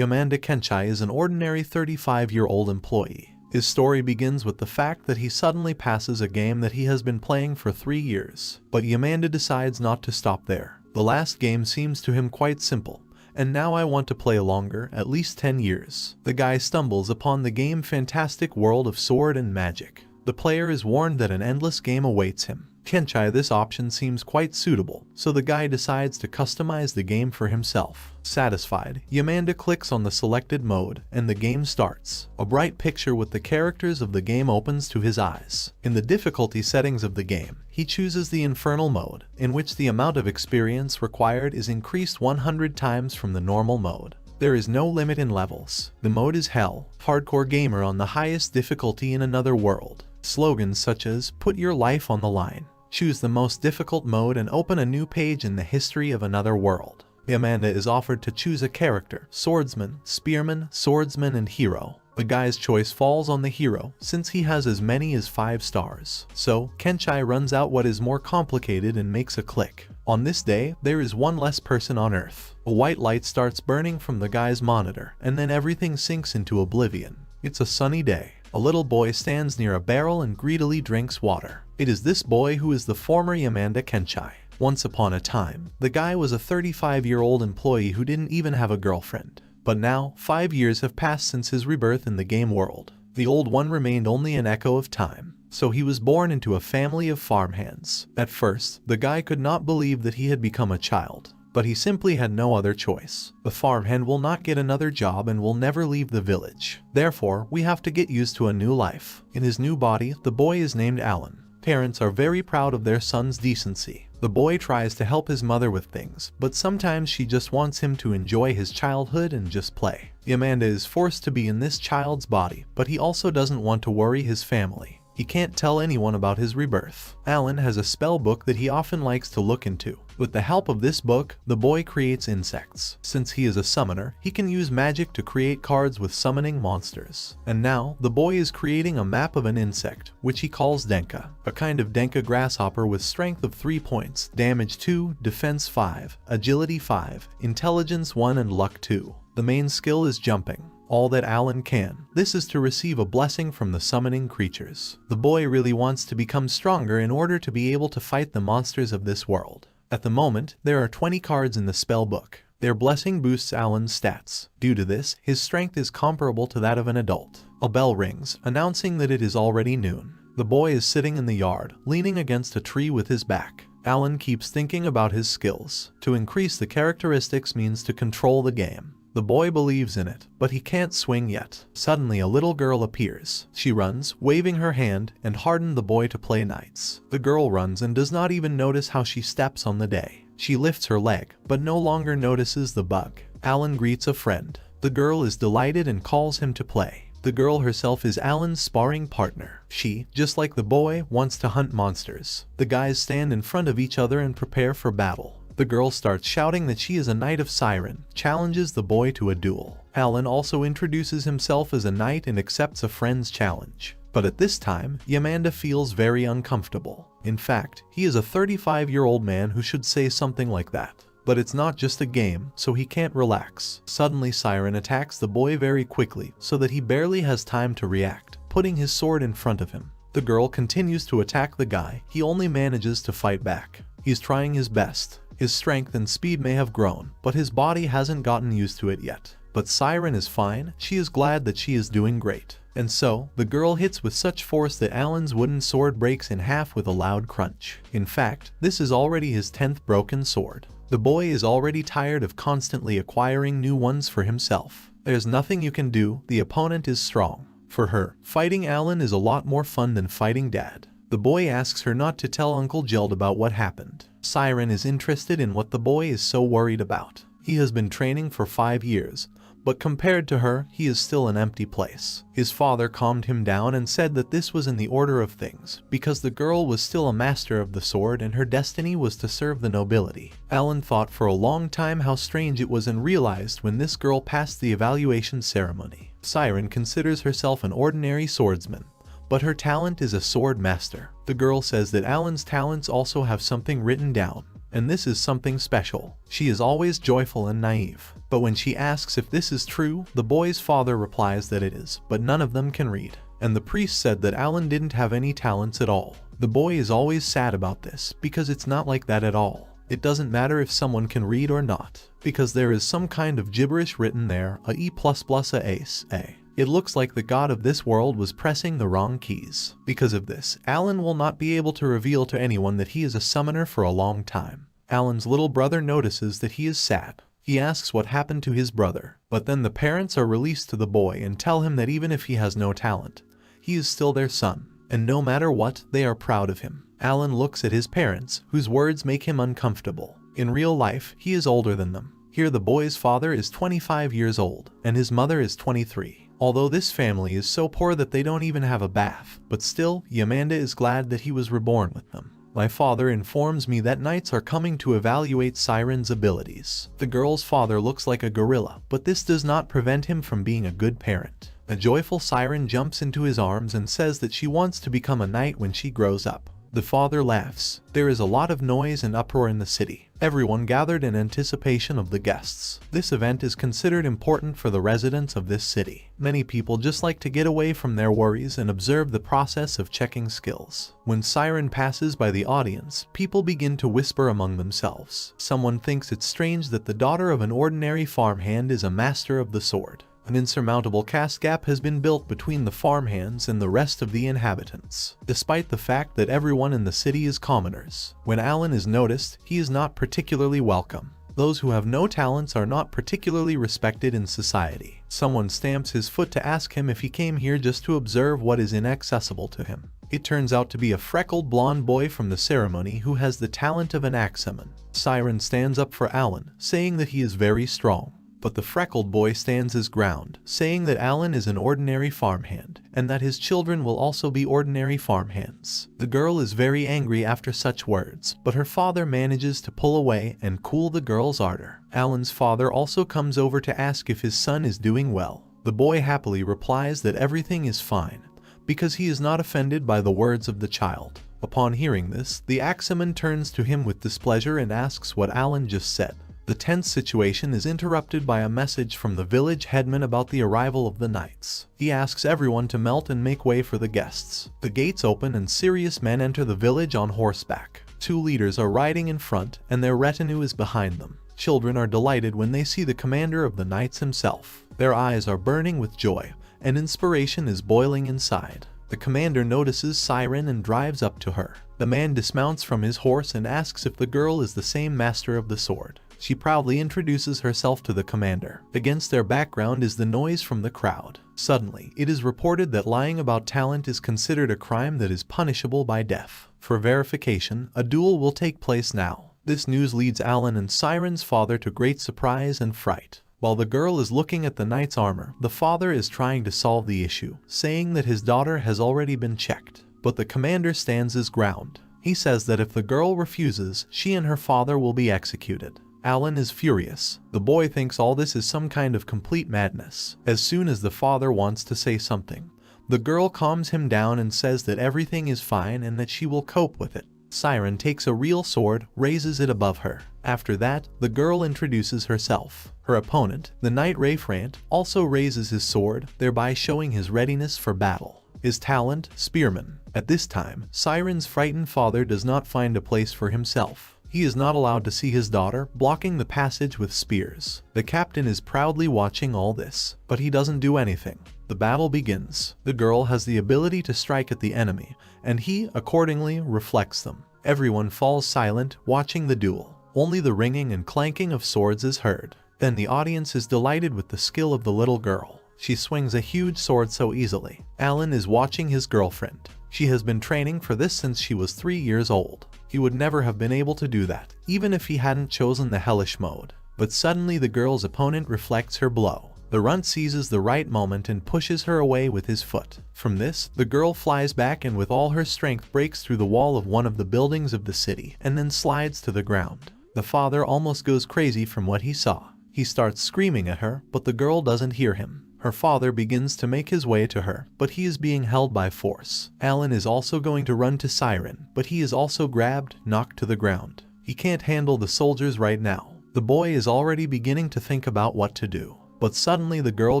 Yamada Kenichi is an ordinary 35-year-old employee. His story begins with the fact that he suddenly passes a game that he has been playing for 3 years. But Yamada decides not to stop there. The last game seems to him quite simple, and now I want to play longer, at least 10 years. The guy stumbles upon the game Fantastic World of Sword and Magic. The player is warned that an endless game awaits him. Kenichi, this option seems quite suitable, so the guy decides to customize the game for himself. Satisfied, Yamada clicks on the selected mode, and the game starts. A bright picture with the characters of the game opens to his eyes. In the difficulty settings of the game, he chooses the Infernal mode, in which the amount of experience required is increased 100 times from the normal mode. There is no limit in levels. The mode is Hell, Hardcore Gamer on the highest difficulty in Another World. Slogans such as, "Put your life on the line." Choose the most difficult mode and open a new page in the history of Another World. Yamada is offered to choose a character: swordsman, spearman, swordsman, and hero. The guy's choice falls on the hero, since he has as many as 5 stars. So, Kenichi runs out what is more complicated and makes a click. On this day, there is one less person on Earth. A white light starts burning from the guy's monitor, and then everything sinks into oblivion. It's a sunny day. A little boy stands near a barrel and greedily drinks water. It is this boy who is the former Yamada Kenichi. Once upon a time, the guy was a 35-year-old employee who didn't even have a girlfriend. But now, 5 years have passed since his rebirth in the game world. The old one remained only an echo of time. So he was born into a family of farmhands. At first, the guy could not believe that he had become a child. But he simply had no other choice. The farmhand will not get another job and will never leave the village. Therefore, we have to get used to a new life. In his new body, the boy is named Alan. Parents are very proud of their son's decency. The boy tries to help his mother with things, but sometimes she just wants him to enjoy his childhood and just play. Yamada is forced to be in this child's body, but he also doesn't want to worry his family. He can't tell anyone about his rebirth. Alan has a spell book that he often likes to look into. With the help of this book, the boy creates insects. Since he is a summoner, he can use magic to create cards with summoning monsters. And now, the boy is creating a map of an insect, which he calls Denka. A kind of Denka grasshopper with strength of 3 points, damage 2, defense 5, agility 5, intelligence 1 and luck 2. The main skill is jumping. All that Alan can. This is to receive a blessing from the summoning creatures. The boy really wants to become stronger in order to be able to fight the monsters of this world. At the moment, there are 20 cards in the spell book. Their blessing boosts Alan's stats. Due to this, his strength is comparable to that of an adult. A bell rings, announcing that it is already noon. The boy is sitting in the yard, leaning against a tree with his back. Alan keeps thinking about his skills. To increase the characteristics means to control the game. The boy believes in it, but he can't swing yet. Suddenly a little girl appears. She runs, waving her hand, and hardened the boy to play knights. The girl runs and does not even notice how she steps on the day. She lifts her leg, but no longer notices the bug. Alan greets a friend. The girl is delighted and calls him to play. The girl herself is Alan's sparring partner. She, just like the boy, wants to hunt monsters. The guys stand in front of each other and prepare for battle. The girl starts shouting that she is a knight of Siren, challenges the boy to a duel. Alan also introduces himself as a knight and accepts a friend's challenge. But at this time, Yamada feels very uncomfortable. In fact, he is a 35-year-old man who should say something like that. But it's not just a game, so he can't relax. Suddenly Siren attacks the boy very quickly, so that he barely has time to react, putting his sword in front of him. The girl continues to attack the guy. He only manages to fight back. He's trying his best. His strength and speed may have grown, but his body hasn't gotten used to it yet. But Siren is fine. She is glad that she is doing great. And so, the girl hits with such force that Alan's wooden sword breaks in half with a loud crunch. In fact, this is already his 10th broken sword. The boy is already tired of constantly acquiring new ones for himself. There's nothing you can do. The opponent is strong. For her, fighting Alan is a lot more fun than fighting Dad. The boy asks her not to tell Uncle Jill about what happened. Siren is interested in what the boy is so worried about. He has been training for 5 years, but compared to her, he is still an empty place. His father calmed him down and said that this was in the order of things, because the girl was still a master of the sword and her destiny was to serve the nobility. Alan thought for a long time how strange it was and realized when this girl passed the evaluation ceremony. Siren considers herself an ordinary swordsman, but her talent is a sword master. The girl says that Alan's talents also have something written down. and this is something special. She is always joyful and naive. But when she asks if this is true, the boy's father replies that it is, but none of them can read. And the priest said that Alan didn't have any talents at all. The boy is always sad about this, because it's not like that at all. It doesn't matter if someone can read or not, because there is some kind of gibberish written there, a E++ a ace, a. It looks like the god of this world was pressing the wrong keys. Because of this, Alan will not be able to reveal to anyone that he is a summoner for a long time. Alan's little brother notices that he is sad. He asks what happened to his brother, but then the parents are released to the boy and tell him that even if he has no talent, he is still their son, and no matter what, they are proud of him. Alan looks at his parents, whose words make him uncomfortable. In real life, he is older than them. Here the boy's father is 25 years old, and his mother is 23. Although this family is so poor that they don't even have a bath, but still, Yamada is glad that he was reborn with them. My father informs me that knights are coming to evaluate Siren's abilities. The girl's father looks like a gorilla, but this does not prevent him from being a good parent. A joyful Siren jumps into his arms and says that she wants to become a knight when she grows up. The father laughs. There is a lot of noise and uproar in the city. Everyone gathered in anticipation of the guests. This event is considered important for the residents of this city. Many people just like to get away from their worries and observe the process of checking skills. When Siren passes by the audience, people begin to whisper among themselves. Someone thinks it's strange that the daughter of an ordinary farmhand is a master of the sword. An insurmountable caste gap has been built between the farmhands and the rest of the inhabitants, despite the fact that everyone in the city is commoners. When Alan is noticed, he is not particularly welcome. Those who have no talents are not particularly respected in society. Someone stamps his foot to ask him if he came here just to observe what is inaccessible to him. It turns out to be a freckled blonde boy from the ceremony who has the talent of an axeman. Siren stands up for Alan, saying that he is very strong. But the freckled boy stands his ground, saying that Alan is an ordinary farmhand, and that his children will also be ordinary farmhands. The girl is very angry after such words, but her father manages to pull away and cool the girl's ardor. Alan's father also comes over to ask if his son is doing well. The boy happily replies that everything is fine, because he is not offended by the words of the child. Upon hearing this, the axeman turns to him with displeasure and asks what Alan just said. The tense situation is interrupted by a message from the village headman about the arrival of the knights. He asks everyone to melt and make way for the guests. The gates open and serious men enter the village on horseback. Two leaders are riding in front and their retinue is behind them. Children are delighted when they see the commander of the knights himself. Their eyes are burning with joy, and inspiration is boiling inside. The commander notices Siren and drives up to her. The man dismounts from his horse and asks if the girl is the same master of the sword. She proudly introduces herself to the commander. Against their background is the noise from the crowd. Suddenly, it is reported that lying about talent is considered a crime that is punishable by death. For verification, a duel will take place now. This news leads Alan and Siren's father to great surprise and fright. While the girl is looking at the knight's armor, the father is trying to solve the issue, saying that his daughter has already been checked. But the commander stands his ground. He says that if the girl refuses, she and her father will be executed. Alan is furious. The boy thinks all this is some kind of complete madness. As soon as the father wants to say something, the girl calms him down and says that everything is fine and that she will cope with it. Siren takes a real sword, raises it above her. After that, the girl introduces herself. Her opponent, the knight Rayfrant, also raises his sword, thereby showing his readiness for battle. His talent, spearman. At this time, Siren's frightened father does not find a place for himself. He is not allowed to see his daughter, blocking the passage with spears. The captain is proudly watching all this, but he doesn't do anything. The battle begins. The girl has the ability to strike at the enemy, and he, accordingly, reflects them. Everyone falls silent, watching the duel. Only the ringing and clanking of swords is heard. Then the audience is delighted with the skill of the little girl. She swings a huge sword so easily. Alan is watching his girlfriend. She has been training for this since she was 3 years old. He would never have been able to do that, even if he hadn't chosen the hellish mode. But suddenly the girl's opponent reflects her blow. The runt seizes the right moment and pushes her away with his foot. From this, the girl flies back and with all her strength breaks through the wall of one of the buildings of the city and then slides to the ground. The father almost goes crazy from what he saw. He starts screaming at her, but the girl doesn't hear him. Her father begins to make his way to her, but he is being held by force. Alan is also going to run to Siren, but he is also grabbed, knocked to the ground. He can't handle the soldiers right now. The boy is already beginning to think about what to do. But suddenly the girl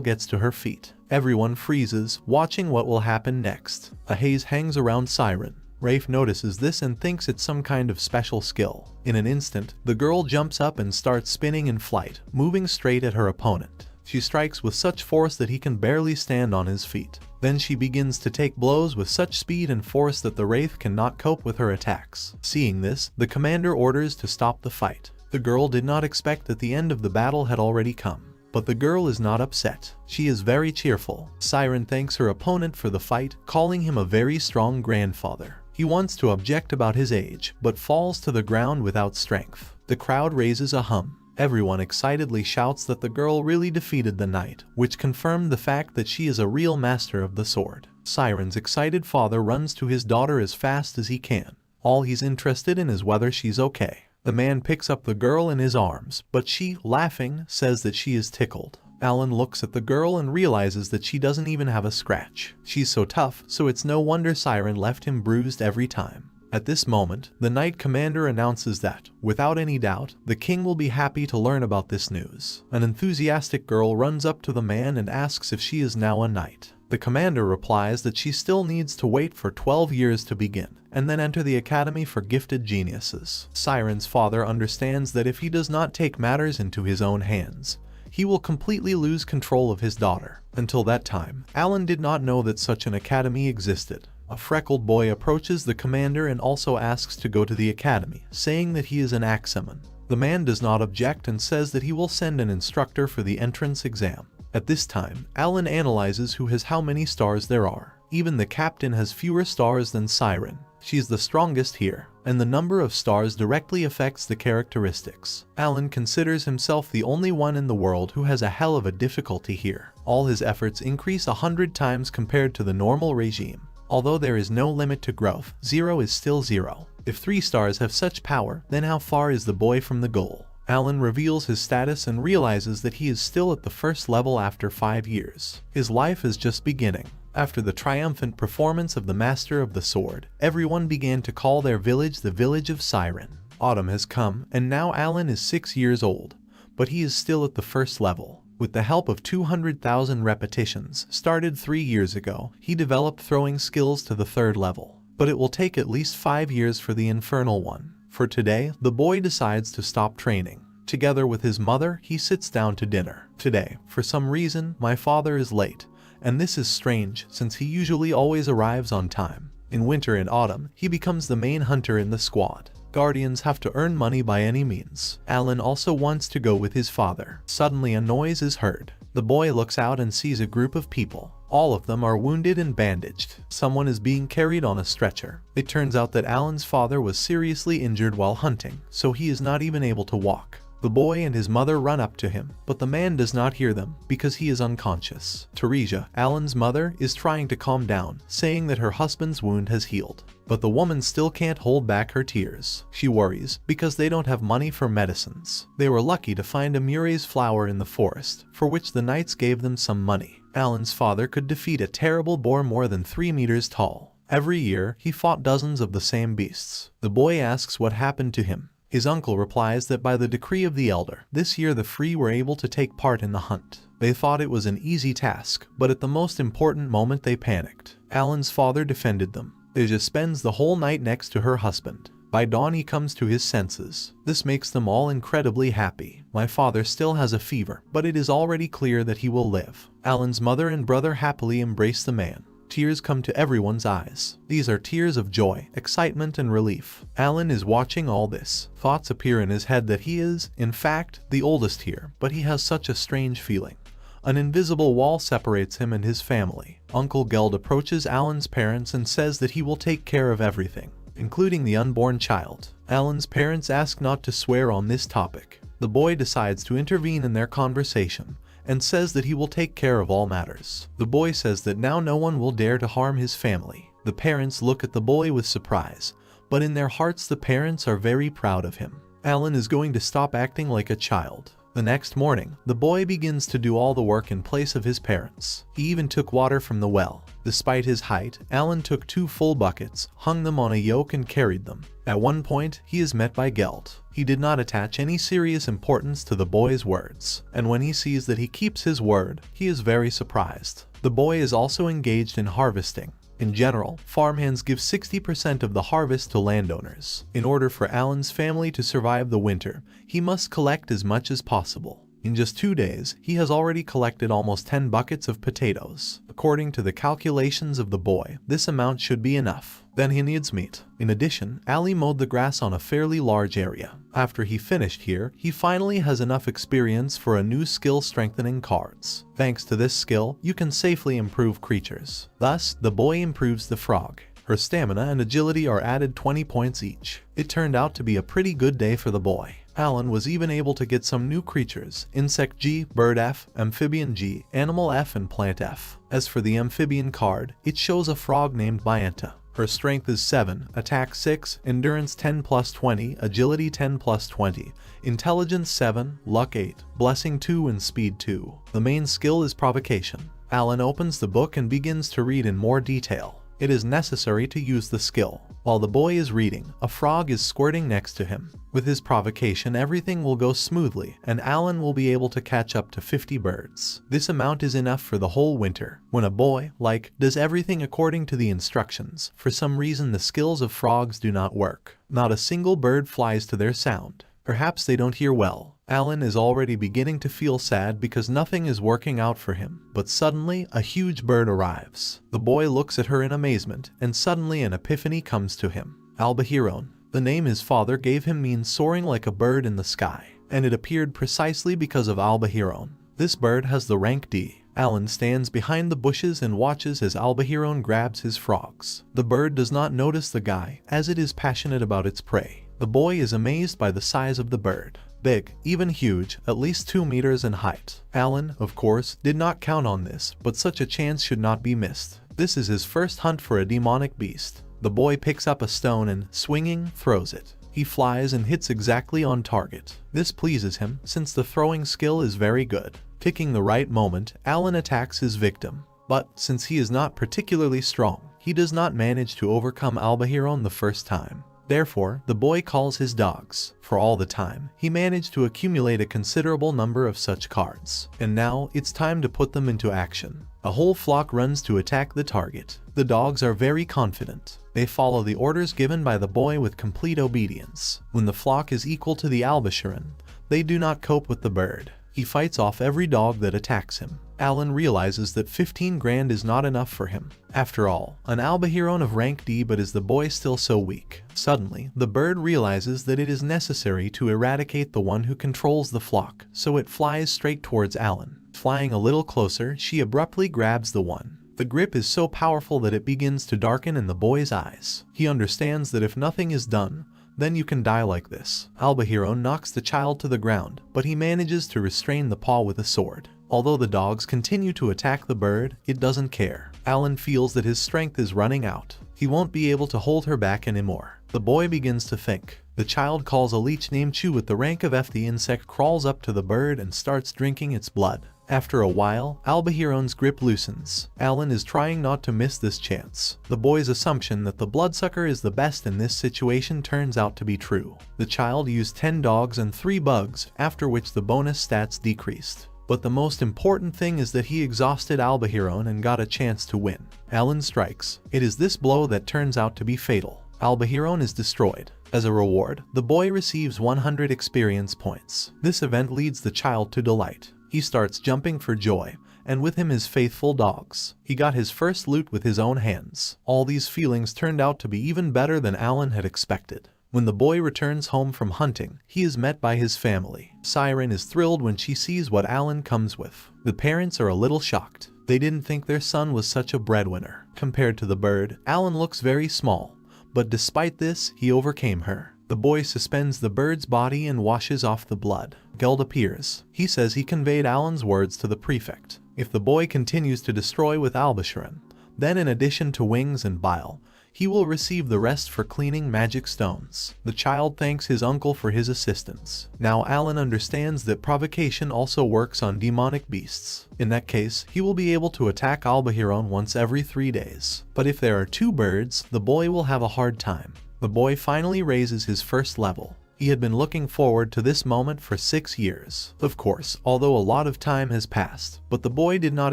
gets to her feet. Everyone freezes, watching what will happen next. A haze hangs around Siren. Rafe notices this and thinks it's some kind of special skill. In an instant, the girl jumps up and starts spinning in flight, moving straight at her opponent. She strikes with such force that he can barely stand on his feet. Then she begins to take blows with such speed and force that the Wraith cannot cope with her attacks. Seeing this, the commander orders to stop the fight. The girl did not expect that the end of the battle had already come. But the girl is not upset. She is very cheerful. Siren thanks her opponent for the fight, calling him a very strong grandfather. He wants to object about his age, but falls to the ground without strength. The crowd raises a hum. Everyone excitedly shouts that the girl really defeated the knight, which confirmed the fact that she is a real master of the sword. Siren's excited father runs to his daughter as fast as he can. All he's interested in is whether she's okay. The man picks up the girl in his arms, but she, laughing, says that she is tickled. Alan looks at the girl and realizes that she doesn't even have a scratch. She's so tough, so it's no wonder Siren left him bruised every time. At this moment, the Knight Commander announces that, without any doubt, the king will be happy to learn about this news. An enthusiastic girl runs up to the man and asks if she is now a knight. The commander replies that she still needs to wait for 12 years to begin, and then enter the Academy for Gifted Geniuses. Siren's father understands that if he does not take matters into his own hands, he will completely lose control of his daughter. Until that time, Alan did not know that such an academy existed. A freckled boy approaches the commander and also asks to go to the academy, saying that he is an axeman. The man does not object and says that he will send an instructor for the entrance exam. At this time, Alan analyzes who has how many stars there are. Even the captain has fewer stars than Siren. She's the strongest here, and the number of stars directly affects the characteristics. Alan considers himself the only one in the world who has a hell of a difficulty here. All his efforts increase 100 times compared to the normal regime. Although there is no limit to growth, 0 is still 0. If 3 stars have such power, then how far is the boy from the goal? Alan reveals his status and realizes that he is still at the first level after 5 years. His life is just beginning. After the triumphant performance of the Master of the Sword, everyone began to call their village the Village of Siren. Autumn has come, and now Alan is 6 years old, but he is still at the first level. With the help of 200,000 repetitions, started 3 years ago, he developed throwing skills to the 3rd level. But it will take at least 5 years for the infernal one. For today, the boy decides to stop training. Together with his mother, he sits down to dinner. Today, for some reason, my father is late, and this is strange since he usually always arrives on time. In winter and autumn, he becomes the main hunter in the squad. Guardians have to earn money by any means. Alan also wants to go with his father. Suddenly a noise is heard. The boy looks out and sees a group of people. All of them are wounded and bandaged. Someone is being carried on a stretcher. It turns out that Alan's father was seriously injured while hunting, so he is not even able to walk. The boy and his mother run up to him, but the man does not hear them because he is unconscious. Teresia, Alan's mother, is trying to calm down, saying that her husband's wound has healed. But the woman still can't hold back her tears. She worries because they don't have money for medicines. They were lucky to find a Mure's flower in the forest, for which the knights gave them some money. Alan's father could defeat a terrible boar more than 3 meters tall. Every year, he fought dozens of the same beasts. The boy asks what happened to him. His uncle replies that by the decree of the elder, this year the free were able to take part in the hunt. They thought it was an easy task, but at the most important moment they panicked. Alan's father defended them. Teresia spends the whole night next to her husband. By dawn he comes to his senses. This makes them all incredibly happy. My father still has a fever, but it is already clear that he will live. Alan's mother and brother happily embrace the man. Tears come to everyone's eyes. These are tears of joy, excitement, and relief. Alan is watching all this. Thoughts appear in his head that he is, in fact, the oldest here, but he has such a strange feeling. An invisible wall separates him and his family. Uncle Geld approaches Alan's parents and says that he will take care of everything, including the unborn child. Alan's parents ask not to swear on this topic. The boy decides to intervene in their conversation and says that he will take care of all matters. The boy says that now no one will dare to harm his family. The parents look at the boy with surprise, but in their hearts the parents are very proud of him. Alan is going to stop acting like a child. The next morning, the boy begins to do all the work in place of his parents. He even took water from the well. Despite his height, Alan took 2 full buckets, hung them on a yoke and carried them. At one point, he is met by Gelt. He did not attach any serious importance to the boy's words, and when he sees that he keeps his word, he is very surprised. The boy is also engaged in harvesting. In general, farmhands give 60% of the harvest to landowners. In order for Alan's family to survive the winter, he must collect as much as possible. In just 2 days, he has already collected almost 10 buckets of potatoes. According to the calculations of the boy, this amount should be enough. Then he needs meat. In addition, Ali mowed the grass on a fairly large area. After he finished here, he finally has enough experience for a new skill strengthening cards. Thanks to this skill, you can safely improve creatures. Thus, the boy improves the frog. Her stamina and agility are added 20 points each. It turned out to be a pretty good day for the boy. Alan was even able to get some new creatures: Insect G, Bird F, Amphibian G, Animal F, and Plant F. As for the amphibian card, it shows a frog named Baienta. Her strength is 7, attack 6, endurance 10 plus 20, agility 10 plus 20, intelligence 7, luck 8, blessing 2, and speed 2. The main skill is provocation. Alan opens the book and begins to read in more detail. It is necessary to use the skill. While the boy is reading, a frog is squirting next to him. With his provocation, everything will go smoothly, and Alan will be able to catch up to 50 birds. This amount is enough for the whole winter. When a boy, does everything according to the instructions, for some reason the skills of frogs do not work. Not a single bird flies to their sound. Perhaps they don't hear well. Alan is already beginning to feel sad because nothing is working out for him. But suddenly, a huge bird arrives. The boy looks at her in amazement, and suddenly an epiphany comes to him. Albahiron, the name his father gave him, means soaring like a bird in the sky, and it appeared precisely because of Albahiron. This bird has the rank D. Alan stands behind the bushes and watches as Albahiron grabs his frogs. The bird does not notice the guy, as it is passionate about its prey. The boy is amazed by the size of the bird. Big, even huge, at least 2 meters in height. Alan, of course, did not count on this, but such a chance should not be missed. This is his first hunt for a demonic beast. The boy picks up a stone and, swinging, throws it. He flies and hits exactly on target. This pleases him, since the throwing skill is very good. Picking the right moment, Alan attacks his victim. But, since he is not particularly strong, he does not manage to overcome Albahiron the first time. Therefore, the boy calls his dogs. For all the time, he managed to accumulate a considerable number of such cards. And now, it's time to put them into action. A whole flock runs to attack the target. The dogs are very confident. They follow the orders given by the boy with complete obedience. When the flock is equal to the Albahiron, they do not cope with the bird. He fights off every dog that attacks him. Alan realizes that 15 grand is not enough for him. After all, an Albahiron of rank D, but is the boy still so weak? Suddenly, the bird realizes that it is necessary to eradicate the one who controls the flock, so it flies straight towards Alan. Flying a little closer, she abruptly grabs the one. The grip is so powerful that it begins to darken in the boy's eyes. He understands that if nothing is done, then you can die like this. Albahiron knocks the child to the ground, but he manages to restrain the paw with a sword. Although the dogs continue to attack the bird, it doesn't care. Alan feels that his strength is running out. He won't be able to hold her back anymore. The boy begins to think. The child calls a leech named Chu with the rank of F. The insect crawls up to the bird and starts drinking its blood. After a while, Albahiron's grip loosens. Alan is trying not to miss this chance. The boy's assumption that the bloodsucker is the best in this situation turns out to be true. The child used 10 dogs and 3 bugs, after which the bonus stats decreased. But the most important thing is that he exhausted Albahiron and got a chance to win. Alan strikes. It is this blow that turns out to be fatal. Albahiron is destroyed. As a reward, the boy receives 100 experience points. This event leads the child to delight. He starts jumping for joy, and with him his faithful dogs. He got his first loot with his own hands. All these feelings turned out to be even better than Alan had expected. When the boy returns home from hunting, he is met by his family. Siren is thrilled when she sees what Alan comes with. The parents are a little shocked. They didn't think their son was such a breadwinner. Compared to the bird, Alan looks very small, but despite this, he overcame her. The boy suspends the bird's body and washes off the blood. Geld appears. He says he conveyed Alan's words to the prefect. If the boy continues to destroy with Albahiron, then in addition to wings and bile, he will receive the rest for cleaning magic stones. The child thanks his uncle for his assistance. Now Alan understands that provocation also works on demonic beasts. In that case, he will be able to attack Albahiron once every 3 days. But if there are 2 birds, the boy will have a hard time. The boy finally raises his first level. He had been looking forward to this moment for 6 years. Of course, although a lot of time has passed, but the boy did not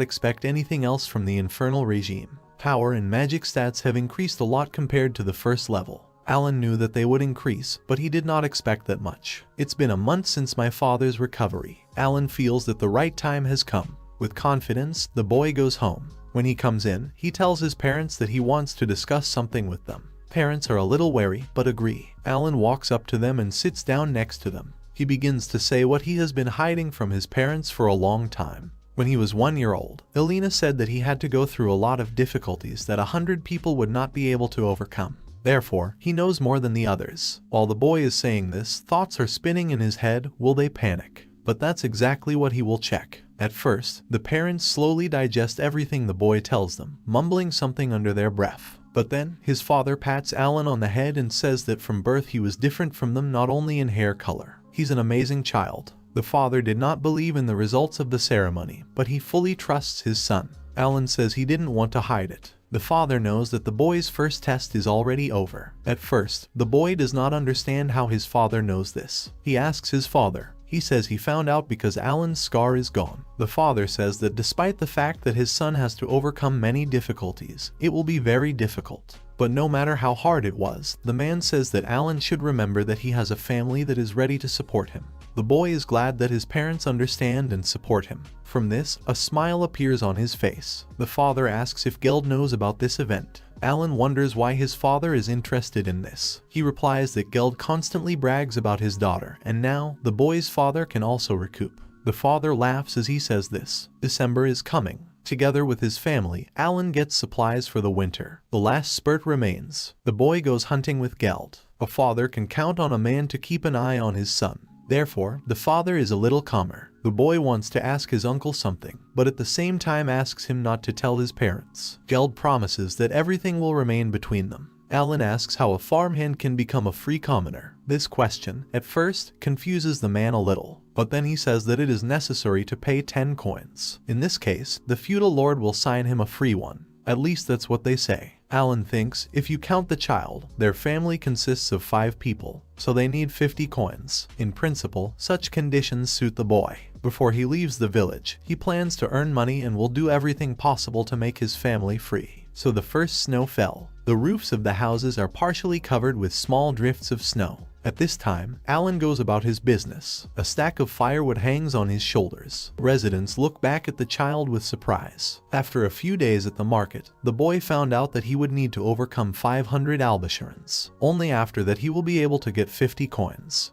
expect anything else from the infernal regime. Power and magic stats have increased a lot compared to the first level. Alan knew that they would increase, but he did not expect that much. It's been a month since my father's recovery. Alan feels that the right time has come. With confidence, the boy goes home. When he comes in, he tells his parents that he wants to discuss something with them. Parents are a little wary, but agree. Alan walks up to them and sits down next to them. He begins to say what he has been hiding from his parents for a long time. When he was 1 year old, Elena said that he had to go through a lot of difficulties that 100 people would not be able to overcome. Therefore, he knows more than the others. While the boy is saying this, thoughts are spinning in his head. Will they panic? But that's exactly what he will check. At first, the parents slowly digest everything the boy tells them, mumbling something under their breath. But then, his father pats Alan on the head and says that from birth he was different from them, not only in hair color. He's an amazing child. The father did not believe in the results of the ceremony, but he fully trusts his son. Alan says he didn't want to hide it. The father knows that the boy's first test is already over. At first, the boy does not understand how his father knows this. He asks his father. He says he found out because Alan's scar is gone. The father says that despite the fact that his son has to overcome many difficulties, it will be very difficult. But no matter how hard it was, the man says that Alan should remember that he has a family that is ready to support him. The boy is glad that his parents understand and support him. From this, a smile appears on his face. The father asks if Geld knows about this event. Alan wonders why his father is interested in this. He replies that Geld constantly brags about his daughter, and now, the boy's father can also recoup. The father laughs as he says this. December is coming. Together with his family, Alan gets supplies for the winter. The last spurt remains. The boy goes hunting with Geld. A father can count on a man to keep an eye on his son. Therefore, the father is a little calmer. The boy wants to ask his uncle something, but at the same time asks him not to tell his parents. Geld promises that everything will remain between them. Alan asks how a farmhand can become a free commoner. This question, at first, confuses the man a little, but then he says that it is necessary to pay 10 coins. In this case, the feudal lord will sign him a free one. At least that's what they say. Alan thinks, if you count the child, their family consists of 5 people, so they need 50 coins. In principle, such conditions suit the boy. Before he leaves the village, he plans to earn money and will do everything possible to make his family free. So the first snow fell. The roofs of the houses are partially covered with small drifts of snow. At this time, Alan goes about his business. A stack of firewood hangs on his shoulders. Residents look back at the child with surprise. After a few days at the market, the boy found out that he would need to overcome 500 albashirans. Only after that he will be able to get 50 coins.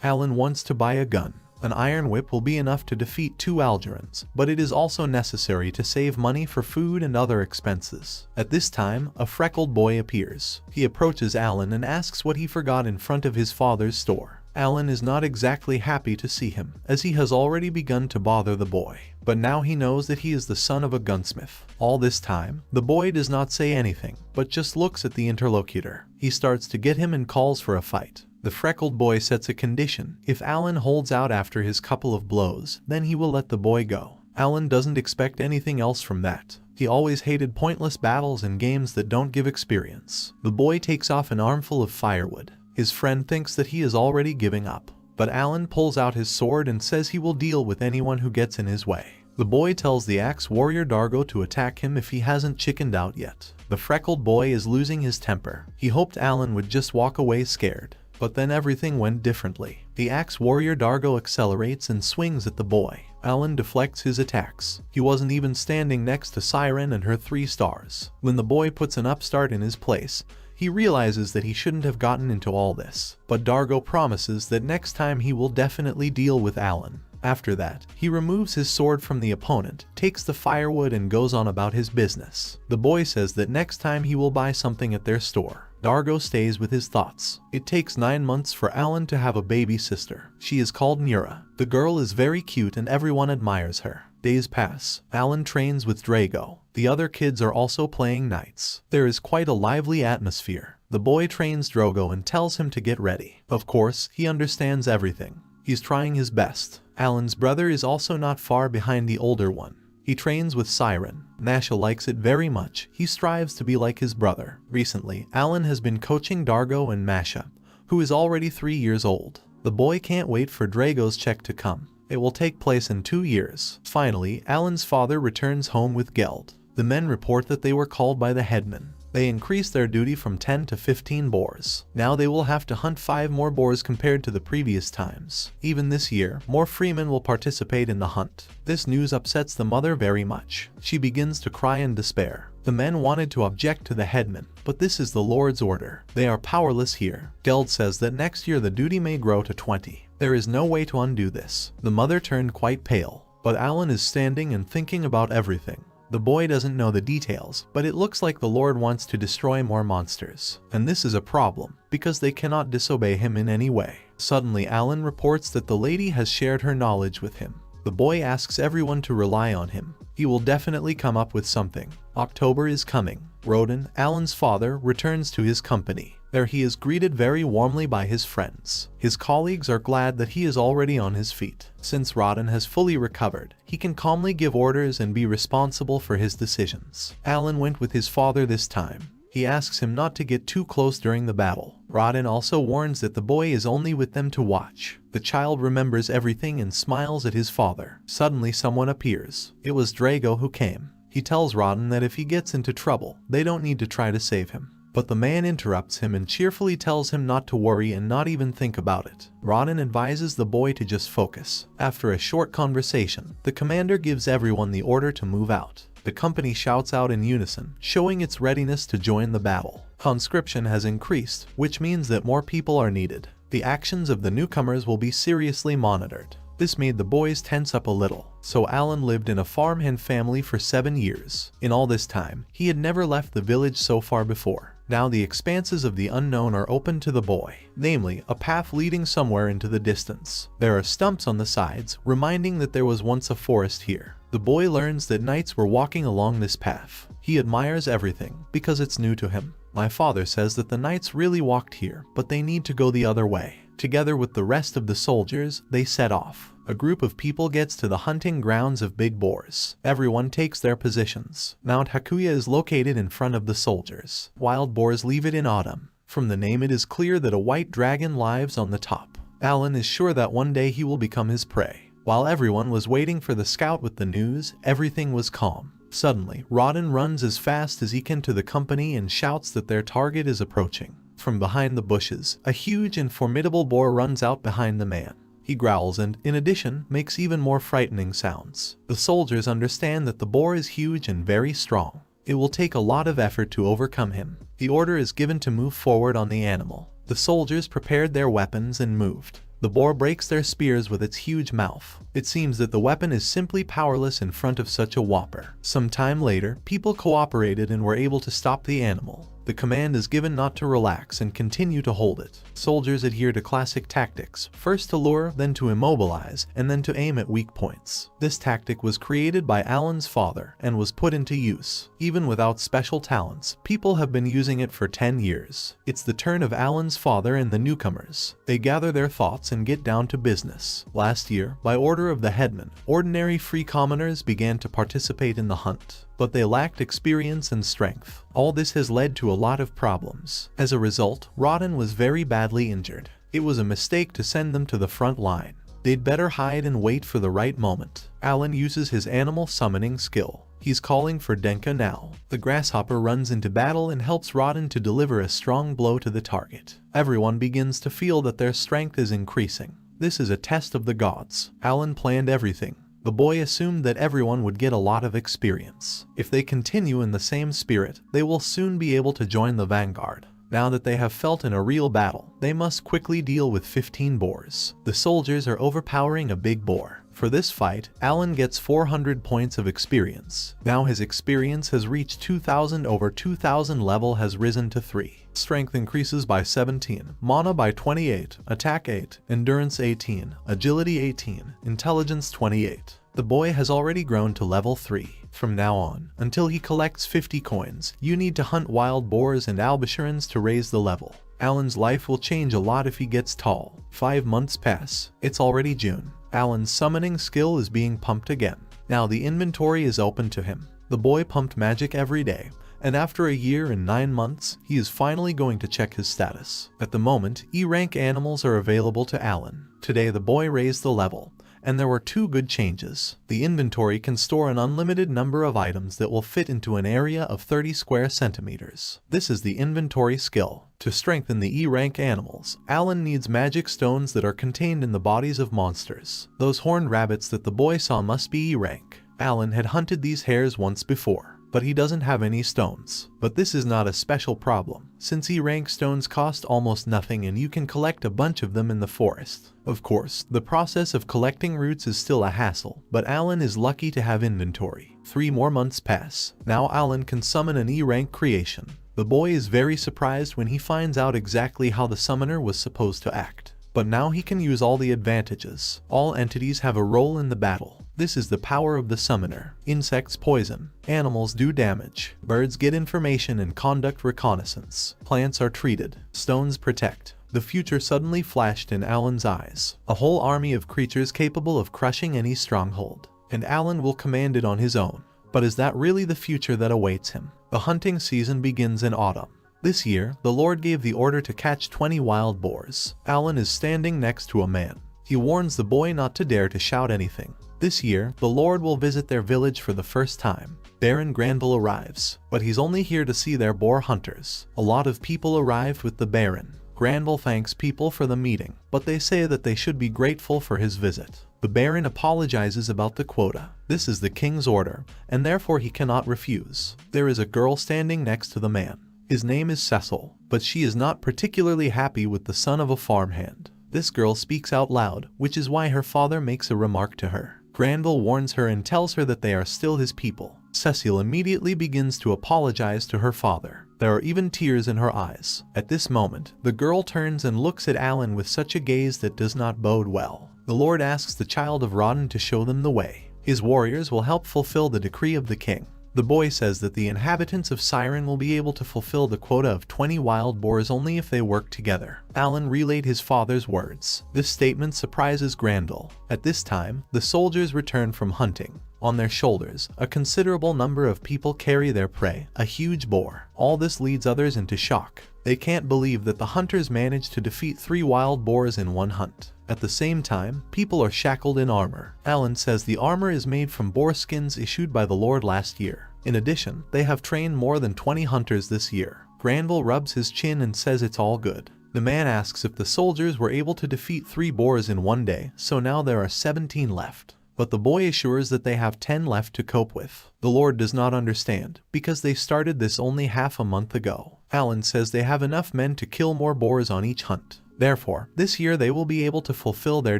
Alan wants to buy a gun. An iron whip will be enough to defeat 2 Algerans, but it is also necessary to save money for food and other expenses. At this time, a freckled boy appears. He approaches Alan and asks what he forgot in front of his father's store. Alan is not exactly happy to see him, as he has already begun to bother the boy. But now he knows that he is the son of a gunsmith. All this time, the boy does not say anything, but just looks at the interlocutor. He starts to get him and calls for a fight. The freckled boy sets a condition. If Alan holds out after his couple of blows, then he will let the boy go. Alan doesn't expect anything else from that. He always hated pointless battles and games that don't give experience. The boy takes off an armful of firewood. His friend thinks that he is already giving up, but Alan pulls out his sword and says he will deal with anyone who gets in his way. The boy tells the axe warrior Dargo to attack him if he hasn't chickened out yet. The freckled boy is losing his temper. He hoped Alan would just walk away scared. But then everything went differently. The axe warrior Dargo accelerates and swings at the boy. Alan deflects his attacks. He wasn't even standing next to Siren and her 3 stars. When the boy puts an upstart in his place, he realizes that he shouldn't have gotten into all this. But Dargo promises that next time he will definitely deal with Alan. After that, he removes his sword from the opponent, takes the firewood and goes on about his business. The boy says that next time he will buy something at their store. Dargo stays with his thoughts. It takes 9 months for Alan to have a baby sister. She is called Nura. The girl is very cute and everyone admires her. Days pass. Alan trains with Drago. The other kids are also playing knights. There is quite a lively atmosphere. The boy trains Drogo and tells him to get ready. Of course, he understands everything. He's trying his best. Alan's brother is also not far behind the older one. He trains with Siren. Nasha likes it very much. He strives to be like his brother. Recently, Alan has been coaching Dargo and Masha, who is already 3 years old. The boy can't wait for Drago's check to come. It will take place in 2 years. Finally, Alan's father returns home with Geld. The men report that they were called by the headman. They increased their duty from 10 to 15 boars. Now they will have to hunt 5 more boars compared to the previous times. Even this year, more freemen will participate in the hunt. This news upsets the mother very much. She begins to cry in despair. The men wanted to object to the headman, but this is the Lord's order. They are powerless here. Geld says that next year the duty may grow to 20. There is no way to undo this. The mother turned quite pale, but Alan is standing and thinking about everything. The boy doesn't know the details, but it looks like the Lord wants to destroy more monsters. And this is a problem, because they cannot disobey him in any way. Suddenly Alan reports that the lady has shared her knowledge with him. The boy asks everyone to rely on him. He will definitely come up with something. October is coming. Roden, Alan's father, returns to his company. There he is greeted very warmly by his friends. His colleagues are glad that he is already on his feet. Since Roden has fully recovered, he can calmly give orders and be responsible for his decisions. Alan went with his father this time. He asks him not to get too close during the battle. Roden also warns that the boy is only with them to watch. The child remembers everything and smiles at his father. Suddenly someone appears. It was Drago who came. He tells Roden that if he gets into trouble, they don't need to try to save him. But the man interrupts him and cheerfully tells him not to worry and not even think about it. Roden advises the boy to just focus. After a short conversation, the commander gives everyone the order to move out. The company shouts out in unison, showing its readiness to join the battle. Conscription has increased, which means that more people are needed. The actions of the newcomers will be seriously monitored. This made the boys tense up a little. So Alan lived in a farmhand family for 7 years. In all this time, he had never left the village so far before. Now the expanses of the unknown are open to the boy, namely, a path leading somewhere into the distance. There are stumps on the sides, reminding that there was once a forest here. The boy learns that knights were walking along this path. He admires everything, because it's new to him. My father says that the knights really walked here, but they need to go the other way. Together with the rest of the soldiers, they set off. A group of people gets to the hunting grounds of big boars. Everyone takes their positions. Mount Hakuya is located in front of the soldiers. Wild boars leave it in autumn. From the name it is clear that a white dragon lives on the top. Alan is sure that one day he will become his prey. While everyone was waiting for the scout with the news, everything was calm. Suddenly, Roden runs as fast as he can to the company and shouts that their target is approaching. From behind the bushes, a huge and formidable boar runs out behind the man. He growls and, in addition, makes even more frightening sounds. The soldiers understand that the boar is huge and very strong. It will take a lot of effort to overcome him. The order is given to move forward on the animal. The soldiers prepared their weapons and moved. The boar breaks their spears with its huge mouth. It seems that the weapon is simply powerless in front of such a whopper. Some time later, people cooperated and were able to stop the animal. The command is given not to relax and continue to hold it. Soldiers adhere to classic tactics, first to lure, then to immobilize, and then to aim at weak points. This tactic was created by Alan's father and was put into use. Even without special talents, people have been using it for 10 years. It's the turn of Alan's father and the newcomers. They gather their thoughts and get down to business. Last year, by order of the headman, ordinary free commoners began to participate in the hunt. But they lacked experience and strength. All this has led to a lot of problems. As a result, Roden was very badly injured. It was a mistake to send them to the front line. They'd better hide and wait for the right moment. Alan uses his animal summoning skill. He's calling for Denka now. The grasshopper runs into battle and helps Roden to deliver a strong blow to the target. Everyone begins to feel that their strength is increasing. This is a test of the gods. Alan planned everything. The boy assumed that everyone would get a lot of experience. If they continue in the same spirit, they will soon be able to join the vanguard. Now that they have felt in a real battle, they must quickly deal with 15 boars. The soldiers are overpowering a big boar. For this fight, Alan gets 400 points of experience. Now his experience has reached 2000 over 2000 level has risen to 3. Strength increases by 17, mana by 28, attack 8, endurance 18, agility 18, intelligence 28. The boy has already grown to level 3. From now on, until he collects 50 coins, you need to hunt wild boars and albasharans to raise the level. Alan's life will change a lot if he gets tall. 5 months pass. It's already June. Alan's summoning skill is being pumped again. Now the inventory is open to him. The boy pumped magic every day, and after a year and 9 months, he is finally going to check his status. At the moment, E-rank animals are available to Alan. Today the boy raised the level, and there were 2 good changes. The inventory can store an unlimited number of items that will fit into an area of 30 square centimeters. This is the inventory skill. To strengthen the E-rank animals, Alan needs magic stones that are contained in the bodies of monsters. Those horned rabbits that the boy saw must be E-rank. Alan had hunted these hares once before, but he doesn't have any stones. But this is not a special problem, since E-rank stones cost almost nothing and you can collect a bunch of them in the forest. Of course, the process of collecting roots is still a hassle, but Alan is lucky to have inventory. 3 more months pass. Now Alan can summon an E-rank creation. The boy is very surprised when he finds out exactly how the summoner was supposed to act. But now he can use all the advantages. All entities have a role in the battle. This is the power of the summoner. Insects poison. Animals do damage. Birds get information and conduct reconnaissance. Plants are treated. Stones protect. The future suddenly flashed in Alan's eyes. A whole army of creatures capable of crushing any stronghold. And Alan will command it on his own. But is that really the future that awaits him? The hunting season begins in autumn. This year, the Lord gave the order to catch 20 wild boars. Alan is standing next to a man. He warns the boy not to dare to shout anything. This year, the Lord will visit their village for the first time. Baron Granville arrives, but he's only here to see their boar hunters. A lot of people arrived with the Baron. Granville thanks people for the meeting, but they say that they should be grateful for his visit. The Baron apologizes about the quota. This is the king's order, and therefore he cannot refuse. There is a girl standing next to the man. His name is Cecil, but she is not particularly happy with the son of a farmhand. This girl speaks out loud, which is why her father makes a remark to her. Granville warns her and tells her that they are still his people. Cecil immediately begins to apologize to her father. There are even tears in her eyes. At this moment, the girl turns and looks at Alan with such a gaze that does not bode well. The Lord asks the child of Rodden to show them the way. His warriors will help fulfill the decree of the king. The boy says that the inhabitants of Siren will be able to fulfill the quota of 20 wild boars only if they work together. Alan relayed his father's words. This statement surprises Granville. At this time, the soldiers return from hunting. On their shoulders, a considerable number of people carry their prey, a huge boar. All this leads others into shock. They can't believe that the hunters managed to defeat 3 wild boars in one hunt. At the same time, people are shackled in armor. Alan says the armor is made from boar skins issued by the Lord last year. In addition, they have trained more than 20 hunters this year. Granville rubs his chin and says it's all good. The man asks if the soldiers were able to defeat 3 boars in one day, so now there are 17 left. But the boy assures that they have 10 left to cope with. The Lord does not understand, because they started this only half a month ago. Alan says they have enough men to kill more boars on each hunt. Therefore, this year they will be able to fulfill their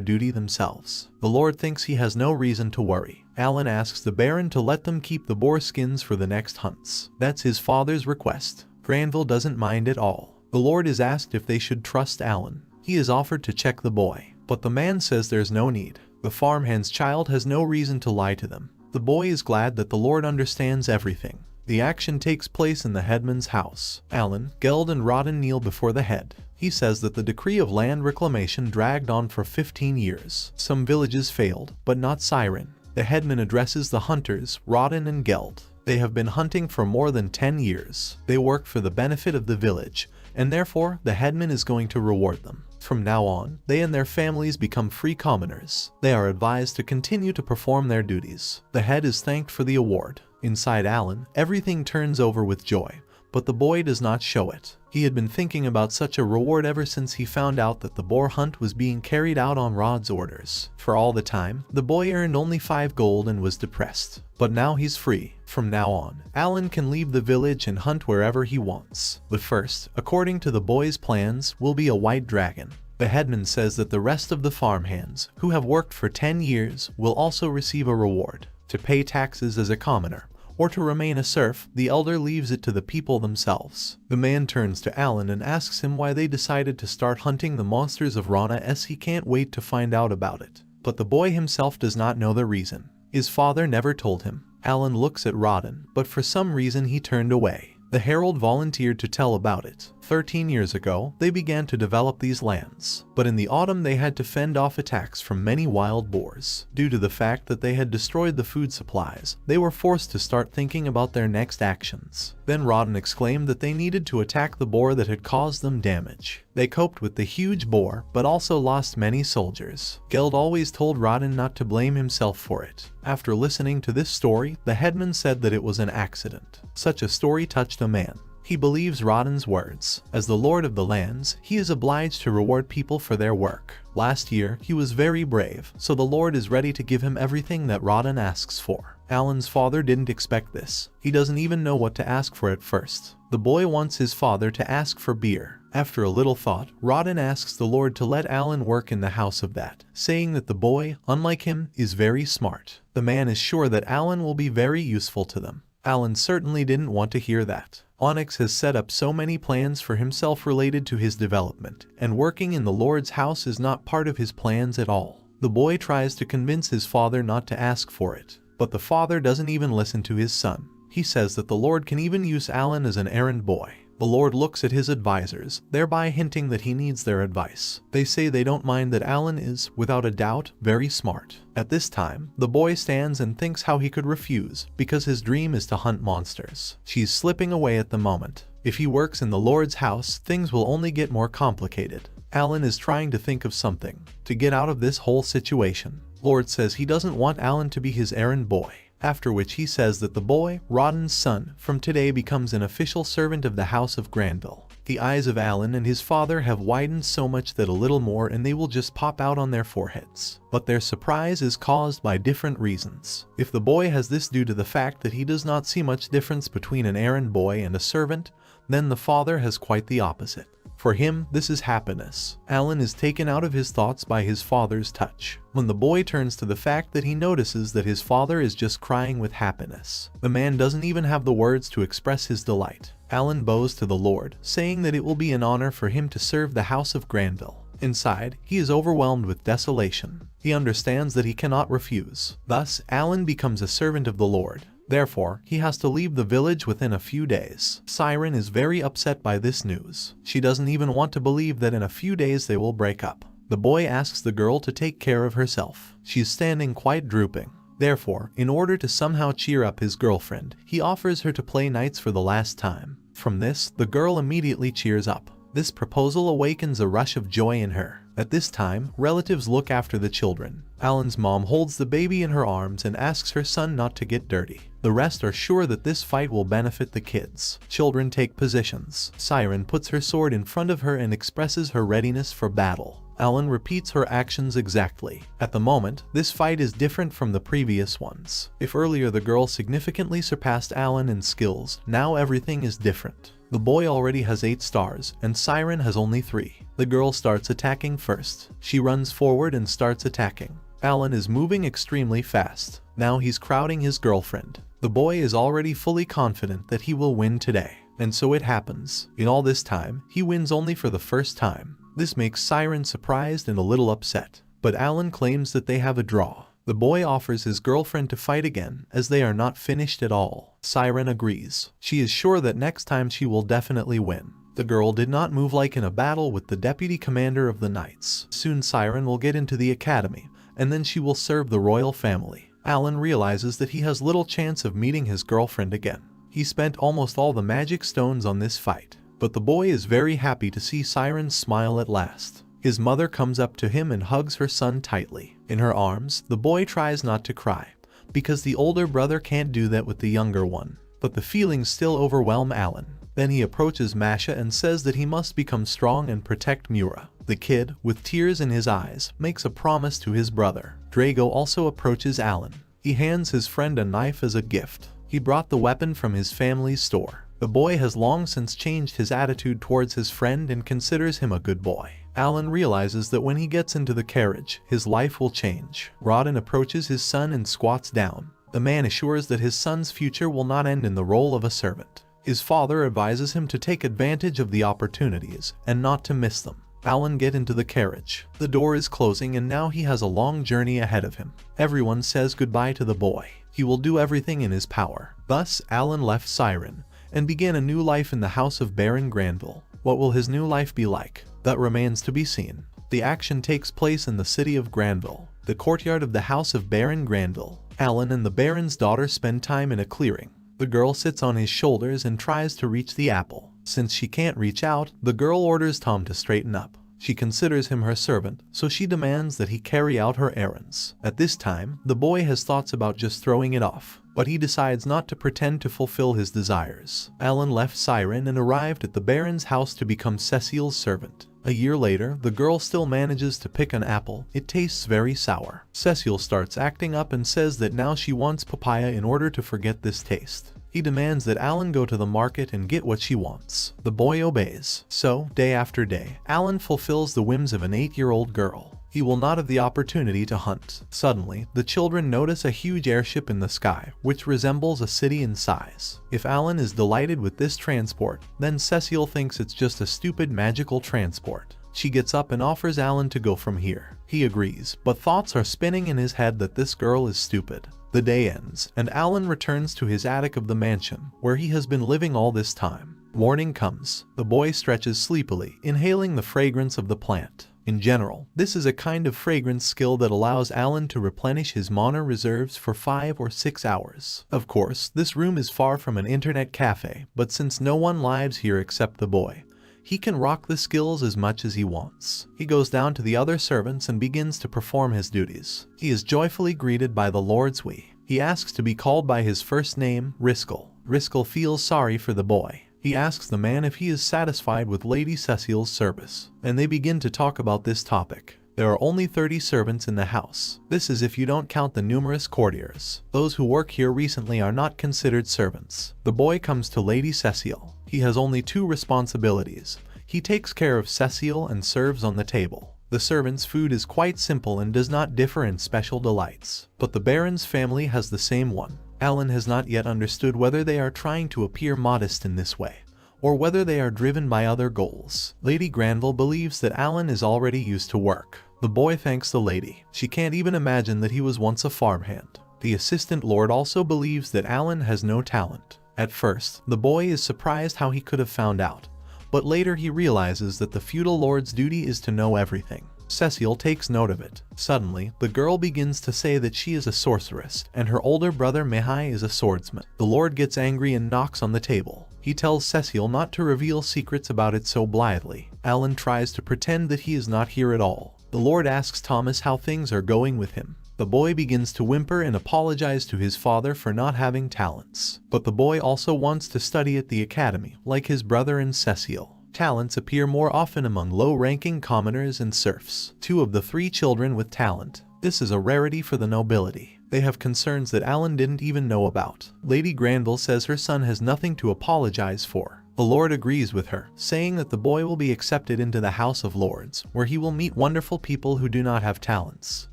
duty themselves. The Lord thinks he has no reason to worry. Alan asks the Baron to let them keep the boar skins for the next hunts. That's his father's request. Granville doesn't mind at all. The Lord is asked if they should trust Alan. He is offered to check the boy, but the man says there's no need. The farmhand's child has no reason to lie to them. The boy is glad that the Lord understands everything. The action takes place in the headman's house. Alan, Geld and Rodden kneel before the head. He says that the decree of land reclamation dragged on for 15 years. Some villages failed, but not Siren. The headman addresses the hunters, Rodden and Geld. They have been hunting for more than 10 years. They work for the benefit of the village, and therefore the headman is going to reward them. From now on, they and their families become free commoners. They are advised to continue to perform their duties. The head is thanked for the award. Inside Alan, everything turns over with joy, but the boy does not show it. He had been thinking about such a reward ever since he found out that the boar hunt was being carried out on Rod's orders. For all the time, the boy earned only 5 gold and was depressed. But now he's free. From now on, Alan can leave the village and hunt wherever he wants. The first, according to the boy's plans, will be a white dragon. The headman says that the rest of the farmhands, who have worked for 10 years, will also receive a reward. To pay taxes as a commoner, or to remain a serf, the elder leaves it to the people themselves. The man turns to Alan and asks him why they decided to start hunting the monsters of Rana, as he can't wait to find out about it. But the boy himself does not know the reason. His father never told him. Alan looks at Rodden, but for some reason he turned away. The herald volunteered to tell about it. 13 years ago, they began to develop these lands, but in the autumn they had to fend off attacks from many wild boars. Due to the fact that they had destroyed the food supplies, they were forced to start thinking about their next actions. Then Rodden exclaimed that they needed to attack the boar that had caused them damage. They coped with the huge boar, but also lost many soldiers. Geld always told Rodden not to blame himself for it. After listening to this story, the headman said that it was an accident. Such a story touched a man. He believes Rodden's words. As the lord of the lands, he is obliged to reward people for their work. Last year, he was very brave, so the lord is ready to give him everything that Rodden asks for. Alan's father didn't expect this. He doesn't even know what to ask for at first. The boy wants his father to ask for beer. After a little thought, Rodden asks the lord to let Alan work in the house of that, saying that the boy, unlike him, is very smart. The man is sure that Alan will be very useful to them. Alan certainly didn't want to hear that. Onyx has set up so many plans for himself related to his development, and working in the Lord's house is not part of his plans at all. The boy tries to convince his father not to ask for it, but the father doesn't even listen to his son. He says that the Lord can even use Alan as an errand boy. The Lord looks at his advisors, thereby hinting that he needs their advice. They say they don't mind that Alan is, without a doubt, very smart. At this time, the boy stands and thinks how he could refuse, because his dream is to hunt monsters. She's slipping away at the moment. If he works in the Lord's house, things will only get more complicated. Alan is trying to think of something to get out of this whole situation. Lord says he doesn't want Alan to be his errand boy. After which he says that the boy, Rodden's son, from today becomes an official servant of the House of Granville. The eyes of Alan and his father have widened so much that a little more and they will just pop out on their foreheads. But their surprise is caused by different reasons. If the boy has this due to the fact that he does not see much difference between an errand boy and a servant, then the father has quite the opposite. For him, this is happiness. Alan is taken out of his thoughts by his father's touch. When the boy turns to the fact that he notices that his father is just crying with happiness. The man doesn't even have the words to express his delight. Alan bows to the Lord, saying that it will be an honor for him to serve the House of Granville. Inside, he is overwhelmed with desolation. He understands that he cannot refuse. Thus, Alan becomes a servant of the Lord. Therefore, he has to leave the village within a few days. Siren is very upset by this news. She doesn't even want to believe that in a few days they will break up. The boy asks the girl to take care of herself. She's standing quite drooping. Therefore, in order to somehow cheer up his girlfriend, he offers her to play knights for the last time. From this, the girl immediately cheers up. This proposal awakens a rush of joy in her. At this time, relatives look after the children. Alan's mom holds the baby in her arms and asks her son not to get dirty. The rest are sure that this fight will benefit the kids. Children take positions. Siren puts her sword in front of her and expresses her readiness for battle. Alan repeats her actions exactly. At the moment, this fight is different from the previous ones. If earlier the girl significantly surpassed Alan in skills, now everything is different. The boy already has 8 stars, and Siren has only 3. The girl starts attacking first. She runs forward and starts attacking. Alan is moving extremely fast. Now he's crowding his girlfriend. The boy is already fully confident that he will win today. And so it happens. In all this time, he wins only for the first time. This makes Siren surprised and a little upset. But Alan claims that they have a draw. The boy offers his girlfriend to fight again, as they are not finished at all. Siren agrees. She is sure that next time she will definitely win. The girl did not move like in a battle with the deputy commander of the knights. Soon Siren will get into the academy, and then she will serve the royal family. Alan realizes that he has little chance of meeting his girlfriend again. He spent almost all the magic stones on this fight. But the boy is very happy to see Siren smile at last. His mother comes up to him and hugs her son tightly. In her arms, the boy tries not to cry, because the older brother can't do that with the younger one. But the feelings still overwhelm Alan. Then he approaches Masha and says that he must become strong and protect Mura. The kid, with tears in his eyes, makes a promise to his brother. Drago also approaches Alan. He hands his friend a knife as a gift. He brought the weapon from his family's store. The boy has long since changed his attitude towards his friend and considers him a good boy. Alan realizes that when he gets into the carriage, his life will change. Rodden approaches his son and squats down. The man assures that his son's future will not end in the role of a servant. His father advises him to take advantage of the opportunities and not to miss them. Alan gets into the carriage. The door is closing and now he has a long journey ahead of him. Everyone says goodbye to the boy. He will do everything in his power. Thus, Alan left Siren and began a new life in the house of Baron Granville. What will his new life be like? That remains to be seen. The action takes place in the city of Granville, the courtyard of the house of Baron Granville. Alan and the Baron's daughter spend time in a clearing. The girl sits on his shoulders and tries to reach the apple. Since she can't reach out, the girl orders Tom to straighten up. She considers him her servant, so she demands that he carry out her errands. At this time, the boy has thoughts about just throwing it off, but he decides not to pretend to fulfill his desires. Alan left Siren and arrived at the Baron's house to become Cecile's servant. A year later, the girl still manages to pick an apple. It tastes very sour. Cecile starts acting up and says that now she wants papaya in order to forget this taste. He demands that Alan go to the market and get what she wants. The boy obeys. So, day after day, Alan fulfills the whims of an 8-year-old girl. He will not have the opportunity to hunt. Suddenly, the children notice a huge airship in the sky, which resembles a city in size. If Alan is delighted with this transport, then Cecile thinks it's just a stupid magical transport. She gets up and offers Alan to go from here. He agrees, but thoughts are spinning in his head that this girl is stupid. The day ends, and Alan returns to his attic of the mansion, where he has been living all this time. Morning comes. The boy stretches sleepily, inhaling the fragrance of the plant. In general, this is a kind of fragrance skill that allows Alan to replenish his mana reserves for 5 or 6 hours. Of course, this room is far from an internet cafe, but since no one lives here except the boy, he can rock the skills as much as he wants. He goes down to the other servants and begins to perform his duties. He is joyfully greeted by the Lord Zui. He asks to be called by his first name, Riskel. Riskel feels sorry for the boy. He asks the man if he is satisfied with Lady Cecile's service, and they begin to talk about this topic. There are only 30 servants in the house. This is if you don't count the numerous courtiers. Those who work here recently are not considered servants. The boy comes to Lady Cecile. He has only 2 responsibilities. He takes care of Cecile and serves on the table. The servants' food is quite simple and does not differ in special delights. But the Baron's family has the same one. Alan has not yet understood whether they are trying to appear modest in this way, or whether they are driven by other goals. Lady Granville believes that Alan is already used to work. The boy thanks the lady. She can't even imagine that he was once a farmhand. The assistant lord also believes that Alan has no talent. At first, the boy is surprised how he could have found out, but later he realizes that the feudal lord's duty is to know everything. Cecile takes note of it. Suddenly, the girl begins to say that she is a sorceress, and her older brother Mihai is a swordsman. The lord gets angry and knocks on the table. He tells Cecile not to reveal secrets about it so blithely. Alan tries to pretend that he is not here at all. The lord asks Thomas how things are going with him. The boy begins to whimper and apologize to his father for not having talents. But the boy also wants to study at the academy, like his brother and Cecile. Talents appear more often among low-ranking commoners and serfs. 2 of the 3 children with talent. This is a rarity for the nobility. They have concerns that Alan didn't even know about. Lady Granville says her son has nothing to apologize for. The Lord agrees with her, saying that the boy will be accepted into the House of Lords, where he will meet wonderful people who do not have talents.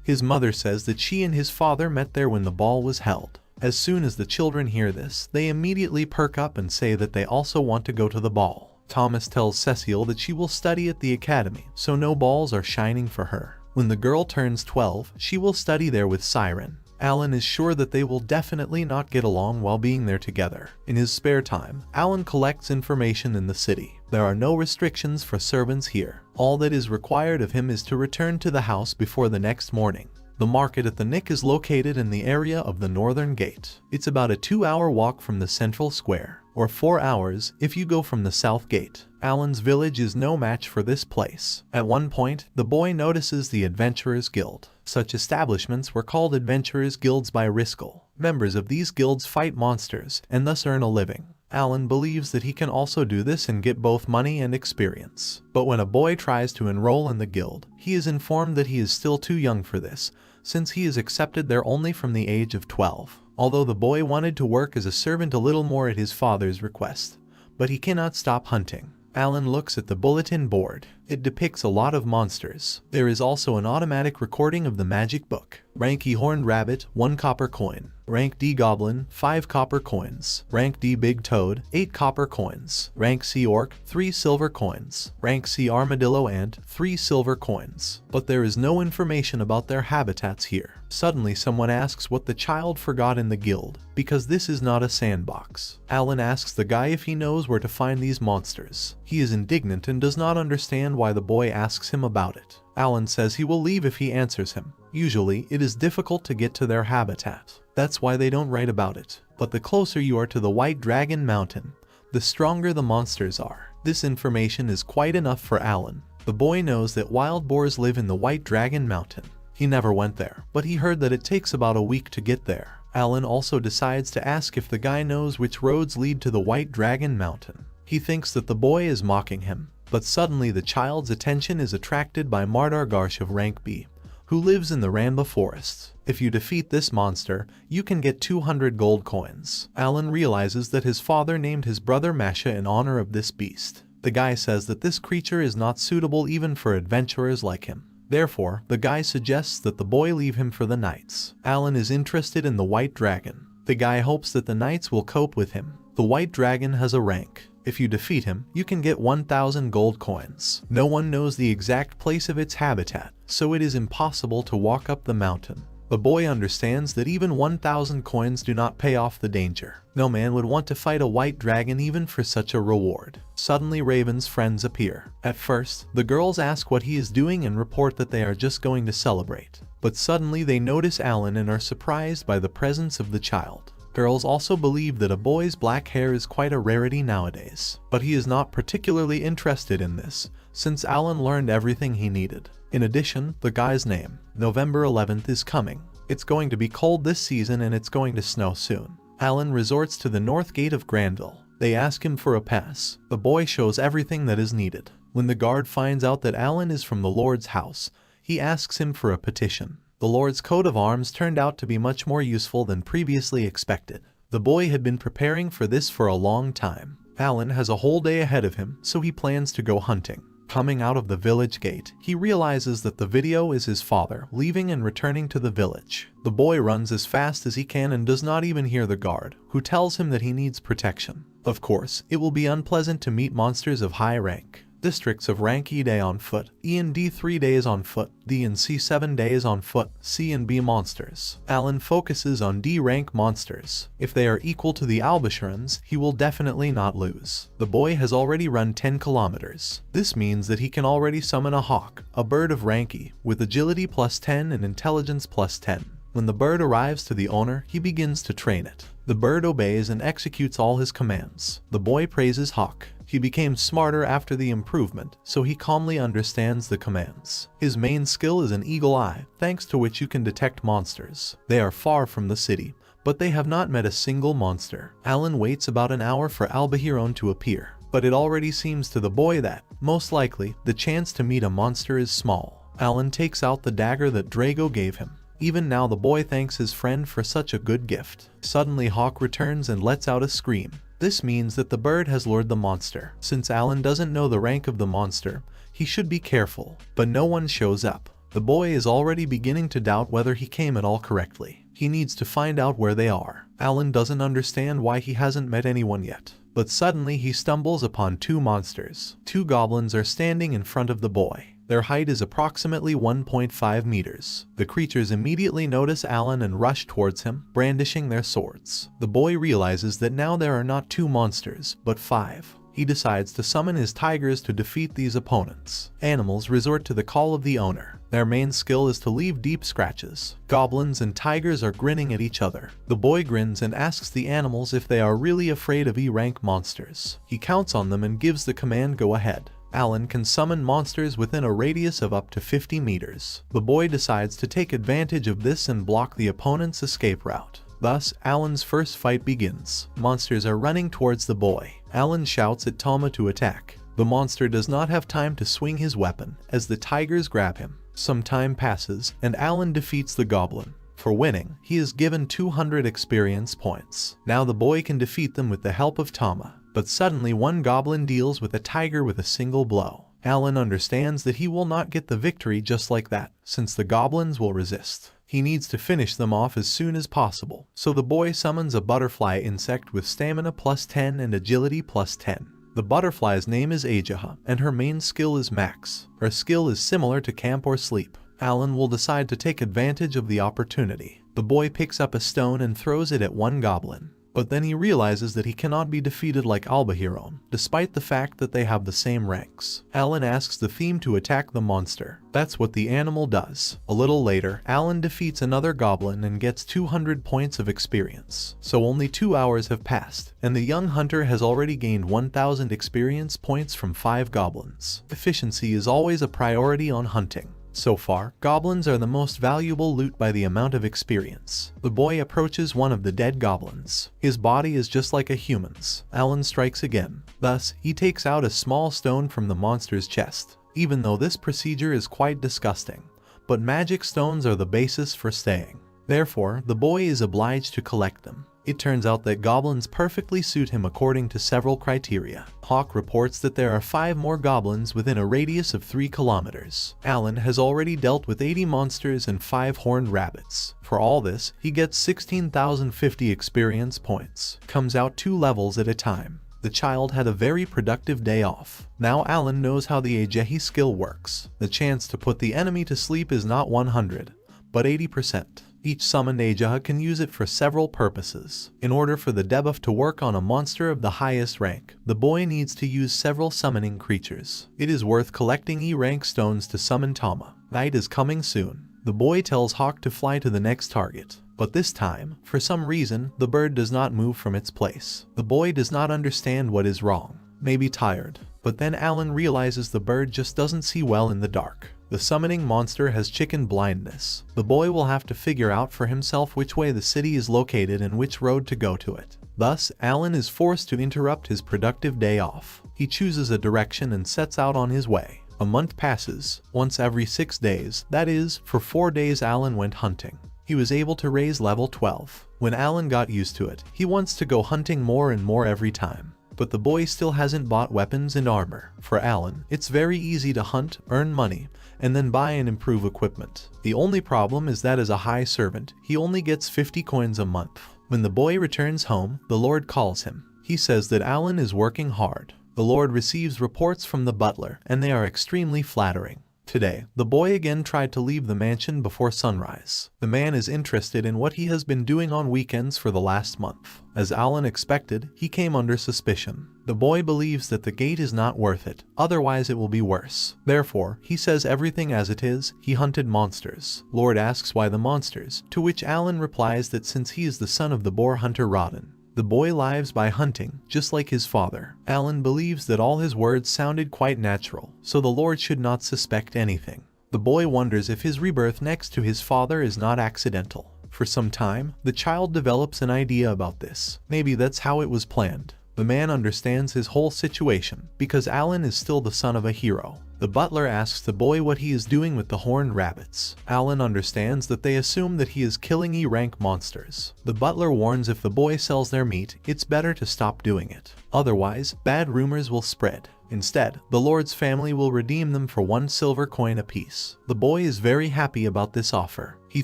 His mother says that she and his father met there when the ball was held. As soon as the children hear this, they immediately perk up and say that they also want to go to the ball. Thomas tells Cecile that she will study at the academy, so no balls are shining for her. When the girl turns 12, she will study there with Siren. Alan is sure that they will definitely not get along while being there together. In his spare time, Alan collects information in the city. There are no restrictions for servants here. All that is required of him is to return to the house before the next morning. The market at the Nick is located in the area of the Northern Gate. It's about a 2-hour walk from the central square, or 4 hours if you go from the South Gate. Alan's village is no match for this place. At one point, the boy notices the Adventurers Guild. Such establishments were called Adventurers Guilds by Riskel. Members of these guilds fight monsters and thus earn a living. Alan believes that he can also do this and get both money and experience. But when a boy tries to enroll in the guild, he is informed that he is still too young for this, since he is accepted there only from the age of 12. Although the boy wanted to work as a servant a little more at his father's request, but he cannot stop hunting. Alan looks at the bulletin board. It depicts a lot of monsters. There is also an automatic recording of the magic book. Rank E Horned Rabbit, 1 copper coin. Rank D Goblin, 5 copper coins. Rank D Big Toad, 8 copper coins. Rank C Orc, 3 silver coins. Rank C Armadillo Ant, 3 silver coins. But there is no information about their habitats here. Suddenly someone asks what the child forgot in the guild, because this is not a sandbox. Alan asks the guy if he knows where to find these monsters. He is indignant and does not understand why the boy asks him about it. Alan says he will leave if he answers him. Usually, it is difficult to get to their habitat. That's why they don't write about it. But the closer you are to the White Dragon Mountain, the stronger the monsters are. This information is quite enough for Alan. The boy knows that wild boars live in the White Dragon Mountain. He never went there, but he heard that it takes about a week to get there. Alan also decides to ask if the guy knows which roads lead to the White Dragon Mountain. He thinks that the boy is mocking him, but suddenly the child's attention is attracted by Mardargarsh of rank B, who lives in the Ranba forests. If you defeat this monster, you can get 200 gold coins. Alan realizes that his father named his brother Masha in honor of this beast. The guy says that this creature is not suitable even for adventurers like him. Therefore, the guy suggests that the boy leave him for the knights. Alan is interested in the White Dragon. The guy hopes that the knights will cope with him. The White Dragon has a rank. If you defeat him, you can get 1,000 gold coins. No one knows the exact place of its habitat, so it is impossible to walk up the mountain. The boy understands that even 1,000 coins do not pay off the danger. No man would want to fight a white dragon even for such a reward. Suddenly Raven's friends appear. At first, the girls ask what he is doing and report that they are just going to celebrate. But suddenly they notice Alan and are surprised by the presence of the child. Girls also believe that a boy's black hair is quite a rarity nowadays, but he is not particularly interested in this, since Alan learned everything he needed. In addition, the guy's name, November 11th, is coming. It's going to be cold this season and it's going to snow soon. Alan resorts to the north gate of Granville. They ask him for a pass. The boy shows everything that is needed. When the guard finds out that Alan is from the Lord's house, he asks him for a petition. The Lord's coat of arms turned out to be much more useful than previously expected. The boy had been preparing for this for a long time. Alan has a whole day ahead of him, so he plans to go hunting. Coming out of the village gate, he realizes that the video is his father leaving and returning to the village. The boy runs as fast as he can and does not even hear the guard, who tells him that he needs protection. Of course, it will be unpleasant to meet monsters of high rank. Districts of rank E day on foot, E and D 3 days on foot, D and C 7 days on foot, C and B monsters. Alan focuses on D rank monsters. If they are equal to the Albashurans, he will definitely not lose. The boy has already run 10 kilometers. This means that he can already summon a hawk, a bird of rank E, with agility plus 10 and intelligence plus 10. When the bird arrives to the owner, he begins to train it. The bird obeys and executes all his commands. The boy praises Hawk. He became smarter after the improvement, so he calmly understands the commands. His main skill is an eagle eye, thanks to which you can detect monsters. They are far from the city, but they have not met a single monster. Alan waits about an hour for Albahiron to appear, but it already seems to the boy that, most likely, the chance to meet a monster is small. Alan takes out the dagger that Drago gave him. Even now the boy thanks his friend for such a good gift. Suddenly Hawk returns and lets out a scream. This means that the bird has lured the monster. Since Alan doesn't know the rank of the monster, he should be careful, but no one shows up. The boy is already beginning to doubt whether he came at all correctly. He needs to find out where they are. Alan doesn't understand why he hasn't met anyone yet. But suddenly he stumbles upon 2 monsters. 2 goblins are standing in front of the boy. Their height is approximately 1.5 meters. The creatures immediately notice Alan and rush towards him, brandishing their swords. The boy realizes that now there are not 2 monsters, but 5. He decides to summon his tigers to defeat these opponents. Animals resort to the call of the owner. Their main skill is to leave deep scratches. Goblins and tigers are grinning at each other. The boy grins and asks the animals if they are really afraid of E-rank monsters. He counts on them and gives the command go ahead. Alan can summon monsters within a radius of up to 50 meters. The boy decides to take advantage of this and block the opponent's escape route. Thus, Alan's first fight begins. Monsters are running towards the boy. Alan shouts at Tama to attack. The monster does not have time to swing his weapon, as the tigers grab him. Some time passes, and Alan defeats the goblin. For winning, he is given 200 experience points. Now the boy can defeat them with the help of Tama. But suddenly one goblin deals with a tiger with a single blow. Alan understands that he will not get the victory just like that, since the goblins will resist. He needs to finish them off as soon as possible, so the boy summons a butterfly insect with stamina plus 10 and agility plus 10. The butterfly's name is Ajaha, and her main skill is Max. Her skill is similar to camp or sleep. Alan will decide to take advantage of the opportunity. The boy picks up a stone and throws it at one goblin. But then he realizes that he cannot be defeated like Albahiron, despite the fact that they have the same ranks. Alan asks the theme to attack the monster. That's what the animal does. A little later, Alan defeats another goblin and gets 200 points of experience. So only 2 hours have passed, and the young hunter has already gained 1000 experience points from 5 goblins. Efficiency is always a priority on hunting. So far, goblins are the most valuable loot by the amount of experience. The boy approaches one of the dead goblins. His body is just like a human's. Alan strikes again. Thus, he takes out a small stone from the monster's chest. Even though this procedure is quite disgusting. But magic stones are the basis for staying. Therefore, the boy is obliged to collect them. It turns out that goblins perfectly suit him according to several criteria. Hawk reports that there are 5 more goblins within a radius of 3 kilometers. Alan has already dealt with 80 monsters and 5 horned rabbits. For all this, he gets 16,050 experience points. Comes out 2 levels at a time. The child had a very productive day off. Now Alan knows how the Ajahi skill works. The chance to put the enemy to sleep is not 100, but 80%. Each summoned Ajaha can use it for several purposes. In order for the debuff to work on a monster of the highest rank, the boy needs to use several summoning creatures. It is worth collecting E-rank stones to summon Tama. Night is coming soon. The boy tells Hawk to fly to the next target. But this time, for some reason, the bird does not move from its place. The boy does not understand what is wrong. Maybe tired. But then Alan realizes the bird just doesn't see well in the dark. The summoning monster has chicken blindness. The boy will have to figure out for himself which way the city is located and which road to go to it. Thus, Alan is forced to interrupt his productive day off. He chooses a direction and sets out on his way. A month passes. Once every 6 days, that is, for 4 days Alan went hunting. He was able to raise level 12. When Alan got used to it, he wants to go hunting more and more every time. But the boy still hasn't bought weapons and armor. For Alan, it's very easy to hunt, earn money, and then buy and improve equipment. The only problem is that as a high servant, he only gets 50 coins a month. When the boy returns home, the Lord calls him. He says that Alan is working hard. The Lord receives reports from the butler, and they are extremely flattering. Today, the boy again tried to leave the mansion before sunrise. The man is interested in what he has been doing on weekends for the last month. As Alan expected, he came under suspicion. The boy believes that the gate is not worth it, otherwise it will be worse. Therefore, he says everything as it is, he hunted monsters. Lord asks why the monsters, to which Alan replies that since he is the son of the boar hunter Rodden, the boy lives by hunting, just like his father. Alan believes that all his words sounded quite natural, so the Lord should not suspect anything. The boy wonders if his rebirth next to his father is not accidental. For some time, the child develops an idea about this. Maybe that's how it was planned. The man understands his whole situation, because Alan is still the son of a hero. The butler asks the boy what he is doing with the horned rabbits. Alan understands that they assume that he is killing E-rank monsters. The butler warns if the boy sells their meat, it's better to stop doing it. Otherwise, bad rumors will spread. Instead, the Lord's family will redeem them for 1 silver coin apiece. The boy is very happy about this offer. He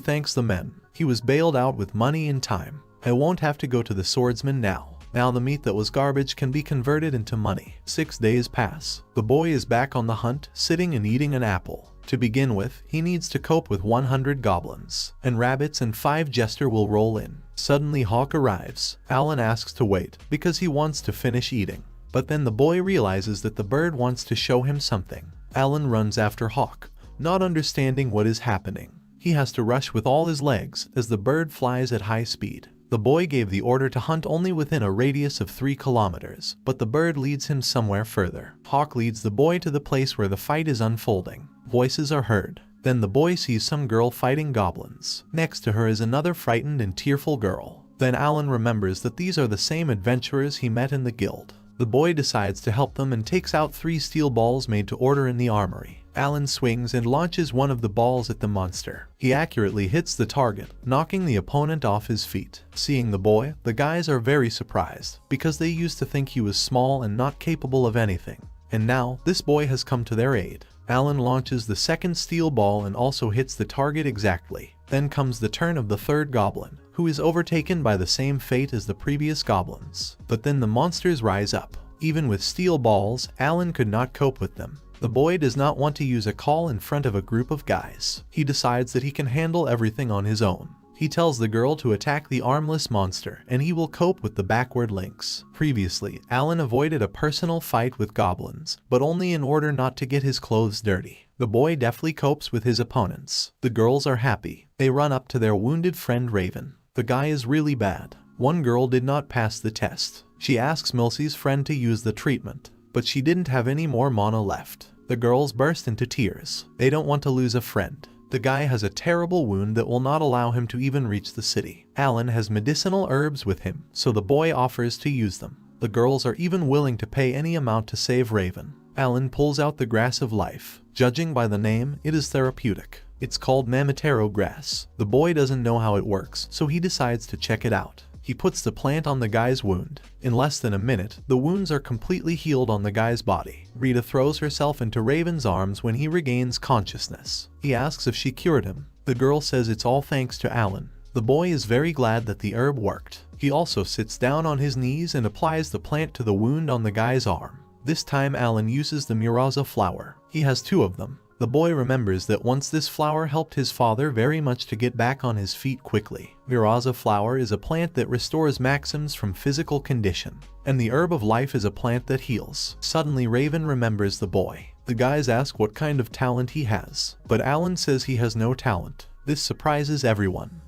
thanks the men. He was bailed out with money and time. I won't have to go to the swordsman now. Now the meat that was garbage can be converted into money. 6 days pass. The boy is back on the hunt, sitting and eating an apple. To begin with, he needs to cope with 100 goblins, and rabbits and 5 jester will roll in. Suddenly Hawk arrives. Alan asks to wait, because he wants to finish eating. But then the boy realizes that the bird wants to show him something. Alan runs after Hawk, not understanding what is happening. He has to rush with all his legs, as the bird flies at high speed. The boy gave the order to hunt only within a radius of 3 kilometers, but the bird leads him somewhere further. Hawk leads the boy to the place where the fight is unfolding. Voices are heard. Then the boy sees some girl fighting goblins. Next to her is another frightened and tearful girl. Then Alan remembers that these are the same adventurers he met in the guild. The boy decides to help them and takes out 3 steel balls made to order in the armory. Alan swings and launches one of the balls at the monster. He accurately hits the target, knocking the opponent off his feet. Seeing the boy, the guys are very surprised, because they used to think he was small and not capable of anything. And now, this boy has come to their aid. Alan launches the second steel ball and also hits the target exactly. Then comes the turn of the third goblin, who is overtaken by the same fate as the previous goblins. But then the monsters rise up. Even with steel balls, Alan could not cope with them. The boy does not want to use a call in front of a group of guys. He decides that he can handle everything on his own. He tells the girl to attack the armless monster and he will cope with the backward links. Previously, Alan avoided a personal fight with goblins, but only in order not to get his clothes dirty. The boy deftly copes with his opponents. The girls are happy. They run up to their wounded friend Raven. The guy is really bad. One girl did not pass the test. She asks Milsey's friend to use the treatment, but she didn't have any more mana left. The girls burst into tears. They don't want to lose a friend. The guy has a terrible wound that will not allow him to even reach the city. Alan has medicinal herbs with him, so the boy offers to use them. The girls are even willing to pay any amount to save Raven. Alan pulls out the grass of life. Judging by the name, it is therapeutic. It's called Mamatero grass. The boy doesn't know how it works, so he decides to check it out. He puts the plant on the guy's wound. In less than a minute, the wounds are completely healed on the guy's body. Rita throws herself into Raven's arms when he regains consciousness. He asks if she cured him. The girl says it's all thanks to Alan. The boy is very glad that the herb worked. He also sits down on his knees and applies the plant to the wound on the guy's arm. This time Alan uses the Muraza flower. He has 2 of them. The boy remembers that once this flower helped his father very much to get back on his feet quickly. Muraza flower is a plant that restores Maxims from physical condition, and the herb of life is a plant that heals. Suddenly Raven remembers the boy. The guys ask what kind of talent he has, but Alan says he has no talent. This surprises everyone.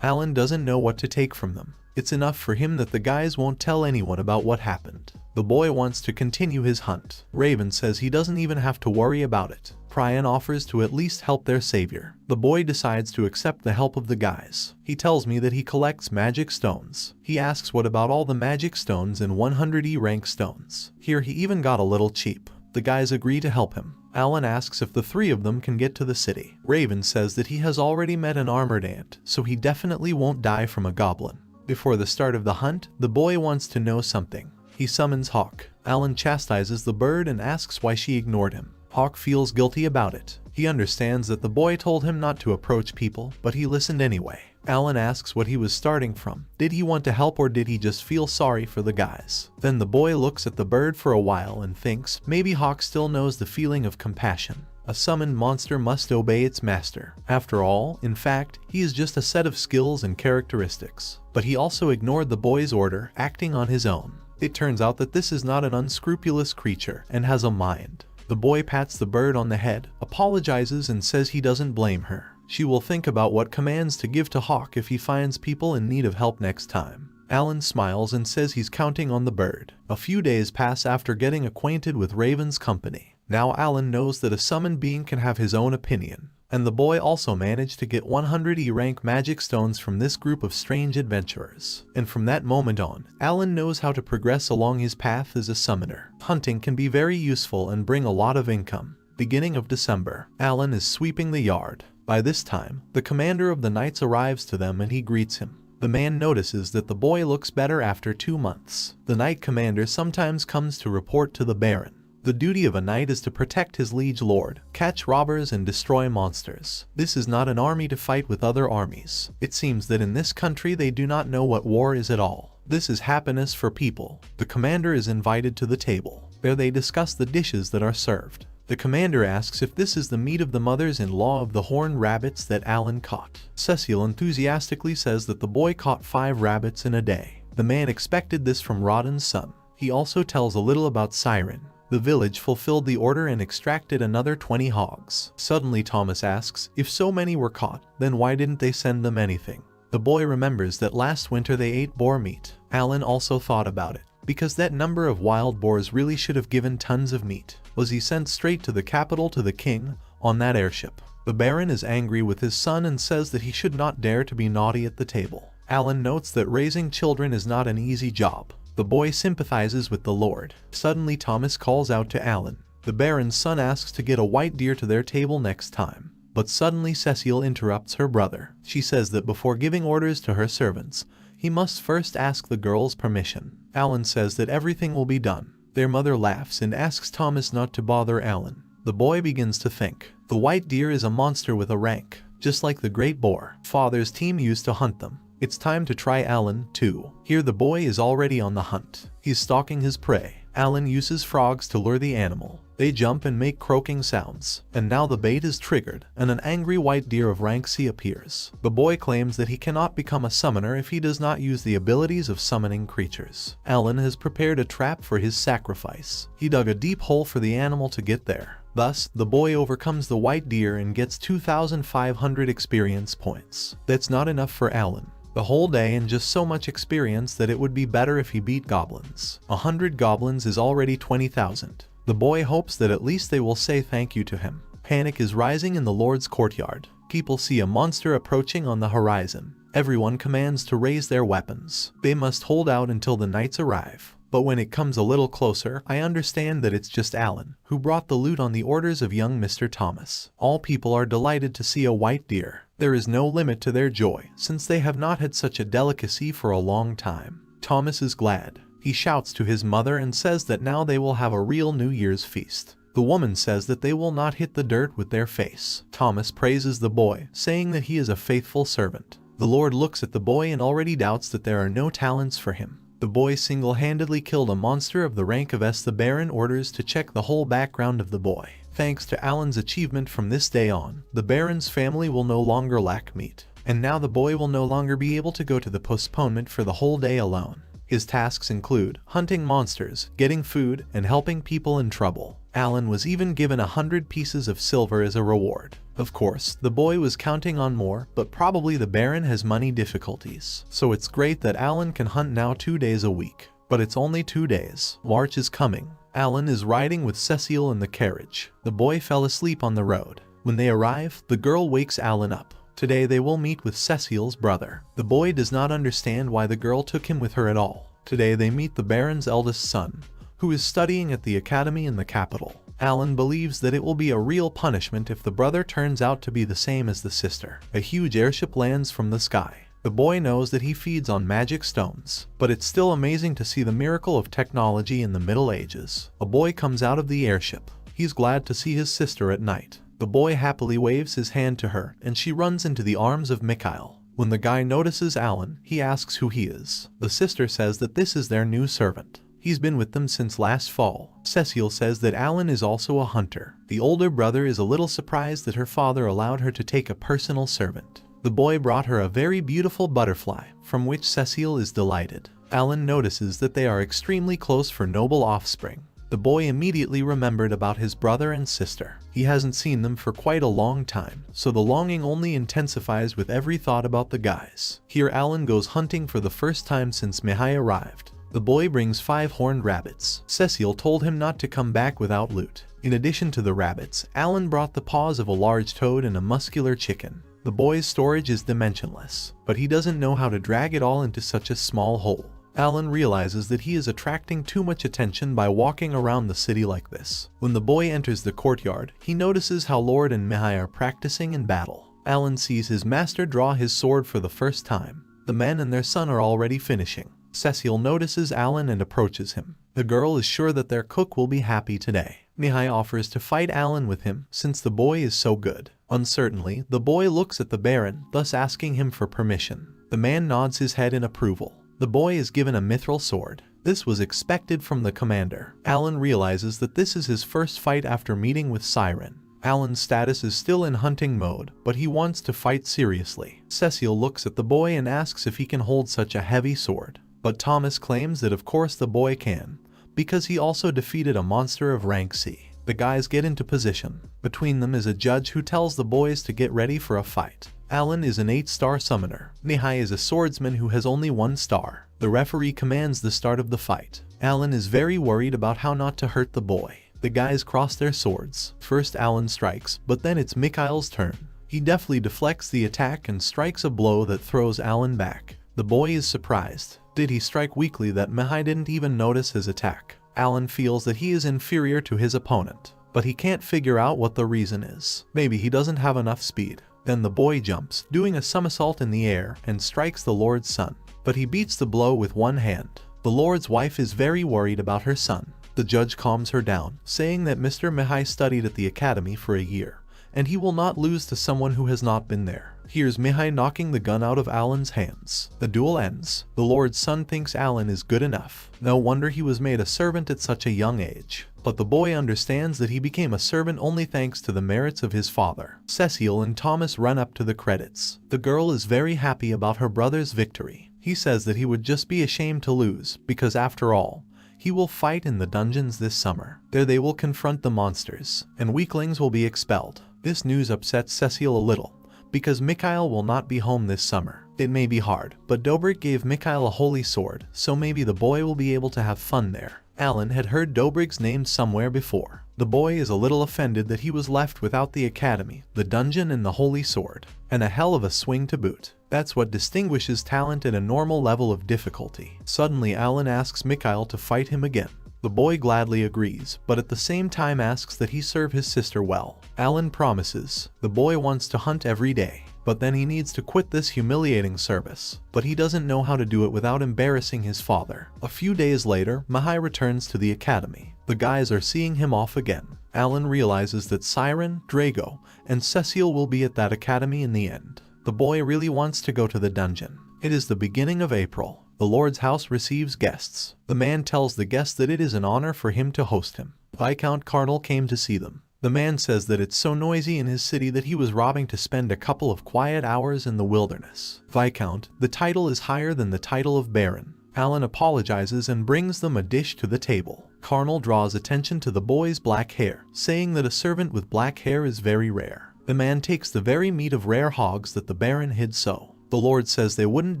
Alan doesn't know what to take from them. It's enough for him that the guys won't tell anyone about what happened. The boy wants to continue his hunt. Raven says he doesn't even have to worry about it. Priyan offers to at least help their savior. The boy decides to accept the help of the guys. He tells me that he collects magic stones. He asks what about all the magic stones and 100 rank stones. Here he even got a little cheap. The guys agree to help him. Alan asks if the 3 of them can get to the city. Raven says that he has already met an armored ant, so he definitely won't die from a goblin. Before the start of the hunt, the boy wants to know something. He summons Hawk. Alan chastises the bird and asks why she ignored him. Hawk feels guilty about it. He understands that the boy told him not to approach people, but he listened anyway. Alan asks what he was starting from. Did he want to help or did he just feel sorry for the guys? Then the boy looks at the bird for a while and thinks maybe Hawk still knows the feeling of compassion. A summoned monster must obey its master. After all, in fact, he is just a set of skills and characteristics. But he also ignored the boy's order, acting on his own. It turns out that this is not an unscrupulous creature and has a mind. The boy pats the bird on the head, apologizes and says he doesn't blame her. She will think about what commands to give to Hawk if he finds people in need of help next time. Alan smiles and says he's counting on the bird. A few days pass after getting acquainted with Raven's company. Now Alan knows that a summoned being can have his own opinion. And the boy also managed to get 100 E-rank magic stones from this group of strange adventurers. And from that moment on, Alan knows how to progress along his path as a summoner. Hunting can be very useful and bring a lot of income. Beginning of December, Alan is sweeping the yard. By this time, the commander of the knights arrives to them and he greets him. The man notices that the boy looks better after 2 months. The knight commander sometimes comes to report to the baron. The duty of a knight is to protect his liege lord, catch robbers and destroy monsters. This is not an army to fight with other armies. It seems that in this country they do not know what war is at all. This is happiness for people. The commander is invited to the table. There they discuss the dishes that are served. The commander asks if this is the meat of the mothers-in-law of the horned rabbits that Alan caught. Cecile enthusiastically says that the boy caught 5 rabbits in a day. The man expected this from Rodden's son. He also tells a little about Siren. The village fulfilled the order and extracted another 20 hogs. Suddenly Thomas asks, if so many were caught, then why didn't they send them anything? The boy remembers that last winter they ate boar meat. Alan also thought about it, because that number of wild boars really should have given tons of meat. Was he sent straight to the capital to the king, on that airship? The baron is angry with his son and says that he should not dare to be naughty at the table. Alan notes that raising children is not an easy job. The boy sympathizes with the lord. Suddenly Thomas calls out to Alan. The baron's son asks to get a white deer to their table next time. But suddenly Cecile interrupts her brother. She says that before giving orders to her servants, he must first ask the girl's permission. Alan says that everything will be done. Their mother laughs and asks Thomas not to bother Alan. The boy begins to think. The white deer is a monster with a rank, just like the great boar. Father's team used to hunt them. It's time to try Alan, too. Here the boy is already on the hunt. He's stalking his prey. Alan uses frogs to lure the animal. They jump and make croaking sounds. And now the bait is triggered, and an angry white deer of rank C appears. The boy claims that he cannot become a summoner if he does not use the abilities of summoning creatures. Alan has prepared a trap for his sacrifice. He dug a deep hole for the animal to get there. Thus, the boy overcomes the white deer and gets 2,500 experience points. That's not enough for Alan. The whole day and just so much experience that it would be better if he beat goblins. 100 goblins is already 20,000. The boy hopes that at least they will say thank you to him. Panic is rising in the Lord's courtyard. People see a monster approaching on the horizon. Everyone commands to raise their weapons. They must hold out until the knights arrive. But when it comes a little closer, I understand that it's just Alan, who brought the loot on the orders of young Mr. Thomas. All people are delighted to see a white deer. There is no limit to their joy, since they have not had such a delicacy for a long time. Thomas is glad. He shouts to his mother and says that now they will have a real New Year's feast. The woman says that they will not hit the dirt with their face. Thomas praises the boy, saying that he is a faithful servant. The Lord looks at the boy and already doubts that there are no talents for him. The boy single-handedly killed a monster of the rank of S. The Baron orders to check the whole background of the boy. Thanks to Alan's achievement from this day on, the Baron's family will no longer lack meat. And now the boy will no longer be able to go to the postponement for the whole day alone. His tasks include hunting monsters, getting food, and helping people in trouble. Alan was even given 100 pieces of silver as a reward. Of course, the boy was counting on more, but probably the Baron has money difficulties. So it's great that Alan can hunt now 2 days a week. But it's only 2 days. March is coming. Alan is riding with Cecile in the carriage. The boy fell asleep on the road. When they arrive, the girl wakes Alan up. Today they will meet with Cecile's brother. The boy does not understand why the girl took him with her at all. Today they meet the Baron's eldest son, who is studying at the academy in the capital. Alan believes that it will be a real punishment if the brother turns out to be the same as the sister. A huge airship lands from the sky. The boy knows that he feeds on magic stones, but it's still amazing to see the miracle of technology in the Middle Ages. A boy comes out of the airship. He's glad to see his sister at night. The boy happily waves his hand to her, and she runs into the arms of Mikhail. When the guy notices Alan, he asks who he is. The sister says that this is their new servant. He's been with them since last fall. Cecile says that Alan is also a hunter. The older brother is a little surprised that her father allowed her to take a personal servant. The boy brought her a very beautiful butterfly, from which Cecile is delighted. Alan notices that they are extremely close for noble offspring. The boy immediately remembered about his brother and sister. He hasn't seen them for quite a long time, so the longing only intensifies with every thought about the guys. Here Alan goes hunting for the first time since Mihai arrived. The boy brings 5 horned rabbits. Cecile told him not to come back without loot. In addition to the rabbits, Alan brought the paws of a large toad and a muscular chicken. The boy's storage is dimensionless, but he doesn't know how to drag it all into such a small hole. Alan realizes that he is attracting too much attention by walking around the city like this. When the boy enters the courtyard, he notices how Lord and Mihai are practicing in battle. Alan sees his master draw his sword for the first time. The men and their son are already finishing. Cecile notices Alan and approaches him. The girl is sure that their cook will be happy today. Mihai offers to fight Alan with him, since the boy is so good. Uncertainly, the boy looks at the Baron, thus asking him for permission. The man nods his head in approval. The boy is given a mithril sword. This was expected from the commander. Alan realizes that this is his first fight after meeting with Siren. Alan's status is still in hunting mode, but he wants to fight seriously. Cecile looks at the boy and asks if he can hold such a heavy sword. But Thomas claims that of course the boy can, because he also defeated a monster of rank C. The guys get into position. Between them is a judge who tells the boys to get ready for a fight. Alan is an 8-star summoner. Mihai is a swordsman who has only 1 star. The referee commands the start of the fight. Alan is very worried about how not to hurt the boy. The guys cross their swords. First Alan strikes, but then it's Mikhail's turn. He deftly deflects the attack and strikes a blow that throws Alan back. The boy is surprised. Did he strike weakly that Mihai didn't even notice his attack? Alan feels that he is inferior to his opponent, but he can't figure out what the reason is. Maybe he doesn't have enough speed. Then the boy jumps, doing a somersault in the air, and strikes the Lord's son. But he beats the blow with one hand. The Lord's wife is very worried about her son. The judge calms her down, saying that Mr. Mihai studied at the academy for a year, and he will not lose to someone who has not been there. Here's Mihai knocking the gun out of Alan's hands. The duel ends. The Lord's son thinks Alan is good enough. No wonder he was made a servant at such a young age. But the boy understands that he became a servant only thanks to the merits of his father. Cecile and Thomas run up to the credits. The girl is very happy about her brother's victory. He says that he would just be ashamed to lose, because after all, he will fight in the dungeons this summer. There they will confront the monsters, and weaklings will be expelled. This news upsets Cecile a little, because Mikhail will not be home this summer. It may be hard, but Dobrik gave Mikhail a holy sword, so maybe the boy will be able to have fun there. Alan had heard Dobrik's name somewhere before. The boy is a little offended that he was left without the academy, the dungeon and the holy sword, and a hell of a swing to boot. That's what distinguishes talent at a normal level of difficulty. Suddenly Alan asks Mikhail to fight him again. The boy gladly agrees, but at the same time asks that he serve his sister well. Alan promises. The boy wants to hunt every day, but then he needs to quit this humiliating service. But he doesn't know how to do it without embarrassing his father. A few days later, Mihai returns to the academy. The guys are seeing him off again. Alan realizes that Siren, Drago, and Cecile will be at that academy in the end. The boy really wants to go to the dungeon. It is the beginning of April. The Lord's house receives guests. The man tells the guests that it is an honor for him to host him. Viscount Cardinal came to see them. The man says that it's so noisy in his city that he was robbing to spend a couple of quiet hours in the wilderness. Viscount, the title is higher than the title of Baron. Alan apologizes and brings them a dish to the table. Cardinal draws attention to the boy's black hair, saying that a servant with black hair is very rare. The man takes the very meat of rare hogs that the Baron hid so. The Lord says they wouldn't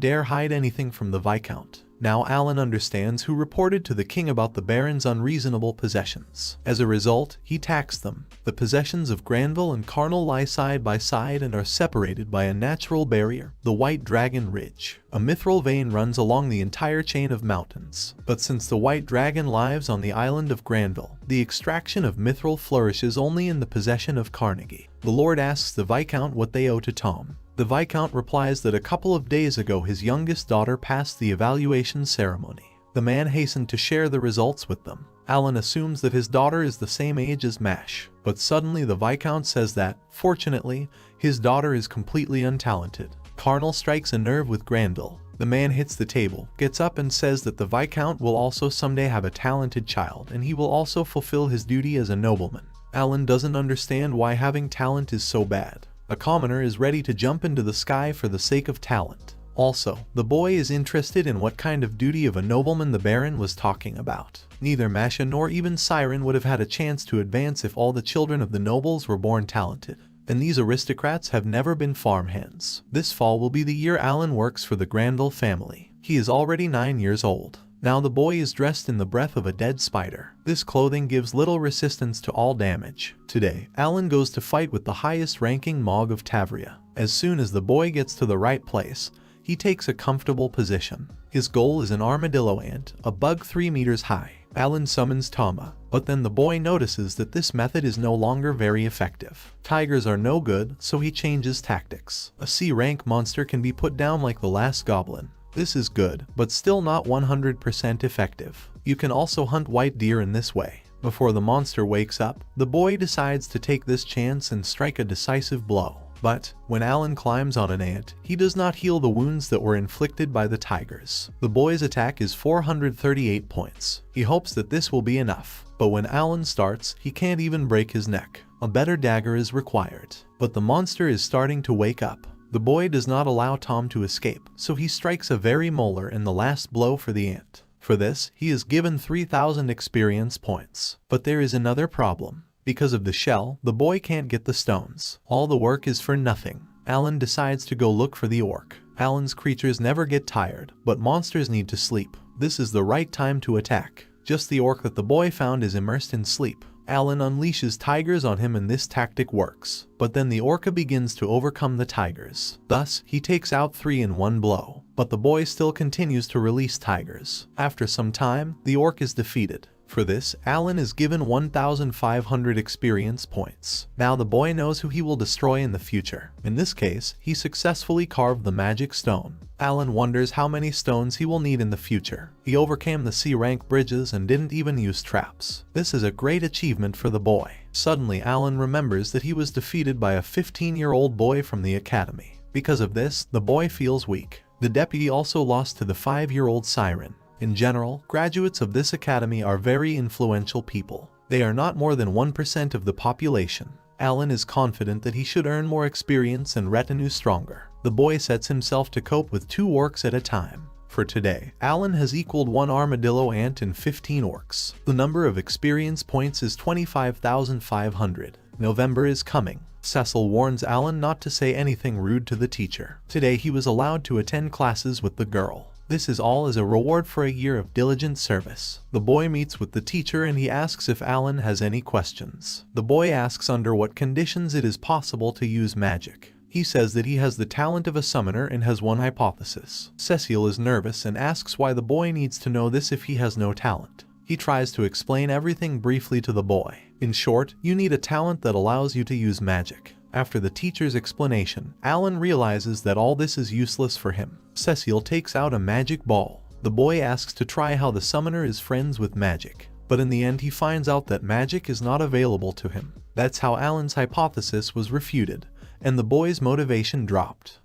dare hide anything from the Viscount. Now Alan understands who reported to the king about the Baron's unreasonable possessions. As a result, he taxed them. The possessions of Granville and Cardinal lie side by side and are separated by a natural barrier, the White Dragon Ridge. A mithril vein runs along the entire chain of mountains. But since the White Dragon lives on the island of Granville, the extraction of mithril flourishes only in the possession of Carnegie. The Lord asks the Viscount what they owe to Tom. The Viscount replies that a couple of days ago his youngest daughter passed the evaluation ceremony. The man hastened to share the results with them. Alan assumes that his daughter is the same age as Mash, but suddenly the Viscount says that, fortunately, his daughter is completely untalented. Cardinal strikes a nerve with Granville. The man hits the table, gets up and says that the Viscount will also someday have a talented child and he will also fulfill his duty as a nobleman. Alan doesn't understand why having talent is so bad. A commoner is ready to jump into the sky for the sake of talent. Also, the boy is interested in what kind of duty of a nobleman the Baron was talking about. Neither Masha nor even Siren would have had a chance to advance if all the children of the nobles were born talented. And these aristocrats have never been farmhands. This fall will be the year Alan works for the Granville family. He is already 9 years old. Now the boy is dressed in the breath of a dead spider. This clothing gives little resistance to all damage. Today, Alan goes to fight with the highest ranking Mog of Tavria. As soon as the boy gets to the right place, he takes a comfortable position. His goal is an armadillo ant, a bug 3 meters high. Alan summons Tama, but then the boy notices that this method is no longer very effective. Tigers are no good, so he changes tactics. A C-rank monster can be put down like the last goblin. This is good, but still not 100% effective. You can also hunt white deer in this way. Before the monster wakes up, the boy decides to take this chance and strike a decisive blow. But, when Alan climbs on an ant, he does not heal the wounds that were inflicted by the tigers. The boy's attack is 438 points. He hopes that this will be enough. But when Alan starts, he can't even break his neck. A better dagger is required. But the monster is starting to wake up. The boy does not allow Tom to escape, so he strikes a very molar in the last blow for the ant. For this, he is given 3,000 experience points. But there is another problem. Because of the shell, the boy can't get the stones. All the work is for nothing. Alan decides to go look for the orc. Alan's creatures never get tired, but monsters need to sleep. This is the right time to attack. Just the orc that the boy found is immersed in sleep. Alan unleashes tigers on him and this tactic works. But then the orca begins to overcome the tigers. Thus, he takes out 3 in one blow. But the boy still continues to release tigers. After some time, the orc is defeated. For this, Alan is given 1,500 experience points. Now the boy knows who he will destroy in the future. In this case, he successfully carved the magic stone. Alan wonders how many stones he will need in the future. He overcame the C-rank bridges and didn't even use traps. This is a great achievement for the boy. Suddenly Alan remembers that he was defeated by a 15-year-old boy from the academy. Because of this, the boy feels weak. The deputy also lost to the 5-year-old siren. In general, graduates of this academy are very influential people. They are not more than 1% of the population. Alan is confident that he should earn more experience and retinue stronger. The boy sets himself to cope with 2 orcs at a time. For today, Alan has equaled 1 armadillo ant and 15 orcs. The number of experience points is 25,500. November is coming. Cecil warns Alan not to say anything rude to the teacher. Today he was allowed to attend classes with the girl. This is all as a reward for a year of diligent service. The boy meets with the teacher and he asks if Alan has any questions. The boy asks under what conditions it is possible to use magic. He says that he has the talent of a summoner and has one hypothesis. Cecil is nervous and asks why the boy needs to know this if he has no talent. He tries to explain everything briefly to the boy. In short, you need a talent that allows you to use magic. After the teacher's explanation, Alan realizes that all this is useless for him. Cecil takes out a magic ball. The boy asks to try how the summoner is friends with magic. But in the end he finds out that magic is not available to him. That's how Alan's hypothesis was refuted, and the boy's motivation dropped.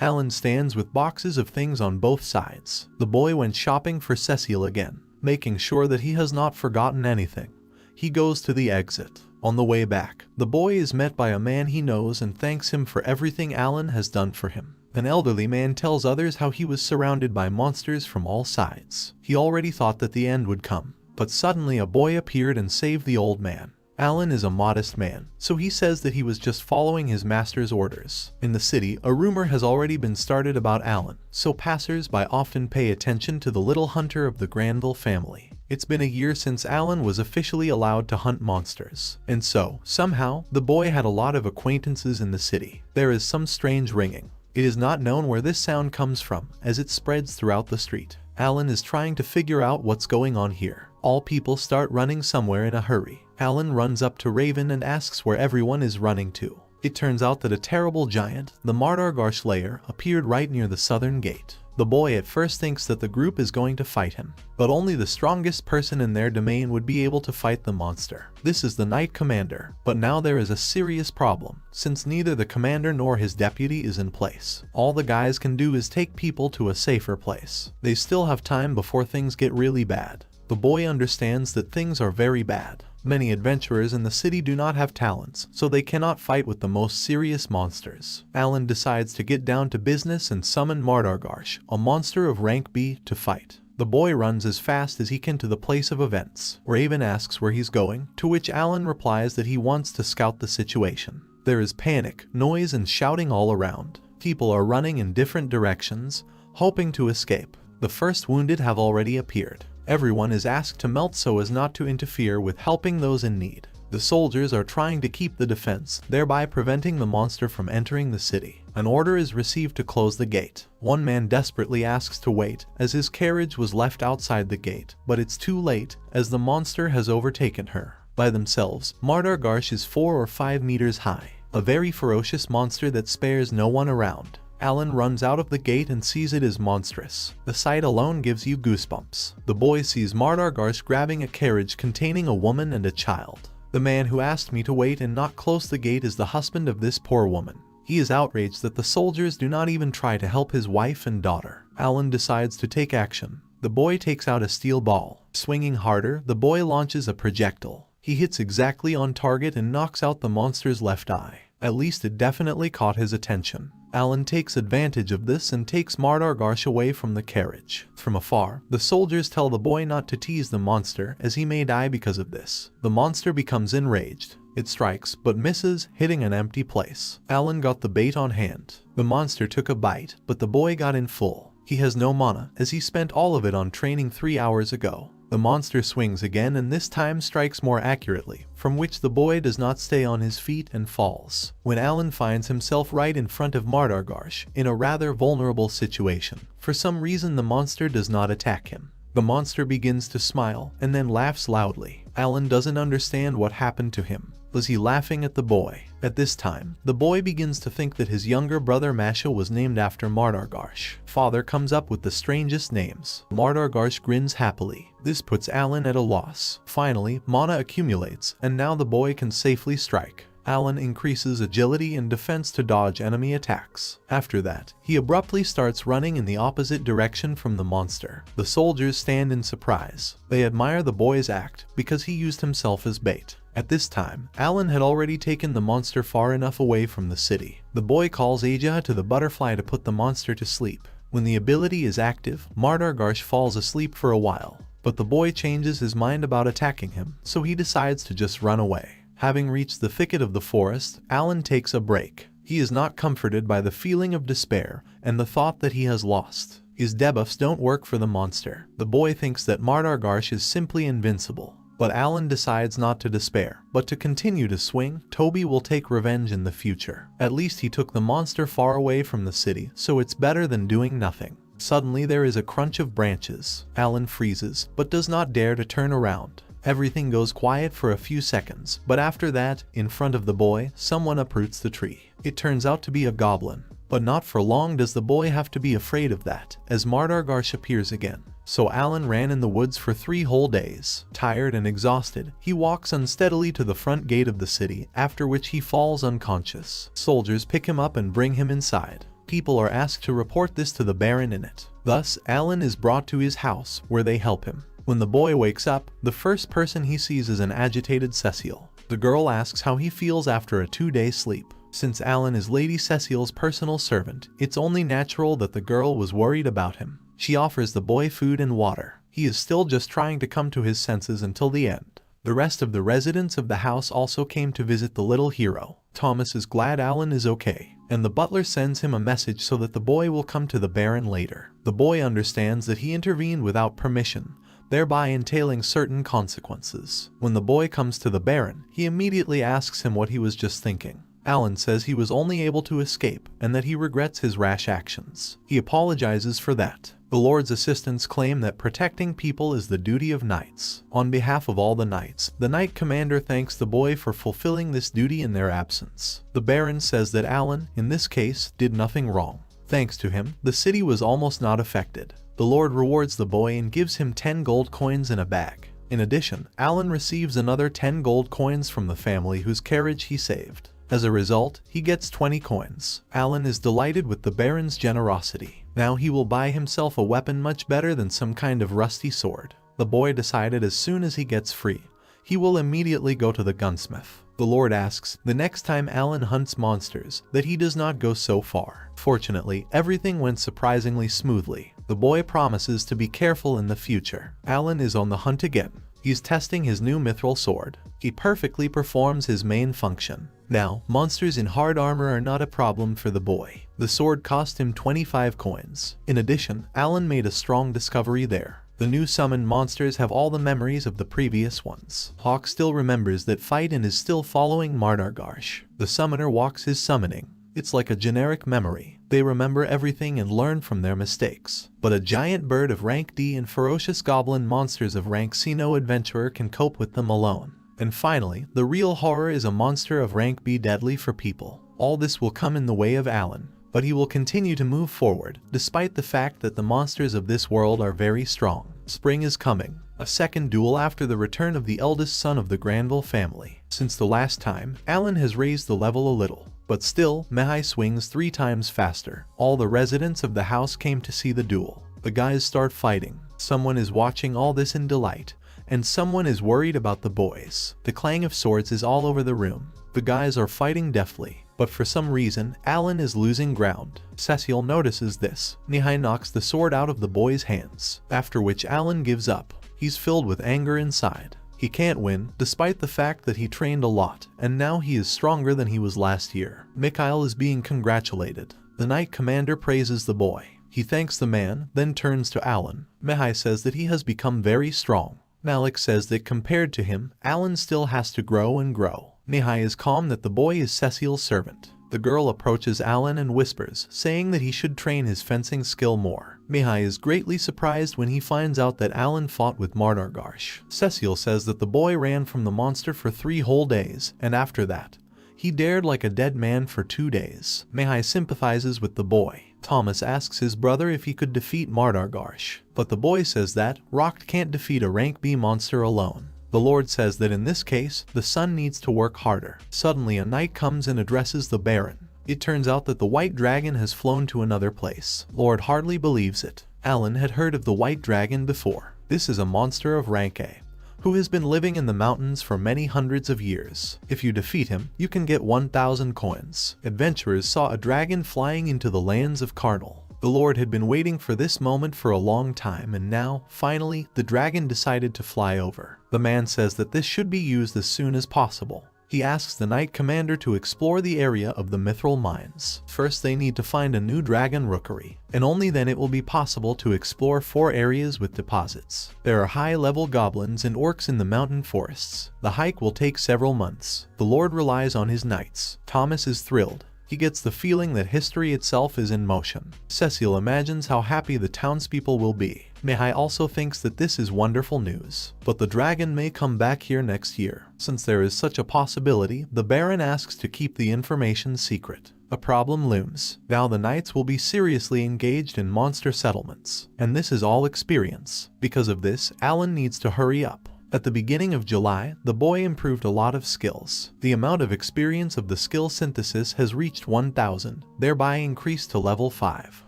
Alan stands with boxes of things on both sides. The boy went shopping for Cecil again, making sure that he has not forgotten anything. He goes to the exit. On the way back, the boy is met by a man he knows and thanks him for everything Alan has done for him. An elderly man tells others how he was surrounded by monsters from all sides. He already thought that the end would come, but suddenly a boy appeared and saved the old man. Alan is a modest man, so he says that he was just following his master's orders. In the city, a rumor has already been started about Alan, so passers-by often pay attention to the little hunter of the Granville family. It's been a year since Alan was officially allowed to hunt monsters, and so, somehow, the boy had a lot of acquaintances in the city. There is some strange ringing. It is not known where this sound comes from, as it spreads throughout the street. Alan is trying to figure out what's going on here. All people start running somewhere in a hurry. Alan runs up to Raven and asks where everyone is running to. It turns out that a terrible giant, the Mardargarsh layer, appeared right near the southern gate. The boy at first thinks that the group is going to fight him, but only the strongest person in their domain would be able to fight the monster. This is the Knight Commander, but now there is a serious problem, since neither the commander nor his deputy is in place. All the guys can do is take people to a safer place. They still have time before things get really bad. The boy understands that things are very bad. Many adventurers in the city do not have talents, so they cannot fight with the most serious monsters. Alan decides to get down to business and summon Mardargarsh, a monster of rank B, to fight. The boy runs as fast as he can to the place of events. Raven asks where he's going, to which Alan replies that he wants to scout the situation. There is panic, noise, and shouting all around. People are running in different directions, hoping to escape. The first wounded have already appeared. Everyone is asked to melt so as not to interfere with helping those in need. The soldiers are trying to keep the defense, thereby preventing the monster from entering the city. An order is received to close the gate. One man desperately asks to wait, as his carriage was left outside the gate, but it's too late, as the monster has overtaken her. By themselves, Mardargarsh is 4 or 5 meters high, a very ferocious monster that spares no one around. Alan runs out of the gate and sees it is monstrous. The sight alone gives you goosebumps. The boy sees Mardargarsh grabbing a carriage containing a woman and a child. The man who asked me to wait and not close the gate is the husband of this poor woman. He is outraged that the soldiers do not even try to help his wife and daughter. Alan decides to take action. The boy takes out a steel ball. Swinging harder, the boy launches a projectile. He hits exactly on target and knocks out the monster's left eye. At least it definitely caught his attention. Alan takes advantage of this and takes Mardargarsh away from the carriage. From afar, the soldiers tell the boy not to tease the monster, as he may die because of this. The monster becomes enraged. It strikes, but misses, hitting an empty place. Alan got the bait on hand. The monster took a bite, but the boy got in full. He has no mana, as he spent all of it on training 3 hours ago. The monster swings again and this time strikes more accurately, from which the boy does not stay on his feet and falls. When Alan finds himself right in front of Mardargarsh, in a rather vulnerable situation, for some reason the monster does not attack him. The monster begins to smile and then laughs loudly. Alan doesn't understand what happened to him. Was he laughing at the boy? At this time, the boy begins to think that his younger brother MANHUA was named after Mardargarsh. Father comes up with the strangest names. Mardargarsh grins happily. This puts Alan at a loss. Finally, mana accumulates, and now the boy can safely strike. Alan increases agility and defense to dodge enemy attacks. After that, he abruptly starts running in the opposite direction from the monster. The soldiers stand in surprise. They admire the boy's act because he used himself as bait. At this time, Alan had already taken the monster far enough away from the city. The boy calls Aja to the butterfly to put the monster to sleep. When the ability is active, Mardargarsh falls asleep for a while, but the boy changes his mind about attacking him, so he decides to just run away. Having reached the thicket of the forest, Alan takes a break. He is not comforted by the feeling of despair and the thought that he has lost. His debuffs don't work for the monster. The boy thinks that Mardargarsh is simply invincible. But Alan decides not to despair, but to continue to swing. Toby will take revenge in the future. At least he took the monster far away from the city, so it's better than doing nothing. Suddenly there is a crunch of branches. Alan freezes, but does not dare to turn around. Everything goes quiet for a few seconds, but after that, in front of the boy, someone uproots the tree. It turns out to be a goblin. But not for long does the boy have to be afraid of that, as Mardargarsh appears again. So Alan ran in the woods for 3 whole days. Tired and exhausted, he walks unsteadily to the front gate of the city, after which he falls unconscious. Soldiers pick him up and bring him inside. People are asked to report this to the Baron in it. Thus, Alan is brought to his house, where they help him. When the boy wakes up, the first person he sees is an agitated Cecile. The girl asks how he feels after a 2-day sleep. Since Alan is Lady Cecile's personal servant, it's only natural that the girl was worried about him. She offers the boy food and water. He is still just trying to come to his senses until the end. The rest of the residents of the house also came to visit the little hero. Thomas is glad Alan is okay, and the butler sends him a message so that the boy will come to the Baron later. The boy understands that he intervened without permission, thereby entailing certain consequences. When the boy comes to the Baron, he immediately asks him what he was just thinking. Alan says he was only able to escape and that he regrets his rash actions. He apologizes for that. The Lord's assistants claim that protecting people is the duty of knights. On behalf of all the knights, the Knight Commander thanks the boy for fulfilling this duty in their absence. The Baron says that Alan, in this case, did nothing wrong. Thanks to him, the city was almost not affected. The Lord rewards the boy and gives him 10 gold coins in a bag. In addition, Alan receives another 10 gold coins from the family whose carriage he saved. As a result, he gets 20 coins. Alan is delighted with the Baron's generosity. Now he will buy himself a weapon much better than some kind of rusty sword. The boy decided as soon as he gets free, he will immediately go to the gunsmith. The Lord asks, the next time Alan hunts monsters, that he does not go so far. Fortunately, everything went surprisingly smoothly. The boy promises to be careful in the future. Alan is on the hunt again. He's testing his new mithril sword. He perfectly performs his main function. Now, monsters in hard armor are not a problem for the boy. The sword cost him 25 coins. In addition, Alan made a strong discovery there. The new summoned monsters have all the memories of the previous ones. Hawk still remembers that fight and is still following Mardargarsh. The summoner walks his summoning. It's like a generic memory. They remember everything and learn from their mistakes. But a giant bird of rank D and ferocious goblin monsters of rank C no adventurer can cope with them alone. And finally, the real horror is a monster of rank B deadly for people. All this will come in the way of Alan, but he will continue to move forward, despite the fact that the monsters of this world are very strong. Spring is coming. A second duel after the return of the eldest son of the Granville family. Since the last time, Alan has raised the level a little. But still, Mihai swings 3 times faster. All the residents of the house came to see the duel. The guys start fighting. Someone is watching all this in delight, and someone is worried about the boys. The clang of swords is all over the room. The guys are fighting deftly, but for some reason, Alan is losing ground. Cecile notices this. Mihai knocks the sword out of the boy's hands, after which Alan gives up. He's filled with anger inside. He can't win, despite the fact that he trained a lot, and now he is stronger than he was last year. Mikhail is being congratulated. The Knight Commander praises the boy. He thanks the man, then turns to Alan. Mihai says that he has become very strong. Malik says that compared to him, Alan still has to grow and grow. Mihai is calm that the boy is Cecile's servant. The girl approaches Alan and whispers, saying that he should train his fencing skill more. Mihai is greatly surprised when he finds out that Alan fought with Mardargarsh. Cecile says that the boy ran from the monster for 3 whole days, and after that, he dared like a dead man for 2 days. Mihai sympathizes with the boy. Thomas asks his brother if he could defeat Mardargarsh, but the boy says that Rokt can't defeat a rank B monster alone. The Lord says that in this case, the son needs to work harder. Suddenly a knight comes and addresses the Baron. It turns out that the white dragon has flown to another place. Lord hardly believes it. Alan had heard of the white dragon before. This is a monster of rank A, who has been living in the mountains for many hundreds of years. If you defeat him, you can get 1,000 coins. Adventurers saw a dragon flying into the lands of Karnal. The Lord had been waiting for this moment for a long time, and now, finally, the dragon decided to fly over. The man says that this should be used as soon as possible. He asks the Knight Commander to explore the area of the Mithril Mines. First, they need to find a new dragon rookery, and only then it will be possible to explore 4 areas with deposits. There are high-level goblins and orcs in the mountain forests. The hike will take several months. The Lord relies on his knights. Thomas is thrilled. He gets the feeling that history itself is in motion. Cecile imagines how happy the townspeople will be. Mihai also thinks that this is wonderful news, but the dragon may come back here next year. Since there is such a possibility, the Baron asks to keep the information secret. A problem looms. Now the knights will be seriously engaged in monster settlements, and this is all experience. Because of this, Alan needs to hurry up. At the beginning of July, the boy improved a lot of skills. The amount of experience of the skill synthesis has reached 1,000, thereby increased to level 5.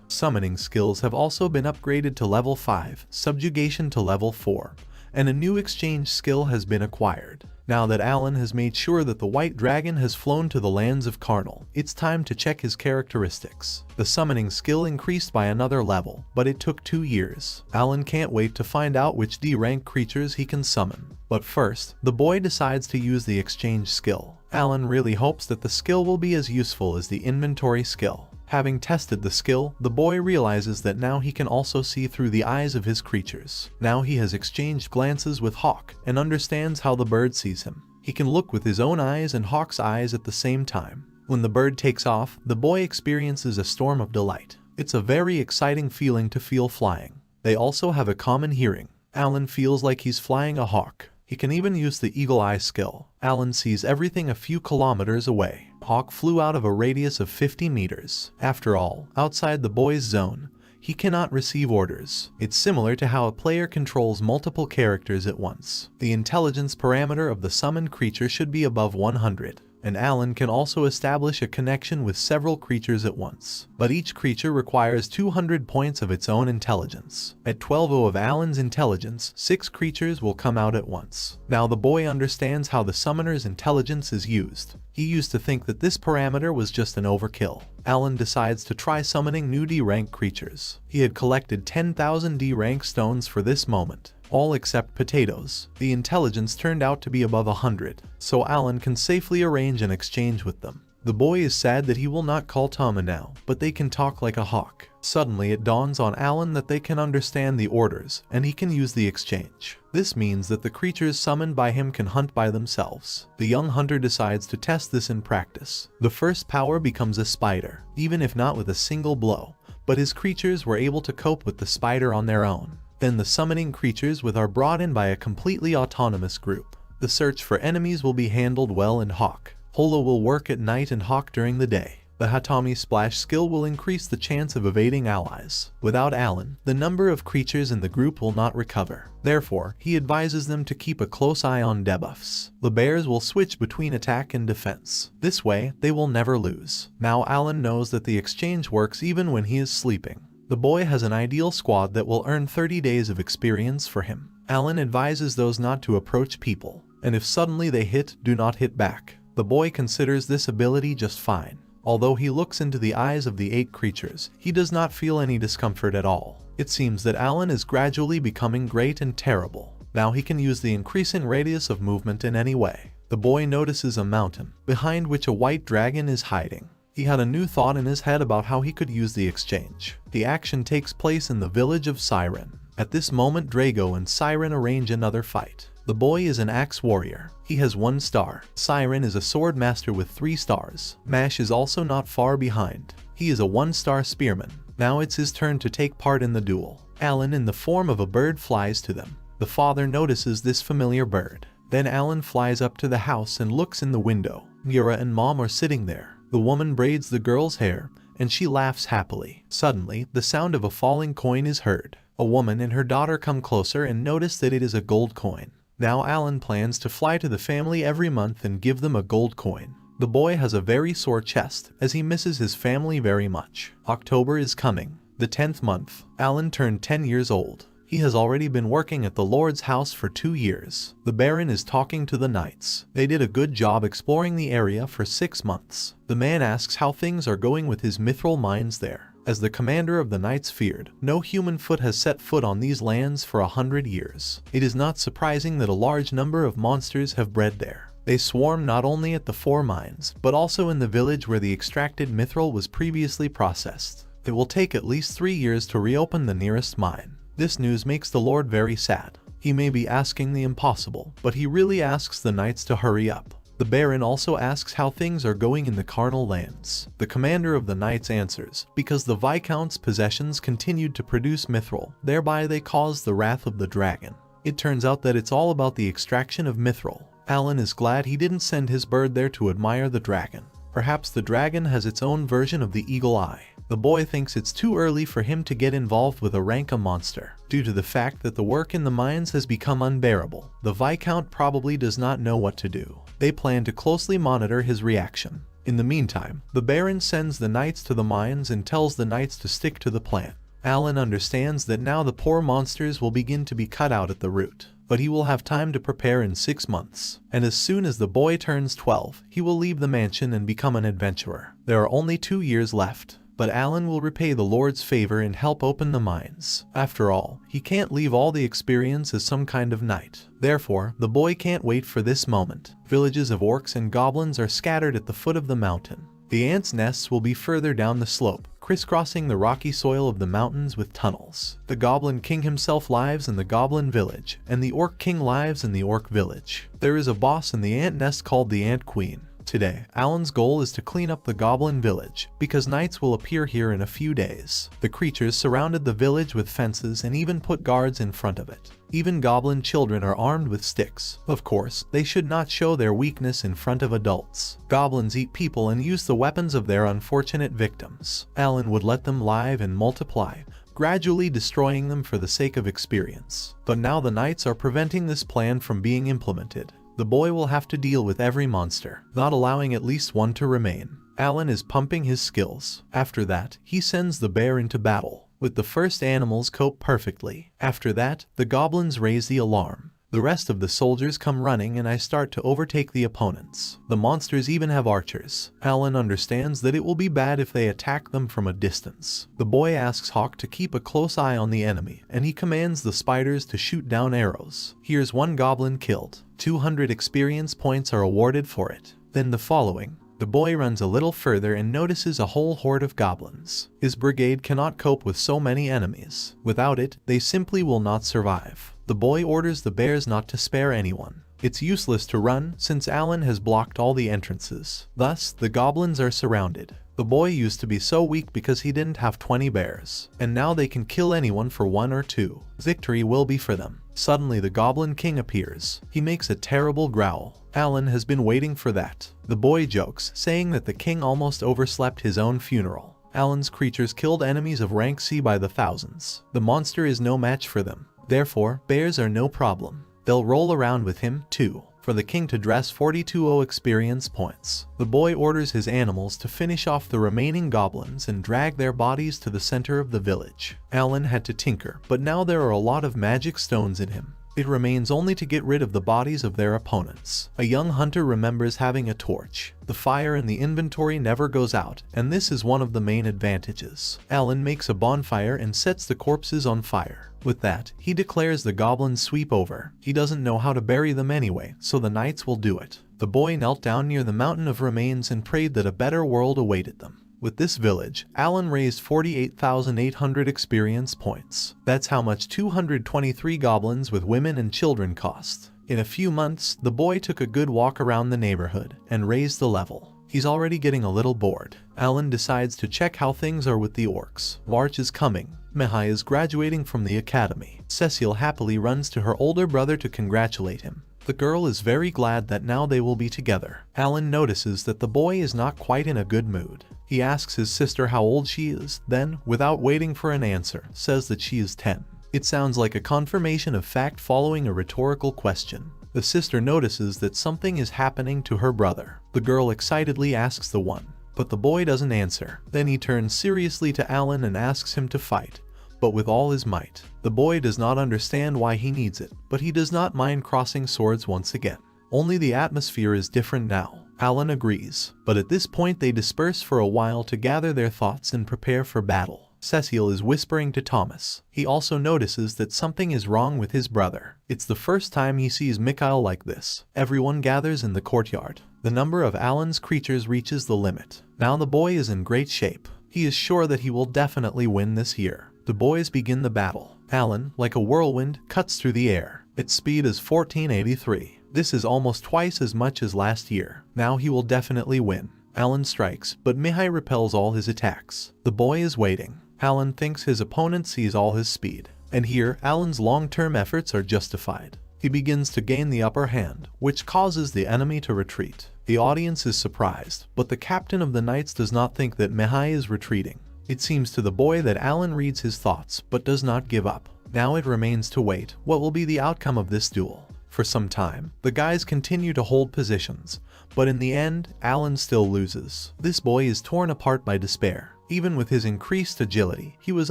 Summoning skills have also been upgraded to level 5, subjugation to level 4, and a new exchange skill has been acquired. Now that Alan has made sure that the white dragon has flown to the lands of Karnal, it's time to check his characteristics. The summoning skill increased by another level, but it took 2 years. Alan can't wait to find out which D-rank creatures he can summon. But first, the boy decides to use the exchange skill. Alan really hopes that the skill will be as useful as the inventory skill. Having tested the skill, the boy realizes that now he can also see through the eyes of his creatures. Now he has exchanged glances with Hawk and understands how the bird sees him. He can look with his own eyes and Hawk's eyes at the same time. When the bird takes off, the boy experiences a storm of delight. It's a very exciting feeling to feel flying. They also have a common hearing. Alan feels like he's flying a hawk. He can even use the eagle eye skill. Alan sees everything a few kilometers away. Hawk flew out of a radius of 50 meters. After all, outside the boy's zone, he cannot receive orders. It's similar to how a player controls multiple characters at once. The intelligence parameter of the summoned creature should be above 100. And Alan can also establish a connection with several creatures at once. But each creature requires 200 points of its own intelligence. At 12 of Alan's intelligence, 6 creatures will come out at once. Now the boy understands how the summoner's intelligence is used. He used to think that this parameter was just an overkill. Alan decides to try summoning new D-rank creatures. He had collected 10,000 D-rank stones for this moment, all except potatoes. The intelligence turned out to be above 100, so Alan can safely arrange an exchange with them. The boy is sad that he will not call Tama now, but they can talk like a hawk. Suddenly it dawns on Alan that they can understand the orders, and he can use the exchange. This means that the creatures summoned by him can hunt by themselves. The young hunter decides to test this in practice. The first power becomes a spider, even if not with a single blow, but his creatures were able to cope with the spider on their own. Then the summoning creatures with are brought in by a completely autonomous group. The search for enemies will be handled well in Hawk. Holo will work at night and Hawk during the day. The Hatami Splash skill will increase the chance of evading allies. Without Alan, the number of creatures in the group will not recover. Therefore, he advises them to keep a close eye on debuffs. The bears will switch between attack and defense. This way, they will never lose. Now Alan knows that the exchange works even when he is sleeping. The boy has an ideal squad that will earn 30 days of experience for him. Alan advises those not to approach people, and if suddenly they hit, do not hit back. The boy considers this ability just fine. Although he looks into the eyes of the 8 creatures, he does not feel any discomfort at all. It seems that Alan is gradually becoming great and terrible. Now he can use the increasing radius of movement in any way. The boy notices a mountain, behind which a white dragon is hiding. He had a new thought in his head about how he could use the exchange. The action takes place in the village of Siren. At this moment, Drago and Siren arrange another fight. The boy is an axe warrior. He has 1 star. Siren is a sword master with 3 stars. Mash is also not far behind. He is a 1-star spearman. Now it's his turn to take part in the duel. Alan in the form of a bird flies to them. The father notices this familiar bird. Then Alan flies up to the house and looks in the window. Mira and Mom are sitting there. The woman braids the girl's hair, and she laughs happily. Suddenly, the sound of a falling coin is heard. A woman and her daughter come closer and notice that it is a gold coin. Now Alan plans to fly to the family every month and give them a gold coin. The boy has a very sore chest, as he misses his family very much. October is coming. The 10th month. Alan turned 10 years old. He has already been working at the Lord's house for 2 years. The Baron is talking to the knights. They did a good job exploring the area for 6 months. The man asks how things are going with his mithril mines there. As the commander of the knights feared, no human foot has set foot on these lands for 100 years. It is not surprising that a large number of monsters have bred there. They swarm not only at the 4 mines, but also in the village where the extracted mithril was previously processed. It will take at least 3 years to reopen the nearest mine. This news makes the Lord very sad. He may be asking the impossible, but he really asks the knights to hurry up. The Baron also asks how things are going in the carnal lands. The commander of the knights answers, because the Viscount's possessions continued to produce mithril, thereby they caused the wrath of the dragon. It turns out that it's all about the extraction of mithril. Alan is glad he didn't send his bird there to admire the dragon. Perhaps the dragon has its own version of the eagle eye. The boy thinks it's too early for him to get involved with a Ranka monster, due to the fact that the work in the mines has become unbearable. The Viscount probably does not know what to do. They plan to closely monitor his reaction. In the meantime, the Baron sends the knights to the mines and tells the knights to stick to the plan. Alan understands that now the poor monsters will begin to be cut out at the root, but he will have time to prepare in 6 months. And as soon as the boy turns 12, he will leave the mansion and become an adventurer. There are only 2 years left, but Alan will repay the Lord's favor and help open the mines. After all, he can't leave all the experience as some kind of knight. Therefore, the boy can't wait for this moment. Villages of orcs and goblins are scattered at the foot of the mountain. The ants' nests will be further down the slope, crisscrossing the rocky soil of the mountains with tunnels. The Goblin King himself lives in the Goblin Village, and the Orc King lives in the Orc Village. There is a boss in the ant nest called the Ant Queen. Today, Alan's goal is to clean up the Goblin Village, because knights will appear here in a few days. The creatures surrounded the village with fences and even put guards in front of it. Even goblin children are armed with sticks. Of course, they should not show their weakness in front of adults. Goblins eat people and use the weapons of their unfortunate victims. Alan would let them live and multiply, gradually destroying them for the sake of experience. But now the knights are preventing this plan from being implemented. The boy will have to deal with every monster, not allowing at least one to remain. Alan is pumping his skills. After that, he sends the bear into battle. With the first animals cope perfectly. After that, the goblins raise the alarm. The rest of the soldiers come running and I start to overtake the opponents. The monsters even have archers. Alan understands that it will be bad if they attack them from a distance. The boy asks Hawk to keep a close eye on the enemy, and he commands the spiders to shoot down arrows. Here's one goblin killed. 200 experience points are awarded for it. Then the following. The boy runs a little further and notices a whole horde of goblins. His brigade cannot cope with so many enemies. Without it, they simply will not survive. The boy orders the bears not to spare anyone. It's useless to run, since Alan has blocked all the entrances. Thus, the goblins are surrounded. The boy used to be so weak because he didn't have 20 bears, and now they can kill anyone for 1 or 2. Victory will be for them. Suddenly the Goblin King appears. He makes a terrible growl. Alan has been waiting for that. The boy jokes, saying that the king almost overslept his own funeral. Alan's creatures killed enemies of rank C by the thousands. The monster is no match for them. Therefore, bears are no problem. They'll roll around with him, too. For the king to dress 42 experience points. The boy orders his animals to finish off the remaining goblins and drag their bodies to the center of the village. Alan had to tinker, but now there are a lot of magic stones in him. It remains only to get rid of the bodies of their opponents. A young hunter remembers having a torch. The fire in the inventory never goes out, and this is one of the main advantages. Alan makes a bonfire and sets the corpses on fire. With that, he declares the goblins sweep over. He doesn't know how to bury them anyway, so the knights will do it. The boy knelt down near the mountain of remains and prayed that a better world awaited them. With this village, Alan raised 48,800 experience points. That's how much 223 goblins with women and children cost. In a few months, the boy took a good walk around the neighborhood and raised the level. He's already getting a little bored. Alan decides to check how things are with the orcs. March is coming. Mihai is graduating from the academy. Cecile happily runs to her older brother to congratulate him. The girl is very glad that now they will be together. Alan notices that the boy is not quite in a good mood. He asks his sister how old she is, then, without waiting for an answer, says that she is 10. It sounds like a confirmation of fact following a rhetorical question. The sister notices that something is happening to her brother. The girl excitedly asks the one, but the boy doesn't answer. Then he turns seriously to Alan and asks him to fight, but with all his might. The boy does not understand why he needs it, but he does not mind crossing swords once again. Only the atmosphere is different now. Alan agrees, but at this point they disperse for a while to gather their thoughts and prepare for battle. Cecile is whispering to Thomas. He also notices that something is wrong with his brother. It's the first time he sees Mikhail like this. Everyone gathers in the courtyard. The number of Alan's creatures reaches the limit. Now the boy is in great shape. He is sure that he will definitely win this year. The boys begin the battle. Alan, like a whirlwind, cuts through the air. Its speed is 1483. This is almost twice as much as last year. Now he will definitely win. Alan strikes, but Mihai repels all his attacks. The boy is waiting. Alan thinks his opponent sees all his speed. And here, Alan's long-term efforts are justified. He begins to gain the upper hand, which causes the enemy to retreat. The audience is surprised, but the captain of the knights does not think that Mihai is retreating. It seems to the boy that Alan reads his thoughts, but does not give up. Now it remains to wait what will be the outcome of this duel. For some time, the guys continue to hold positions, but in the end, Alan still loses. This boy is torn apart by despair. Even with his increased agility, he was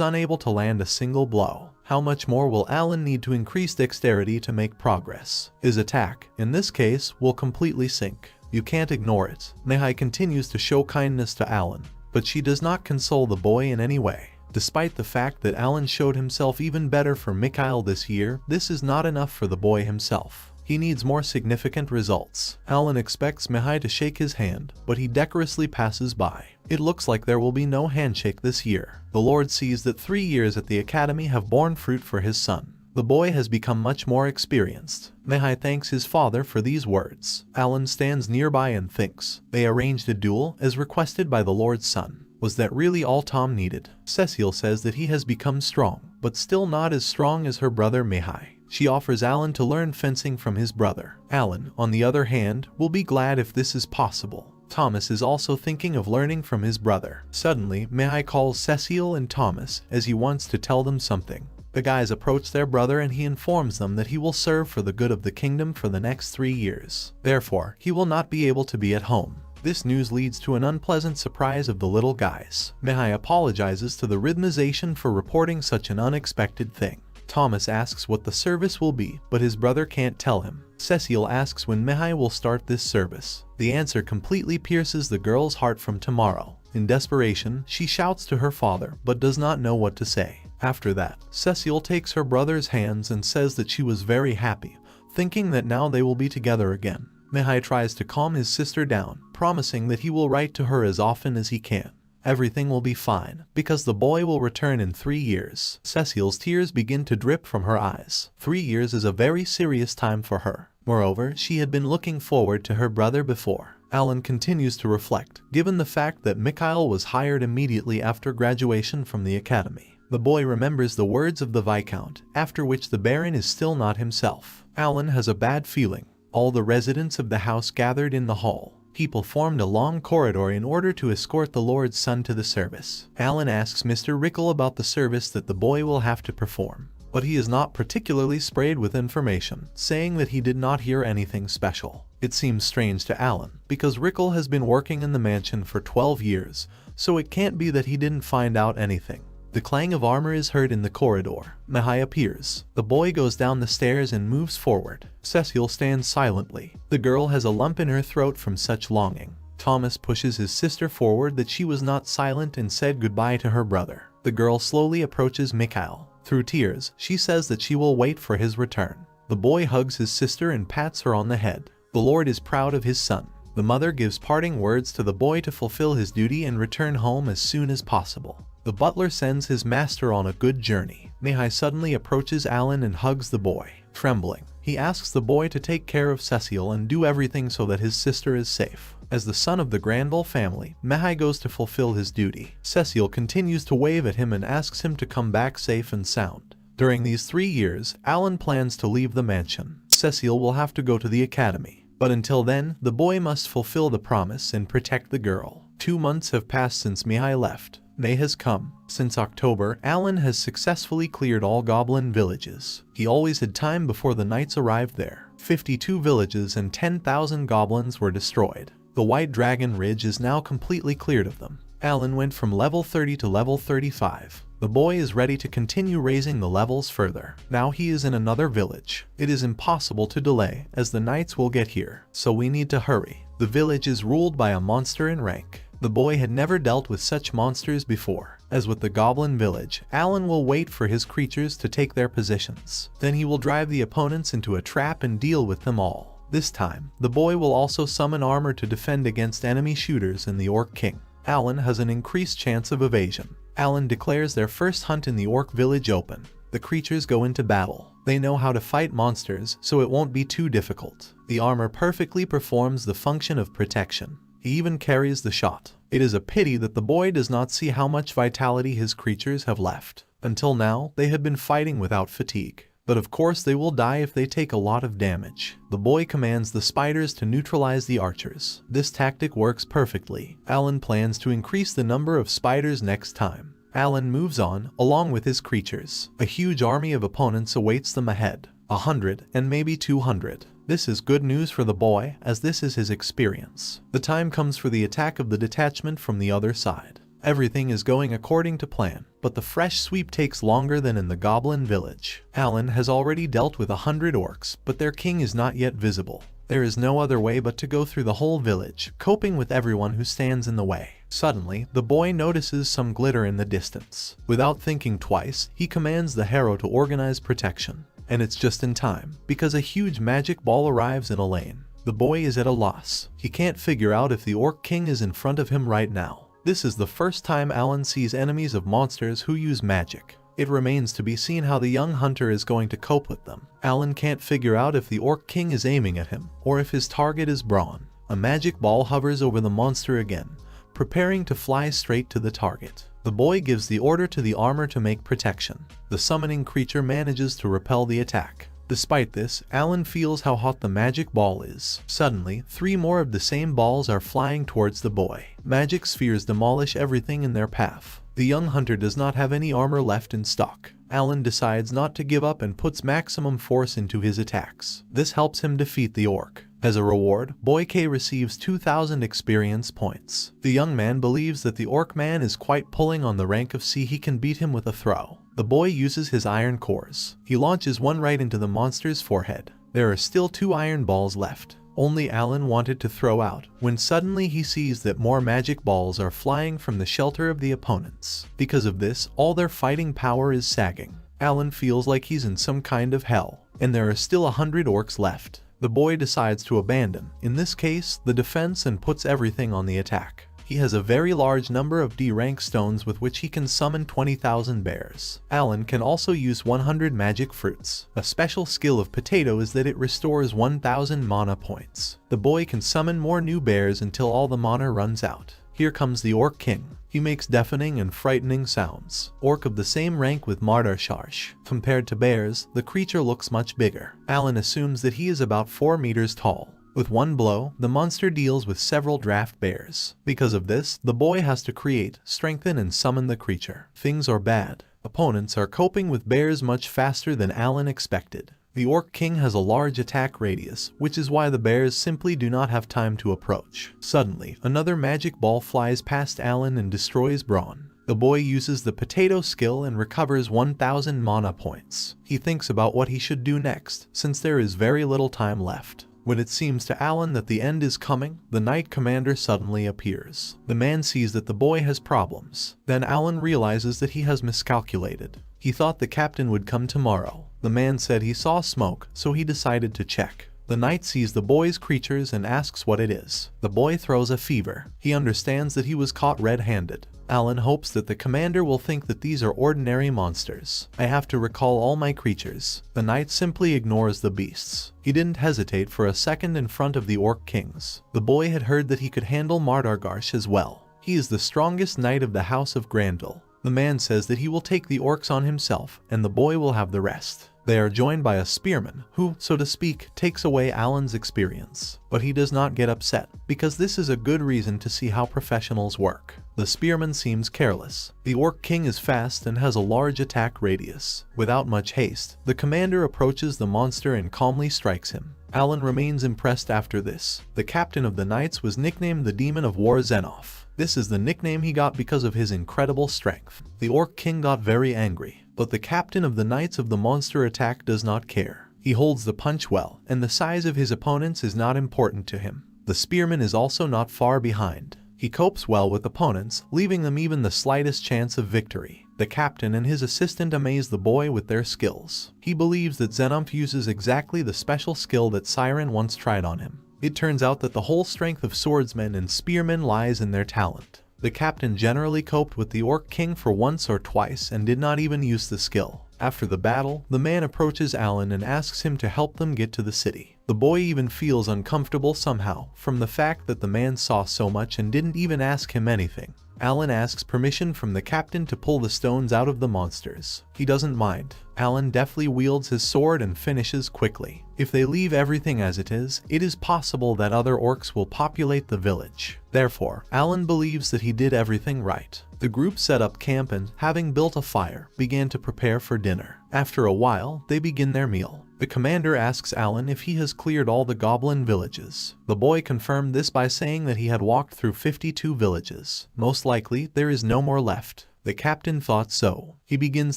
unable to land a single blow. How much more will Alan need to increase dexterity to make progress? His attack, in this case, will completely sink. You can't ignore it. Mihai continues to show kindness to Alan, but she does not console the boy in any way. Despite the fact that Alan showed himself even better for Mikhail this year, this is not enough for the boy himself. He needs more significant results. Alan expects Mihai to shake his hand, but he decorously passes by. It looks like there will be no handshake this year. The Lord sees that 3 years at the academy have borne fruit for his son. The boy has become much more experienced. Mihai thanks his father for these words. Alan stands nearby and thinks. They arranged a duel as requested by the Lord's son. Was that really all Tom needed? Cecile says that he has become strong, but still not as strong as her brother Mihai. She offers Alan to learn fencing from his brother. Alan, on the other hand, will be glad if this is possible. Thomas is also thinking of learning from his brother. Suddenly, Mihai calls Cecile and Thomas as he wants to tell them something. The guys approach their brother and he informs them that he will serve for the good of the kingdom for the next 3 years. Therefore, he will not be able to be at home. This news leads to an unpleasant surprise of the little guys. Mihai apologizes to the rhythmization for reporting such an unexpected thing. Thomas asks what the service will be, but his brother can't tell him. Cecile asks when Mihai will start this service. The answer completely pierces the girl's heart from tomorrow. In desperation, she shouts to her father, but does not know what to say. After that, Cecile takes her brother's hands and says that she was very happy, thinking that now they will be together again. Mihai tries to calm his sister down, promising that he will write to her as often as he can. Everything will be fine, because the boy will return in 3 years. Cecile's tears begin to drip from her eyes. 3 years is a very serious time for her. Moreover, she had been looking forward to her brother before. Alan continues to reflect, given the fact that Mikhail was hired immediately after graduation from the academy. The boy remembers the words of the Viscount, after which the Baron is still not himself. Alan has a bad feeling. All the residents of the house gathered in the hall. People formed a long corridor in order to escort the Lord's son to the service. Alan asks Mr. Rickle about the service that the boy will have to perform, but he is not particularly sprayed with information, saying that he did not hear anything special. It seems strange to Alan, because Rickle has been working in the mansion for 12 years, so it can't be that he didn't find out anything. The clang of armor is heard in the corridor. Mihai appears. The boy goes down the stairs and moves forward. Cecile stands silently. The girl has a lump in her throat from such longing. Thomas pushes his sister forward that she was not silent and said goodbye to her brother. The girl slowly approaches Mikhail. Through tears, she says that she will wait for his return. The boy hugs his sister and pats her on the head. The Lord is proud of his son. The mother gives parting words to the boy to fulfill his duty and return home as soon as possible. The butler sends his master on a good journey. Mihai suddenly approaches Alan and hugs the boy. Trembling, he asks the boy to take care of Cecile and do everything so that his sister is safe. As the son of the Granville family, Mihai goes to fulfill his duty. Cecile continues to wave at him and asks him to come back safe and sound. During these 3 years, Alan plans to leave the mansion. Cecile will have to go to the academy. But until then, the boy must fulfill the promise and protect the girl. 2 months have passed since Mihai left. May has come. Since October, Alan has successfully cleared all goblin villages. He always had time before the knights arrived there. 52 villages and 10,000 goblins were destroyed. The White Dragon Ridge is now completely cleared of them. Alan went from level 30 to level 35. The boy is ready to continue raising the levels further. Now he is in another village. It is impossible to delay, as the knights will get here, so we need to hurry. The village is ruled by a monster in rank. The boy had never dealt with such monsters before. As with the goblin village, Alan will wait for his creatures to take their positions. Then he will drive the opponents into a trap and deal with them all. This time, the boy will also summon armor to defend against enemy shooters and the Orc King. Alan has an increased chance of evasion. Alan declares their first hunt in the Orc village open. The creatures go into battle. They know how to fight monsters, so it won't be too difficult. The armor perfectly performs the function of protection. He even carries the shot. It is a pity that the boy does not see how much vitality his creatures have left. Until now, they had been fighting without fatigue. But of course they will die if they take a lot of damage. The boy commands the spiders to neutralize the archers. This tactic works perfectly. Alan plans to increase the number of spiders next time. Alan moves on, along with his creatures. A huge army of opponents awaits them ahead. 100 and maybe 200. This is good news for the boy, as this is his experience. The time comes for the attack of the detachment from the other side. Everything is going according to plan, but the fresh sweep takes longer than in the goblin village. Alan has already dealt with 100 orcs, but their king is not yet visible. There is no other way but to go through the whole village, coping with everyone who stands in the way. Suddenly, the boy notices some glitter in the distance. Without thinking twice, he commands the hero to organize protection. And it's just in time, because a huge magic ball arrives in a lane. The boy is at a loss. He can't figure out if the Orc King is in front of him right now. This is the first time Alan sees enemies of monsters who use magic. It remains to be seen how the young hunter is going to cope with them. Alan can't figure out if the Orc King is aiming at him, or if his target is Brawn. A magic ball hovers over the monster again, preparing to fly straight to the target. The boy gives the order to the armor to make protection. The summoning creature manages to repel the attack. Despite this, Alan feels how hot the magic ball is. Suddenly, 3 more of the same balls are flying towards the boy. Magic spheres demolish everything in their path. The young hunter does not have any armor left in stock. Alan decides not to give up and puts maximum force into his attacks. This helps him defeat the orc. As a reward, Boy K receives 2,000 experience points. The young man believes that the orc man is quite pulling on the rank of C. He can beat him with a throw. The boy uses his iron cores. He launches one right into the monster's forehead. There are still 2 iron balls left. Only Alan wanted to throw out, when suddenly he sees that more magic balls are flying from the shelter of the opponents. Because of this, all their fighting power is sagging. Alan feels like he's in some kind of hell, and there are still 100 orcs left. The boy decides to abandon, in this case, the defense, and puts everything on the attack. He has a very large number of D-rank stones with which he can summon 20,000 bears. Alan can also use 100 magic fruits. A special skill of Potato is that it restores 1,000 mana points. The boy can summon more new bears until all the mana runs out. Here comes the Orc King. He makes deafening and frightening sounds. Orc of the same rank with Mardarsharsh. Compared to bears, the creature looks much bigger. Alan assumes that he is about 4 meters tall. With one blow, the monster deals with several draft bears. Because of this, the boy has to create, strengthen, and summon the creature. Things are bad. Opponents are coping with bears much faster than Alan expected. The Orc King has a large attack radius, which is why the bears simply do not have time to approach. Suddenly, another magic ball flies past Alan and destroys Brawn. The boy uses the potato skill and recovers 1,000 mana points. He thinks about what he should do next, since there is very little time left. When it seems to Alan that the end is coming, the Knight Commander suddenly appears. The man sees that the boy has problems. Then Alan realizes that he has miscalculated. He thought the captain would come tomorrow. The man said he saw smoke, so he decided to check. The knight sees the boy's creatures and asks what it is. The boy throws a fever. He understands that he was caught red-handed. Alan hopes that the commander will think that these are ordinary monsters. I have to recall all my creatures. The knight simply ignores the beasts. He didn't hesitate for a second in front of the orc kings. The boy had heard that he could handle Mardargarsh as well. He is the strongest knight of the House of Grandel. The man says that he will take the orcs on himself, and the boy will have the rest. They are joined by a spearman who, so to speak, takes away Alan's experience. But he does not get upset, because this is a good reason to see how professionals work. The spearman seems careless. The orc king is fast and has a large attack radius. Without much haste, the commander approaches the monster and calmly strikes him. Alan remains impressed after this. The captain of the knights was nicknamed the Demon of War Xenoph. This is the nickname he got because of his incredible strength. The orc king got very angry, but the captain of the knights of the monster attack does not care. He holds the punch well, and the size of his opponents is not important to him. The spearman is also not far behind. He copes well with opponents, leaving them even the slightest chance of victory. The captain and his assistant amaze the boy with their skills. He believes that Xenoph uses exactly the special skill that Siren once tried on him. It turns out that the whole strength of swordsmen and spearmen lies in their talent. The captain generally coped with the orc king for once or twice and did not even use the skill. After the battle, the man approaches Alan and asks him to help them get to the city. The boy even feels uncomfortable somehow from the fact that the man saw so much and didn't even ask him anything. Alan asks permission from the captain to pull the stones out of the monsters. He doesn't mind. Alan deftly wields his sword and finishes quickly. If they leave everything as it is possible that other orcs will populate the village. Therefore, Alan believes that he did everything right. The group set up camp and, having built a fire, began to prepare for dinner. After a while, they begin their meal. The commander asks Alan if he has cleared all the goblin villages. The boy confirmed this by saying that he had walked through 52 villages. Most likely, there is no more left. The captain thought so. He begins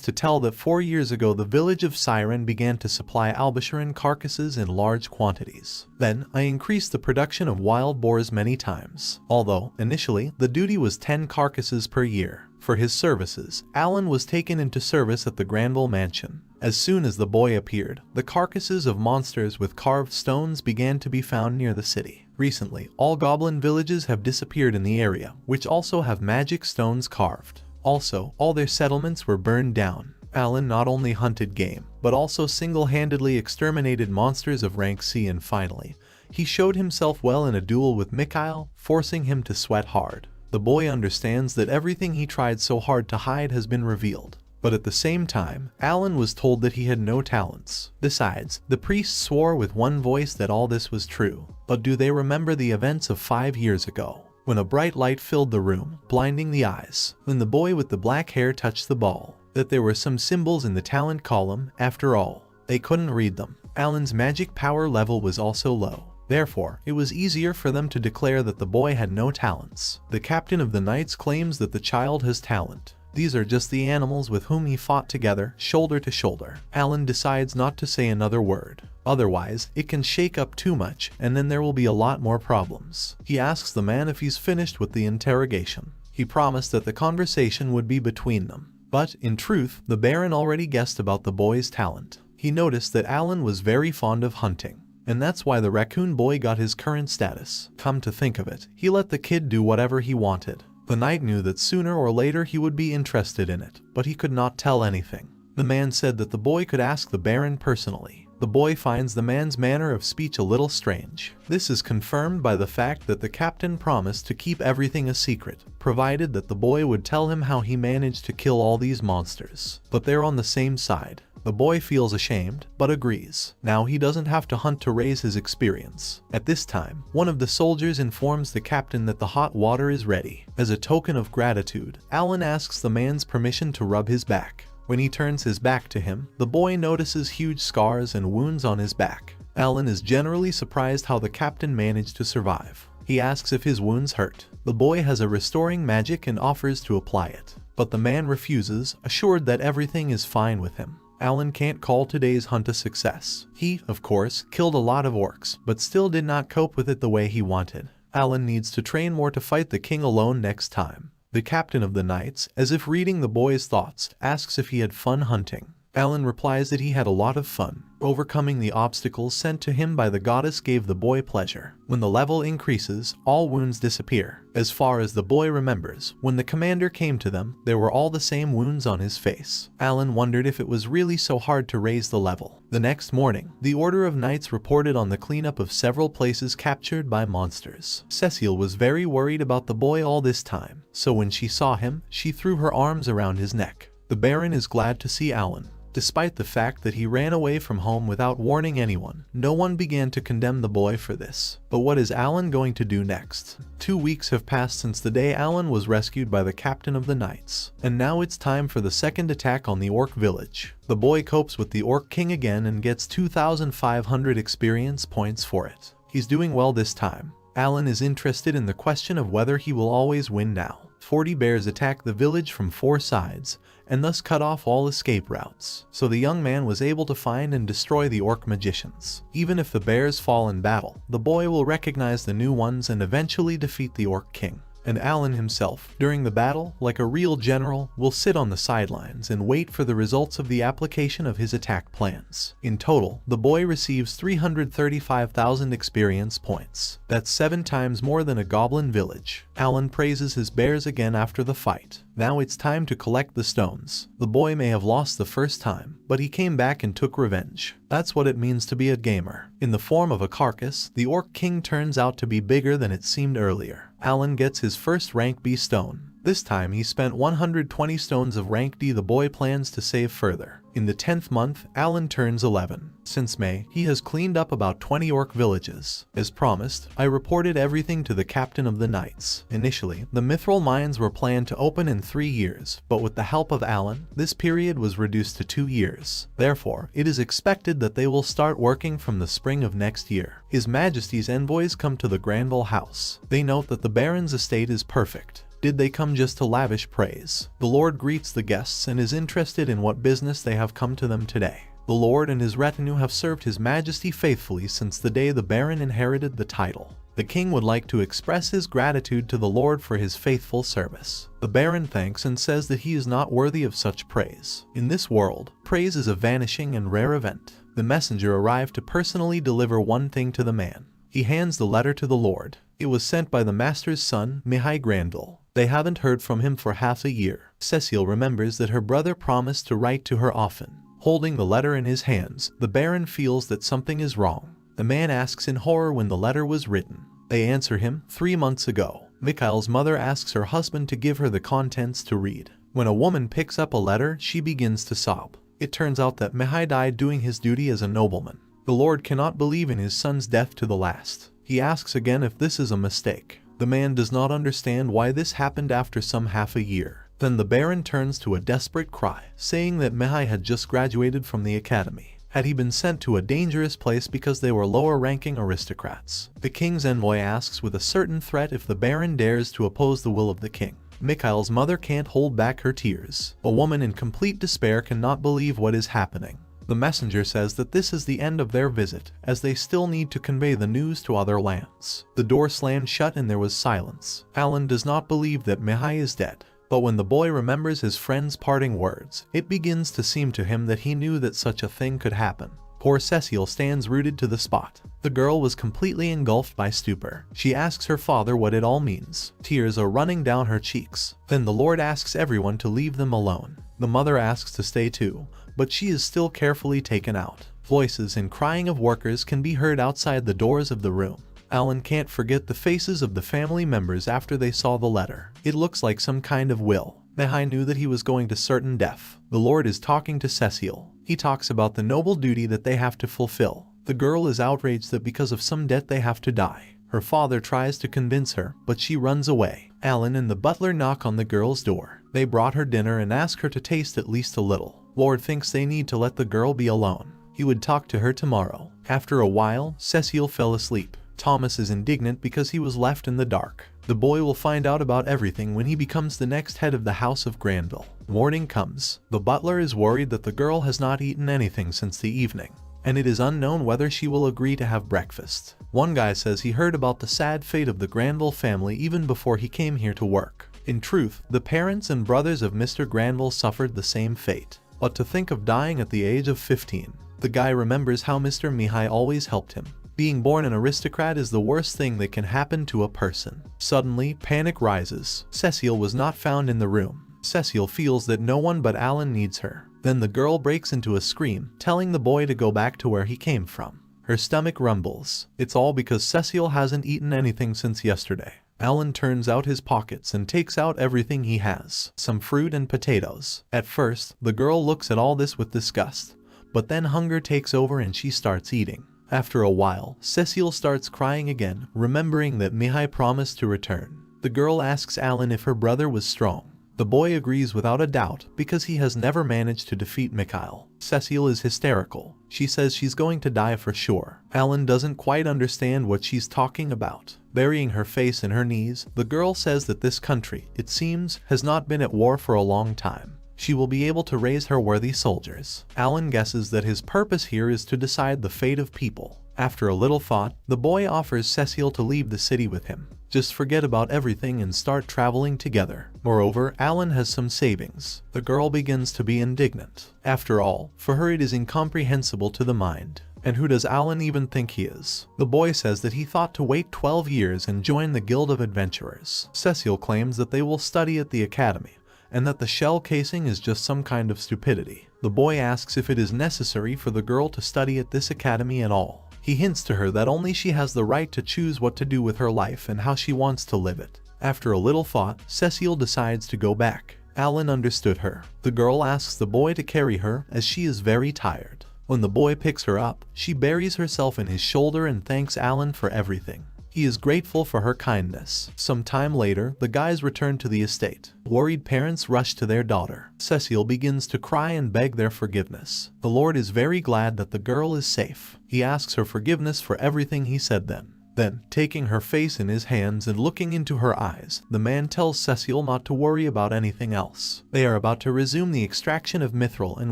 to tell that 4 years ago the village of Siren began to supply Albasharan carcasses in large quantities. Then, I increased the production of wild boars many times. Although, initially, the duty was 10 carcasses per year. For his services, Alan was taken into service at the Granville mansion. As soon as the boy appeared, the carcasses of monsters with carved stones began to be found near the city. Recently, all goblin villages have disappeared in the area, which also have magic stones carved. Also, all their settlements were burned down. Alan not only hunted game, but also single-handedly exterminated monsters of rank C, and finally, he showed himself well in a duel with Mikhail, forcing him to sweat hard. The boy understands that everything he tried so hard to hide has been revealed. But at the same time, Alan was told that he had no talents. Besides, the priest swore with one voice that all this was true. But do they remember the events of 5 years ago? When a bright light filled the room, blinding the eyes, when the boy with the black hair touched the ball, that there were some symbols in the talent column. After all, they couldn't read them. Alan's magic power level was also low. Therefore, it was easier for them to declare that the boy had no talents. The captain of the knights claims that the child has talent. These are just the animals with whom he fought together, shoulder to shoulder. Alan decides not to say another word. Otherwise, it can shake up too much, and then there will be a lot more problems. He asks the man if he's finished with the interrogation. He promised that the conversation would be between them. But, in truth, the Baron already guessed about the boy's talent. He noticed that Alan was very fond of hunting. And that's why the raccoon boy got his current status. Come to think of it, he let the kid do whatever he wanted. The knight knew that sooner or later he would be interested in it, but he could not tell anything. The man said that the boy could ask the Baron personally. The boy finds the man's manner of speech a little strange. This is confirmed by the fact that the captain promised to keep everything a secret, provided that the boy would tell him how he managed to kill all these monsters. But they're on the same side. The boy feels ashamed, but agrees. Now he doesn't have to hunt to raise his experience. At this time, one of the soldiers informs the captain that the hot water is ready. As a token of gratitude, Alan asks the man's permission to rub his back. When he turns his back to him, the boy notices huge scars and wounds on his back. Alan is generally surprised how the captain managed to survive. He asks if his wounds hurt. The boy has a restoring magic and offers to apply it. But the man refuses, assured that everything is fine with him. Alan can't call today's hunt a success. He, of course, killed a lot of orcs, but still did not cope with it the way he wanted. Alan needs to train more to fight the king alone next time. The captain of the knights, as if reading the boy's thoughts, asks if he had fun hunting. Alan replies that he had a lot of fun. Overcoming the obstacles sent to him by the goddess gave the boy pleasure. When the level increases, all wounds disappear. As far as the boy remembers, when the commander came to them, there were all the same wounds on his face. Alan wondered if it was really so hard to raise the level. The next morning, the Order of Knights reported on the cleanup of several places captured by monsters. Cecile was very worried about the boy all this time, so when she saw him, she threw her arms around his neck. The Baron is glad to see Alan. Despite the fact that he ran away from home without warning anyone, no one began to condemn the boy for this. But what is Alan going to do next? 2 weeks have passed since the day Alan was rescued by the captain of the Knights, and now it's time for the second attack on the Orc village. The boy copes with the Orc King again and gets 2,500 experience points for it. He's doing well this time. Alan is interested in the question of whether he will always win now. 40 bears attack the village from 4 sides, and thus cut off all escape routes. So the young man was able to find and destroy the orc magicians. Even if the bears fall in battle, the boy will recognize the new ones and eventually defeat the Orc King. And Alan himself, during the battle, like a real general, will sit on the sidelines and wait for the results of the application of his attack plans. In total, the boy receives 335,000 experience points. That's 7 times more than a goblin village. Alan praises his bears again after the fight. Now it's time to collect the stones. The boy may have lost the first time, but he came back and took revenge. That's what it means to be a gamer. In the form of a carcass, the Orc King turns out to be bigger than it seemed earlier. Alan gets his first rank B stone. This time he spent 120 stones of rank D. The boy plans to save further. In the 10th month, Alan turns 11. Since May, he has cleaned up about 20 orc villages. As promised, I reported everything to the captain of the Knights. Initially, the mithril mines were planned to open in 3 years, but with the help of Alan, this period was reduced to 2 years. Therefore, it is expected that they will start working from the spring of next year. His Majesty's envoys come to the Granville house. They note that the Baron's estate is perfect. Did they come just to lavish praise? The Lord greets the guests and is interested in what business they have come to them today. The Lord and his retinue have served His Majesty faithfully since the day the Baron inherited the title. The king would like to express his gratitude to the Lord for his faithful service. The Baron thanks and says that he is not worthy of such praise. In this world, praise is a vanishing and rare event. The messenger arrived to personally deliver one thing to the man. He hands the letter to the Lord. It was sent by the master's son, Mihai Grandel. They haven't heard from him for half a year. Cecile remembers that her brother promised to write to her often. Holding the letter in his hands, the Baron feels that something is wrong. The man asks in horror when the letter was written. They answer him, 3 months ago. Mikhail's mother asks her husband to give her the contents to read. When a woman picks up a letter, she begins to sob. It turns out that Mihai died doing his duty as a nobleman. The Lord cannot believe in his son's death to the last. He asks again if this is a mistake. The man does not understand why this happened after some half a year. Then the Baron turns to a desperate cry, saying that Mihai had just graduated from the academy. Had he been sent to a dangerous place because they were lower-ranking aristocrats? The king's envoy asks with a certain threat if the Baron dares to oppose the will of the king. Mikhail's mother can't hold back her tears. A woman in complete despair cannot believe what is happening. The messenger says that this is the end of their visit, as they still need to convey the news to other lands. The door slammed shut and there was silence. Alan does not believe that Mihai is dead. But when the boy remembers his friend's parting words, it begins to seem to him that he knew that such a thing could happen. Poor Cecile stands rooted to the spot. The girl was completely engulfed by stupor. She asks her father what it all means. Tears are running down her cheeks. Then the Lord asks everyone to leave them alone. The mother asks to stay too, but she is still carefully taken out. Voices and crying of workers can be heard outside the doors of the room. Alan can't forget the faces of the family members after they saw the letter. It looks like some kind of will. Mihai knew that he was going to certain death. The Lord is talking to Cecile. He talks about the noble duty that they have to fulfill. The girl is outraged that because of some debt they have to die. Her father tries to convince her, but she runs away. Alan and the butler knock on the girl's door. They brought her dinner and ask her to taste at least a little. Lord thinks they need to let the girl be alone. He would talk to her tomorrow. After a while, Cecile fell asleep. Thomas is indignant because he was left in the dark. The boy will find out about everything when he becomes the next head of the House of Granville. Morning comes. The butler is worried that the girl has not eaten anything since the evening, and it is unknown whether she will agree to have breakfast. One guy says he heard about the sad fate of the Granville family even before he came here to work. In truth, the parents and brothers of Mr. Granville suffered the same fate. But to think of dying at the age of 15. The guy remembers how Mr. Mihai always helped him. Being born an aristocrat is the worst thing that can happen to a person. Suddenly, panic rises. Cecile was not found in the room. Cecile feels that no one but Alan needs her. Then the girl breaks into a scream, telling the boy to go back to where he came from. Her stomach rumbles. It's all because Cecile hasn't eaten anything since yesterday. Alan turns out his pockets and takes out everything he has, some fruit and potatoes. At first, the girl looks at all this with disgust, but then hunger takes over and she starts eating. After a while, Cecile starts crying again, remembering that Mihai promised to return. The girl asks Alan if her brother was strong. The boy agrees without a doubt because he has never managed to defeat Mikhail. Cecile is hysterical. She says she's going to die for sure. Alan doesn't quite understand what she's talking about. Burying her face in her knees, the girl says that this country, it seems, has not been at war for a long time. She will be able to raise her worthy soldiers. Alan guesses that his purpose here is to decide the fate of people. After a little thought, the boy offers Cecile to leave the city with him. Just forget about everything and start traveling together. Moreover, Alan has some savings. The girl begins to be indignant. After all, for her it is incomprehensible to the mind. And who does Alan even think he is? The boy says that he thought to wait 12 years and join the Guild of Adventurers. Cecile claims that they will study at the academy, and that the shell casing is just some kind of stupidity. The boy asks if it is necessary for the girl to study at this academy at all. He hints to her that only she has the right to choose what to do with her life and how she wants to live it. After a little thought, Cecile decides to go back. Alan understood her. The girl asks the boy to carry her as she is very tired. When the boy picks her up, she buries herself in his shoulder and thanks Alan for everything. He is grateful for her kindness. Some time later, the guys return to the estate. Worried parents rush to their daughter. Cecile begins to cry and beg their forgiveness. The Lord is very glad that the girl is safe. He asks her forgiveness for everything he said then. Then, taking her face in his hands and looking into her eyes, the man tells Cecile not to worry about anything else. They are about to resume the extraction of mithril and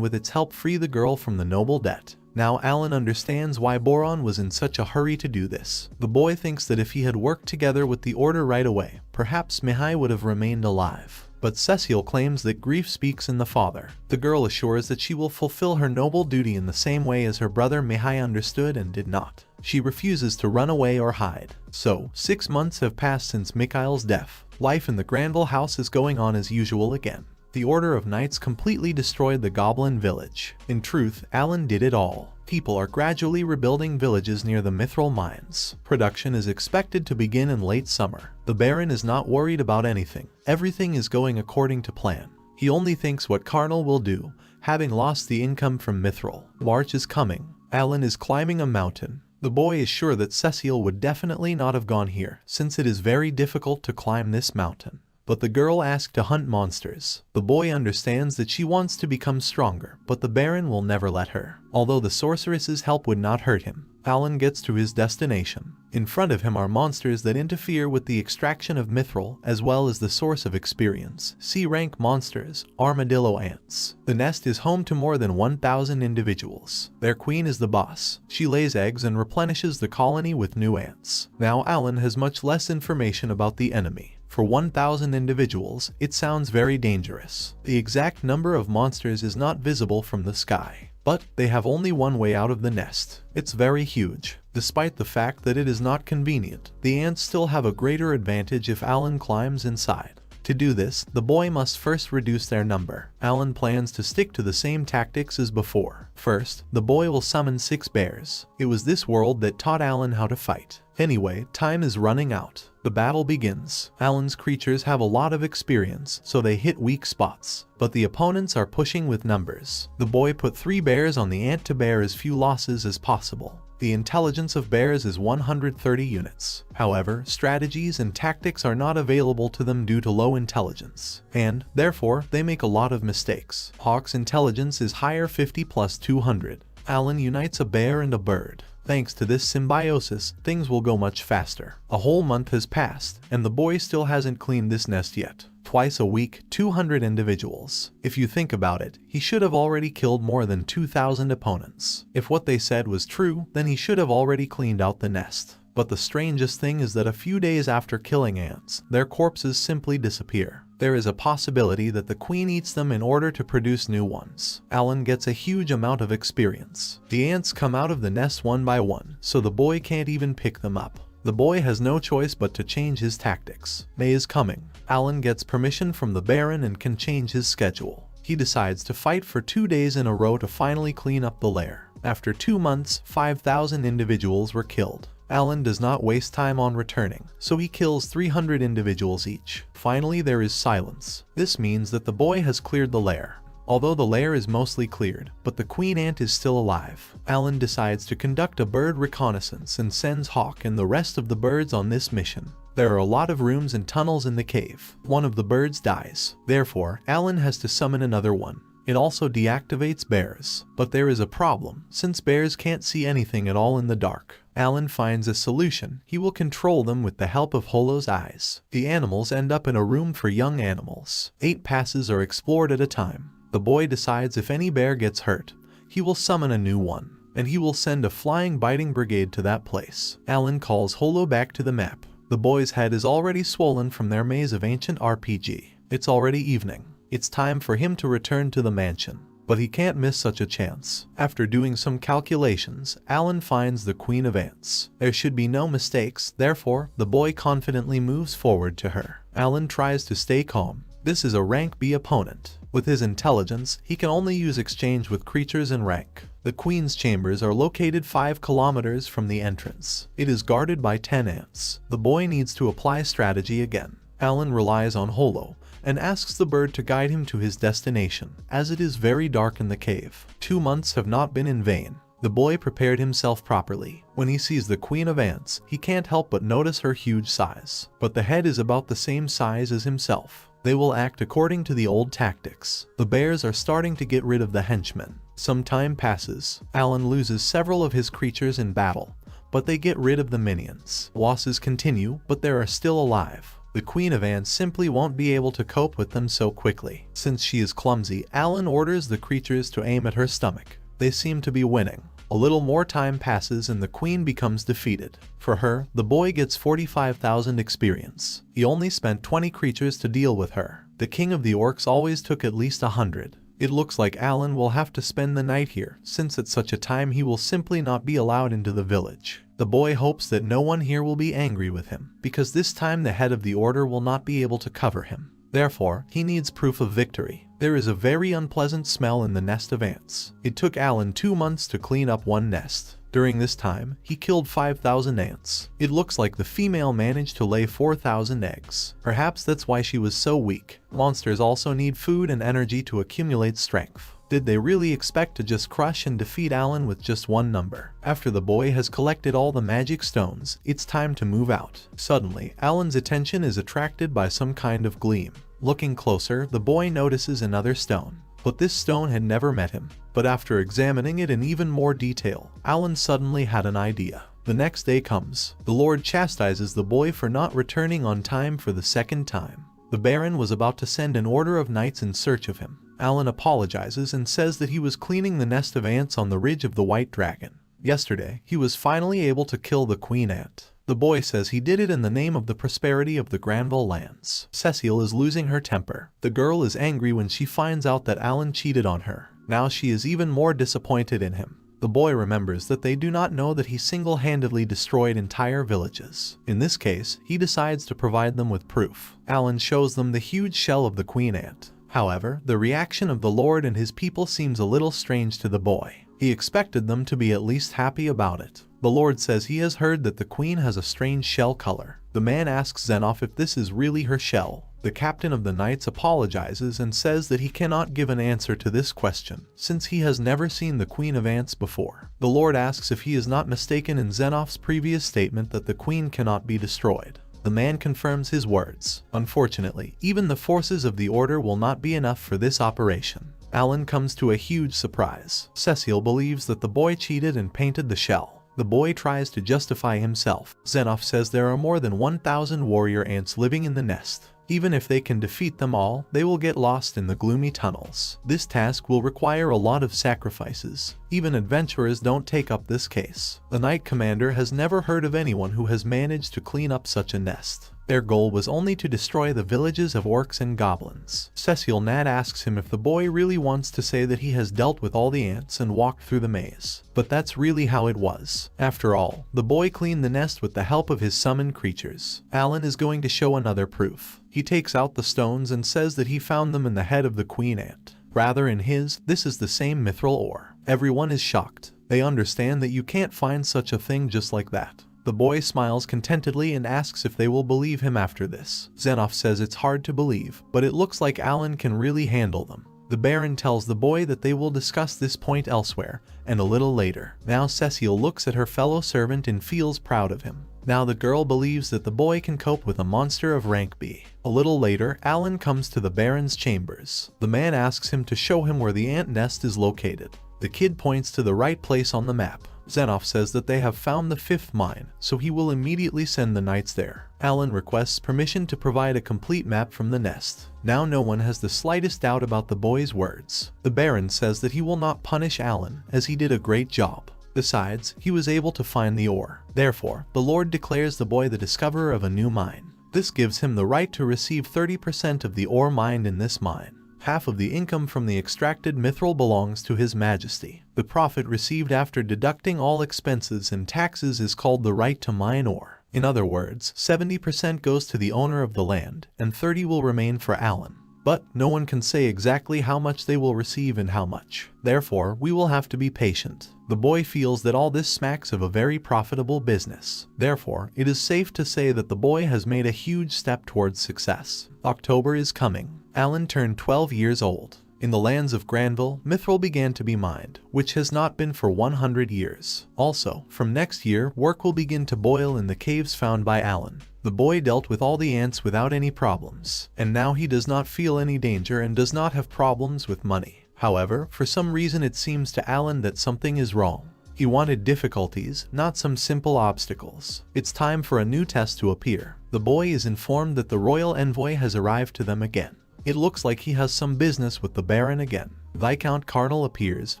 with its help free the girl from the noble debt. Now Alan understands why Boron was in such a hurry to do this. The boy thinks that if he had worked together with the Order right away, perhaps Mihai would have remained alive. But Cecile claims that grief speaks in the father. The girl assures that she will fulfill her noble duty in the same way as her brother Mihai understood and did not. She refuses to run away or hide. So, 6 months have passed since Mikhail's death. Life in the Granville house is going on as usual again. The Order of Knights completely destroyed the Goblin village. In truth, Alan did it all. People are gradually rebuilding villages near the mithril mines. Production is expected to begin in late summer. The Baron is not worried about anything. Everything is going according to plan. He only thinks what Carnal will do, having lost the income from mithril. March is coming. Alan is climbing a mountain. The boy is sure that Cecile would definitely not have gone here, since it is very difficult to climb this mountain. But the girl asks to hunt monsters. The boy understands that she wants to become stronger, but the Baron will never let her. Although the sorceress's help would not hurt him, Alan gets to his destination. In front of him are monsters that interfere with the extraction of mithril, as well as the source of experience. C-rank monsters, armadillo ants. The nest is home to more than 1,000 individuals. Their queen is the boss. She lays eggs and replenishes the colony with new ants. Now Alan has much less information about the enemy. For 1,000 individuals, it sounds very dangerous. The exact number of monsters is not visible from the sky, but they have only one way out of the nest. It's very huge. Despite the fact that it is not convenient, the ants still have a greater advantage if Alan climbs inside. To do this, the boy must first reduce their number. Alan plans to stick to the same tactics as before. First, the boy will summon 6 bears. It was this world that taught Alan how to fight. Anyway, time is running out. The battle begins. Alan's creatures have a lot of experience, so they hit weak spots. But the opponents are pushing with numbers. The boy put 3 bears on the ant to bear as few losses as possible. The intelligence of bears is 130 units. However, strategies and tactics are not available to them due to low intelligence, and therefore they make a lot of mistakes. Hawk's intelligence is higher 50 plus 200. Alan unites a bear and a bird. Thanks to this symbiosis, things will go much faster. A whole month has passed, and the boy still hasn't cleaned this nest yet. Twice a week, 200 individuals. If you think about it, he should have already killed more than 2,000 opponents. If what they said was true, then he should have already cleaned out the nest. But the strangest thing is that a few days after killing ants, their corpses simply disappear. There is a possibility that the queen eats them in order to produce new ones. Alan gets a huge amount of experience. The ants come out of the nest one by one, so the boy can't even pick them up. The boy has no choice but to change his tactics. May is coming. Alan gets permission from the Baron and can change his schedule. He decides to fight for 2 days in a row to finally clean up the lair. After 2 months, 5,000 individuals were killed. Alan does not waste time on returning, so he kills 300 individuals each. Finally, there is silence. This means that the boy has cleared the lair. Although the lair is mostly cleared, but the queen ant is still alive. Alan decides to conduct a bird reconnaissance and sends Hawk and the rest of the birds on this mission. There are a lot of rooms and tunnels in the cave. One of the birds dies. Therefore, Alan has to summon another one. It also deactivates bears. But there is a problem, since bears can't see anything at all in the dark. Alan finds a solution. He will control them with the help of Holo's eyes. The animals end up in a room for young animals. 8 passes are explored at a time. The boy decides if any bear gets hurt, he will summon a new one, and he will send a flying biting brigade to that place. Alan calls Holo back to the map. The boy's head is already swollen from their maze of ancient RPG. It's already evening. It's time for him to return to the mansion. But he can't miss such a chance. After doing some calculations, Alan finds the Queen of Ants. There should be no mistakes, therefore, the boy confidently moves forward to her. Alan tries to stay calm. This is a rank B opponent. With his intelligence, he can only use exchange with creatures in rank. The Queen's chambers are located 5 kilometers from the entrance. It is guarded by 10 ants. The boy needs to apply strategy again. Alan relies on Holo and asks the bird to guide him to his destination, as it is very dark in the cave. 2 months have not been in vain. The boy prepared himself properly. When he sees the Queen of Ants, he can't help but notice her huge size. But the head is about the same size as himself. They will act according to the old tactics. The bears are starting to get rid of the henchmen. Some time passes. Alan loses several of his creatures in battle, but they get rid of the minions. Losses continue, but they are still alive. The Queen of Ants simply won't be able to cope with them so quickly. Since she is clumsy, Alan orders the creatures to aim at her stomach. They seem to be winning. A little more time passes and the queen becomes defeated. For her, the boy gets 45,000 experience. He only spent 20 creatures to deal with her. The king of the orcs always took at least 100. It looks like Alan will have to spend the night here, since at such a time he will simply not be allowed into the village. The boy hopes that no one here will be angry with him, because this time the head of the order will not be able to cover him. Therefore, he needs proof of victory. There is a very unpleasant smell in the nest of ants. It took Alan 2 months to clean up one nest. During this time, he killed 5,000 ants. It looks like the female managed to lay 4,000 eggs. Perhaps that's why she was so weak. Monsters also need food and energy to accumulate strength. Did they really expect to just crush and defeat Alan with just one number? After the boy has collected all the magic stones, it's time to move out. Suddenly, Alan's attention is attracted by some kind of gleam. Looking closer, the boy notices another stone. But this stone had never met him. But after examining it in even more detail, Alan suddenly had an idea. The next day comes. The Lord chastises the boy for not returning on time for the 2nd time. The Baron was about to send an order of knights in search of him. Alan apologizes and says that he was cleaning the nest of ants on the ridge of the White Dragon. Yesterday, he was finally able to kill the Queen Ant. The boy says he did it in the name of the prosperity of the Granville lands. Cecile is losing her temper. The girl is angry when she finds out that Alan cheated on her. Now she is even more disappointed in him. The boy remembers that they do not know that he single-handedly destroyed entire villages. In this case, he decides to provide them with proof. Alan shows them the huge shell of the Queen Ant. However, the reaction of the Lord and his people seems a little strange to the boy. He expected them to be at least happy about it. The Lord says he has heard that the queen has a strange shell color. The man asks Zenoff if this is really her shell. The captain of the knights apologizes and says that he cannot give an answer to this question, since he has never seen the Queen of Ants before. The Lord asks if he is not mistaken in Zenoff's previous statement that the queen cannot be destroyed. The man confirms his words. Unfortunately, even the forces of the order will not be enough for this operation. Alan comes to a huge surprise. Cecile believes that the boy cheated and painted the shell. The boy tries to justify himself. Zenoff says there are more than 1,000 warrior ants living in the nest. Even if they can defeat them all, they will get lost in the gloomy tunnels. This task will require a lot of sacrifices. Even adventurers don't take up this case. The Knight Commander has never heard of anyone who has managed to clean up such a nest. Their goal was only to destroy the villages of orcs and goblins. Cecil Nat asks him if the boy really wants to say that he has dealt with all the ants and walked through the maze. But that's really how it was. After all, the boy cleaned the nest with the help of his summoned creatures. Alan is going to show another proof. He takes out the stones and says that he found them in the head of the queen ant. Rather in his, this is the same mithril ore. Everyone is shocked. They understand that you can't find such a thing just like that. The boy smiles contentedly and asks if they will believe him after this. Xenoff says it's hard to believe, but it looks like Alan can really handle them. The Baron tells the boy that they will discuss this point elsewhere, and a little later. Now Cecile looks at her fellow servant and feels proud of him. Now the girl believes that the boy can cope with a monster of rank B. A little later, Alan comes to the Baron's chambers. The man asks him to show him where the ant nest is located. The kid points to the right place on the map. Xenoff says that they have found the 5th mine, so he will immediately send the knights there. Alan requests permission to provide a complete map from the nest. Now no one has the slightest doubt about the boy's words. The Baron says that he will not punish Alan, as he did a great job. Besides, he was able to find the ore. Therefore, the Lord declares the boy the discoverer of a new mine. This gives him the right to receive 30% of the ore mined in this mine. Half of the income from the extracted mithril belongs to His Majesty. The profit received after deducting all expenses and taxes is called the right to mine ore. In other words, 70% goes to the owner of the land, and 30% will remain for Alan. But no one can say exactly how much they will receive and how much. Therefore, we will have to be patient. The boy feels that all this smacks of a very profitable business. Therefore, it is safe to say that the boy has made a huge step towards success. October is coming. Alan turned 12 years old. In the lands of Granville, mithril began to be mined, which has not been for 100 years. Also, from next year, work will begin to boil in the caves found by Alan. The boy dealt with all the ants without any problems, and now he does not feel any danger and does not have problems with money. However, for some reason it seems to Alan that something is wrong. He wanted difficulties, not some simple obstacles. It's time for a new test to appear. The boy is informed that the royal envoy has arrived to them again. It looks like he has some business with the Baron again. Viscount Cardinal appears,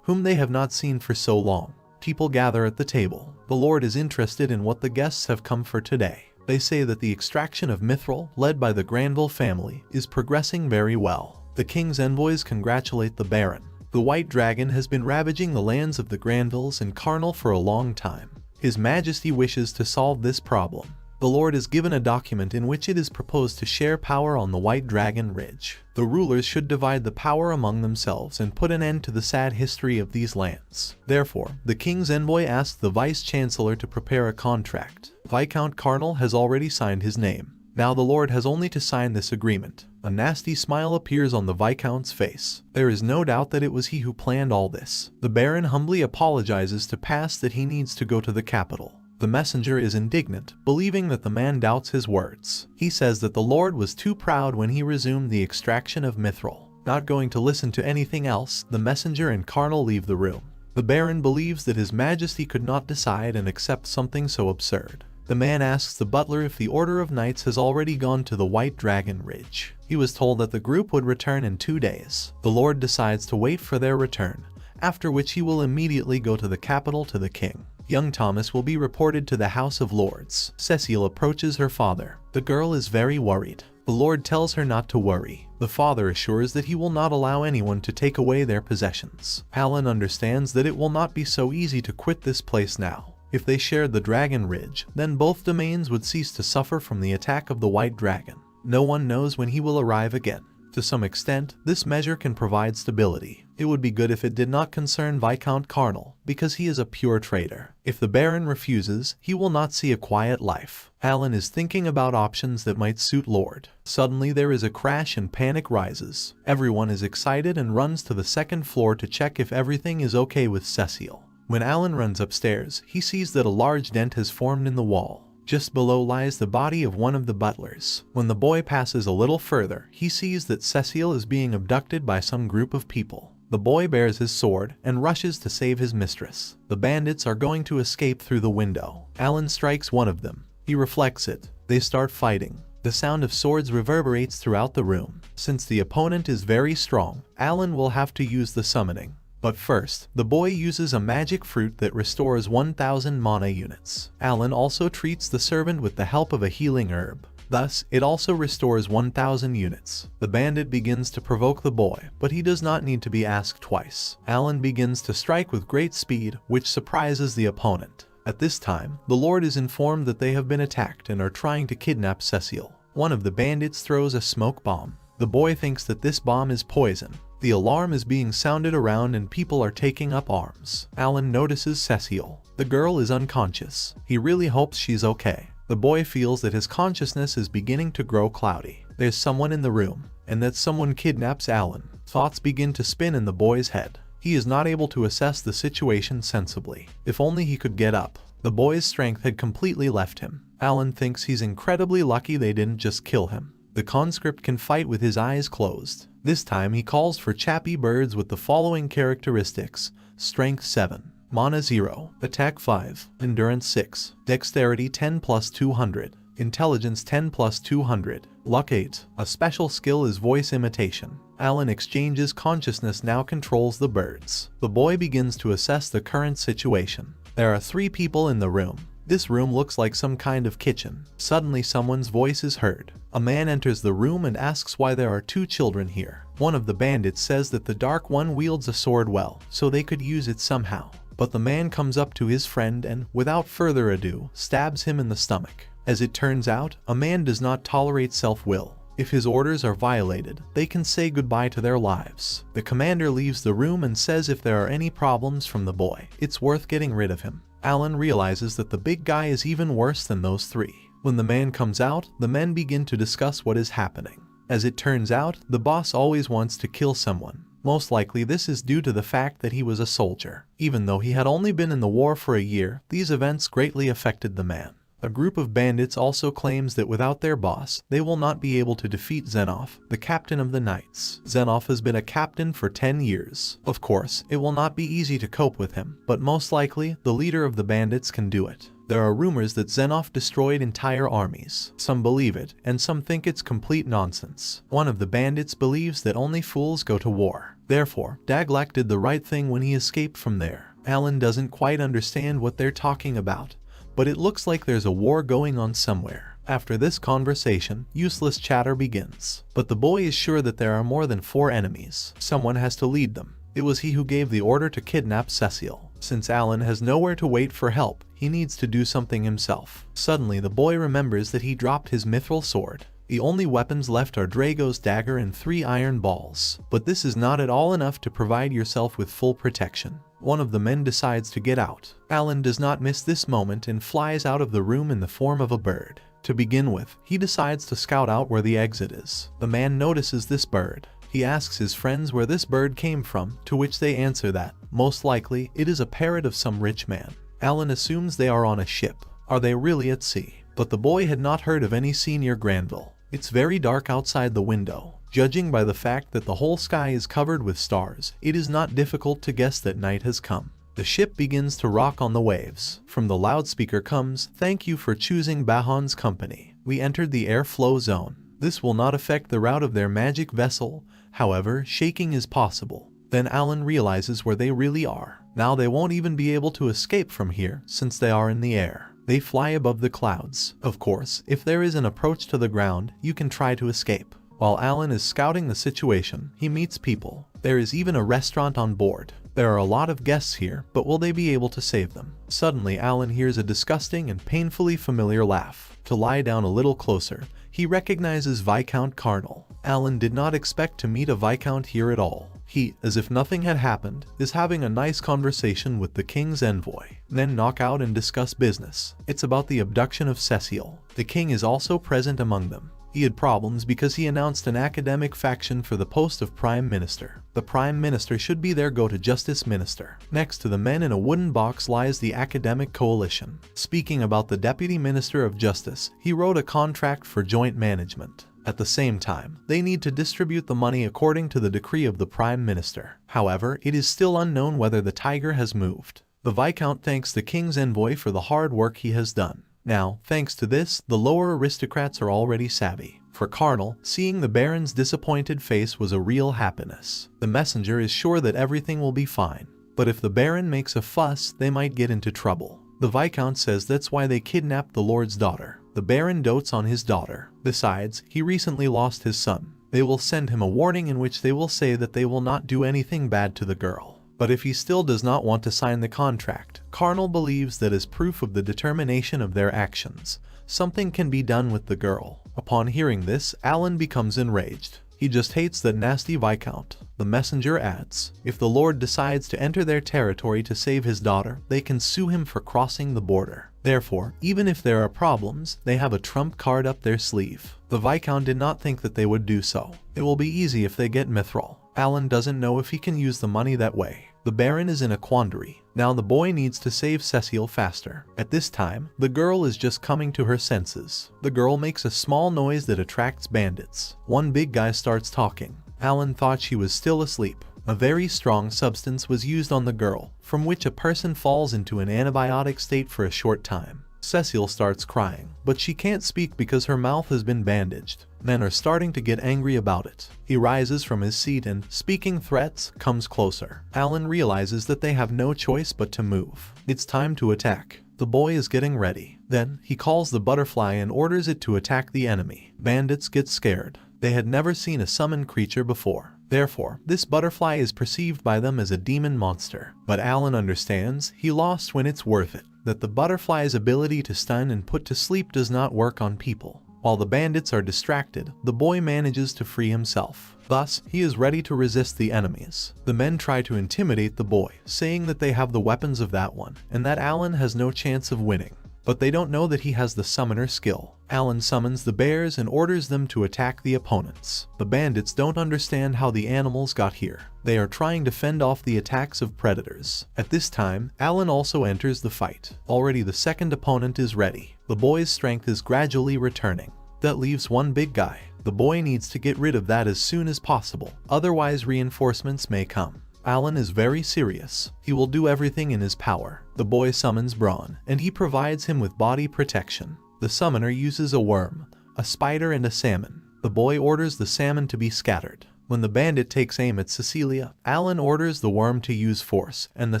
whom they have not seen for so long. People gather at the table. The Lord is interested in what the guests have come for today. They say that the extraction of mithril, led by the Granville family, is progressing very well. The king's envoys congratulate the Baron. The White Dragon has been ravaging the lands of the Granvilles and Carnal for a long time. His Majesty wishes to solve this problem. The Lord is given a document in which it is proposed to share power on the White Dragon Ridge. The rulers should divide the power among themselves and put an end to the sad history of these lands. Therefore, the king's envoy asked the vice-chancellor to prepare a contract. Viscount Cardinal has already signed his name. Now the Lord has only to sign this agreement. A nasty smile appears on the Viscount's face. There is no doubt that it was he who planned all this. The Baron humbly apologizes to pass that he needs to go to the capital. The messenger is indignant, believing that the man doubts his words. He says that the Lord was too proud when he resumed the extraction of mithril. Not going to listen to anything else, the messenger and Carnal leave the room. The Baron believes that His Majesty could not decide and accept something so absurd. The man asks the butler if the Order of Knights has already gone to the White Dragon Ridge. He was told that the group would return in 2 days. The Lord decides to wait for their return, after which he will immediately go to the capital to the king. Young Thomas will be reported to the House of Lords. Cecile approaches her father. The girl is very worried. The Lord tells her not to worry. The father assures that he will not allow anyone to take away their possessions. Alan understands that it will not be so easy to quit this place now. If they shared the Dragon Ridge, then both domains would cease to suffer from the attack of the White Dragon. No one knows when he will arrive again. To some extent, this measure can provide stability. It would be good if it did not concern Viscount Cardinal, because he is a pure traitor. If the Baron refuses, he will not see a quiet life. Alan is thinking about options that might suit Lord. Suddenly there is a crash and panic rises. Everyone is excited and runs to the 2nd floor to check if everything is okay with Cecile. When Alan runs upstairs, he sees that a large dent has formed in the wall. Just below lies the body of one of the butlers. When the boy passes a little further, he sees that Cecile is being abducted by some group of people. The boy bears his sword and rushes to save his mistress. The bandits are going to escape through the window. Alan strikes one of them. He reflects it. They start fighting. The sound of swords reverberates throughout the room. Since the opponent is very strong, Alan will have to use the summoning. But first, the boy uses a magic fruit that restores 1000 mana units. Alan also treats the servant with the help of a healing herb. Thus, it also restores 1000 units. The bandit begins to provoke the boy, but he does not need to be asked twice. Alan begins to strike with great speed, which surprises the opponent. At this time, the Lord is informed that they have been attacked and are trying to kidnap Cecile. One of the bandits throws a smoke bomb. The boy thinks that this bomb is poison. The alarm is being sounded around and people are taking up arms. Alan notices Cecile. The girl is unconscious. He really hopes she's okay. The boy feels that his consciousness is beginning to grow cloudy. There's someone in the room, and that someone kidnaps Alan. Thoughts begin to spin in the boy's head. He is not able to assess the situation sensibly. If only he could get up. The boy's strength had completely left him. Alan thinks he's incredibly lucky they didn't just kill him. The conscript can fight with his eyes closed. This time he calls for chappy birds with the following characteristics: Strength 7, Mana 0, Attack 5, Endurance 6, Dexterity 10 plus 200, Intelligence 10 plus 200, Luck 8. A special skill is voice imitation. Alan exchanges consciousness, now controls the birds. The boy begins to assess the current situation. There are 3 people in the room. This room looks like some kind of kitchen. Suddenly someone's voice is heard. A man enters the room and asks why there are 2 children here. One of the bandits says that the dark one wields a sword well, so they could use it somehow. But the man comes up to his friend and, without further ado, stabs him in the stomach. As it turns out, a man does not tolerate self-will. If his orders are violated, they can say goodbye to their lives. The commander leaves the room and says if there are any problems from the boy, it's worth getting rid of him. Alan realizes that the big guy is even worse than those 3. When the man comes out, the men begin to discuss what is happening. As it turns out, the boss always wants to kill someone. Most likely this is due to the fact that he was a soldier. Even though he had only been in the war for a year, these events greatly affected the man. A group of bandits also claims that without their boss, they will not be able to defeat Zenoff, the captain of the knights. Zenoff has been a captain for 10 years. Of course, it will not be easy to cope with him, but most likely, the leader of the bandits can do it. There are rumors that Zenoff destroyed entire armies. Some believe it, and some think it's complete nonsense. One of the bandits believes that only fools go to war. Therefore, Daglak did the right thing when he escaped from there. Alan doesn't quite understand what they're talking about, but it looks like there's a war going on somewhere. After this conversation, useless chatter begins. But the boy is sure that there are more than 4 enemies. Someone has to lead them. It was he who gave the order to kidnap Cecile. Since Alan has nowhere to wait for help, he needs to do something himself. Suddenly, the boy remembers that he dropped his mithril sword. The only weapons left are Drago's dagger and 3 iron balls. But this is not at all enough to provide yourself with full protection. One of the men decides to get out. Alan does not miss this moment and flies out of the room in the form of a bird. To begin with, he decides to scout out where the exit is. The man notices this bird. He asks his friends where this bird came from, to which they answer that, most likely, it is a parrot of some rich man. Alan assumes they are on a ship. Are they really at sea? But the boy had not heard of any sea near Granville. It's very dark outside the window. Judging by the fact that the whole sky is covered with stars, it is not difficult to guess that night has come. The ship begins to rock on the waves. From the loudspeaker comes, "Thank you for choosing Bahan's company. We entered the airflow zone. This will not affect the route of their magic vessel. However, shaking is possible." Then Alan realizes where they really are. Now they won't even be able to escape from here, since they are in the air. They fly above the clouds. Of course, if there is an approach to the ground, you can try to escape. While Alan is scouting the situation, he meets people. There is even a restaurant on board. There are a lot of guests here, but will they be able to save them? Suddenly, Alan hears a disgusting and painfully familiar laugh. To lie down a little closer, he recognizes Viscount Carnal. Alan did not expect to meet a Viscount here at all. He, as if nothing had happened, is having a nice conversation with the king's envoy. Then knock out and discuss business. It's about the abduction of Cecile. The king is also present among them. He had problems because he announced an academic faction for the post of Prime Minister. The Prime Minister should be their go-to-justice minister. Next to the men in a wooden box lies the academic coalition. Speaking about the Deputy Minister of Justice, he wrote a contract for joint management. At the same time, they need to distribute the money according to the decree of the Prime Minister. However, it is still unknown whether the tiger has moved. The Viscount thanks the king's envoy for the hard work he has done. Now, thanks to this, the lower aristocrats are already savvy. For Carnal, seeing the Baron's disappointed face was a real happiness. The messenger is sure that everything will be fine. But if the Baron makes a fuss, they might get into trouble. The Viscount says that's why they kidnapped the Lord's daughter. The Baron dotes on his daughter. Besides, he recently lost his son. They will send him a warning in which they will say that they will not do anything bad to the girl. But if he still does not want to sign the contract, Carnal believes that as proof of the determination of their actions, something can be done with the girl. Upon hearing this, Alan becomes enraged. He just hates that nasty Viscount. The messenger adds, if the Lord decides to enter their territory to save his daughter, they can sue him for crossing the border. Therefore, even if there are problems, they have a trump card up their sleeve. The Viscount did not think that they would do so. It will be easy if they get Mithril. Alan doesn't know if he can use the money that way. The Baron is in a quandary. Now the boy needs to save Cecile faster. At this time, the girl is just coming to her senses. The girl makes a small noise that attracts bandits. One big guy starts talking. Alan thought she was still asleep. A very strong substance was used on the girl, from which a person falls into an antibiotic state for a short time. Cecile starts crying, but she can't speak because her mouth has been bandaged. Men are starting to get angry about it. He rises from his seat and, speaking threats, comes closer. Alan realizes that they have no choice but to move. It's time to attack. The boy is getting ready. Then, he calls the butterfly and orders it to attack the enemy. Bandits get scared. They had never seen a summoned creature before. Therefore, this butterfly is perceived by them as a demon monster. But Alan understands, he lost when it's worth it, that the butterfly's ability to stun and put to sleep does not work on people. While the bandits are distracted, the boy manages to free himself. Thus, he is ready to resist the enemies. The men try to intimidate the boy, saying that they have the weapons of that one, and that Alan has no chance of winning. But they don't know that he has the summoner skill. Alan summons the bears and orders them to attack the opponents. The bandits don't understand how the animals got here. They are trying to fend off the attacks of predators. At this time, Alan also enters the fight. Already the second opponent is ready. The boy's strength is gradually returning. That leaves one big guy. The boy needs to get rid of that as soon as possible, otherwise reinforcements may come. Alan is very serious. He will do everything in his power. The boy summons Braun, and he provides him with body protection. The summoner uses a worm, a spider, and a salmon. The boy orders the salmon to be scattered. When the bandit takes aim at Cecilia, Alan orders the worm to use force, and the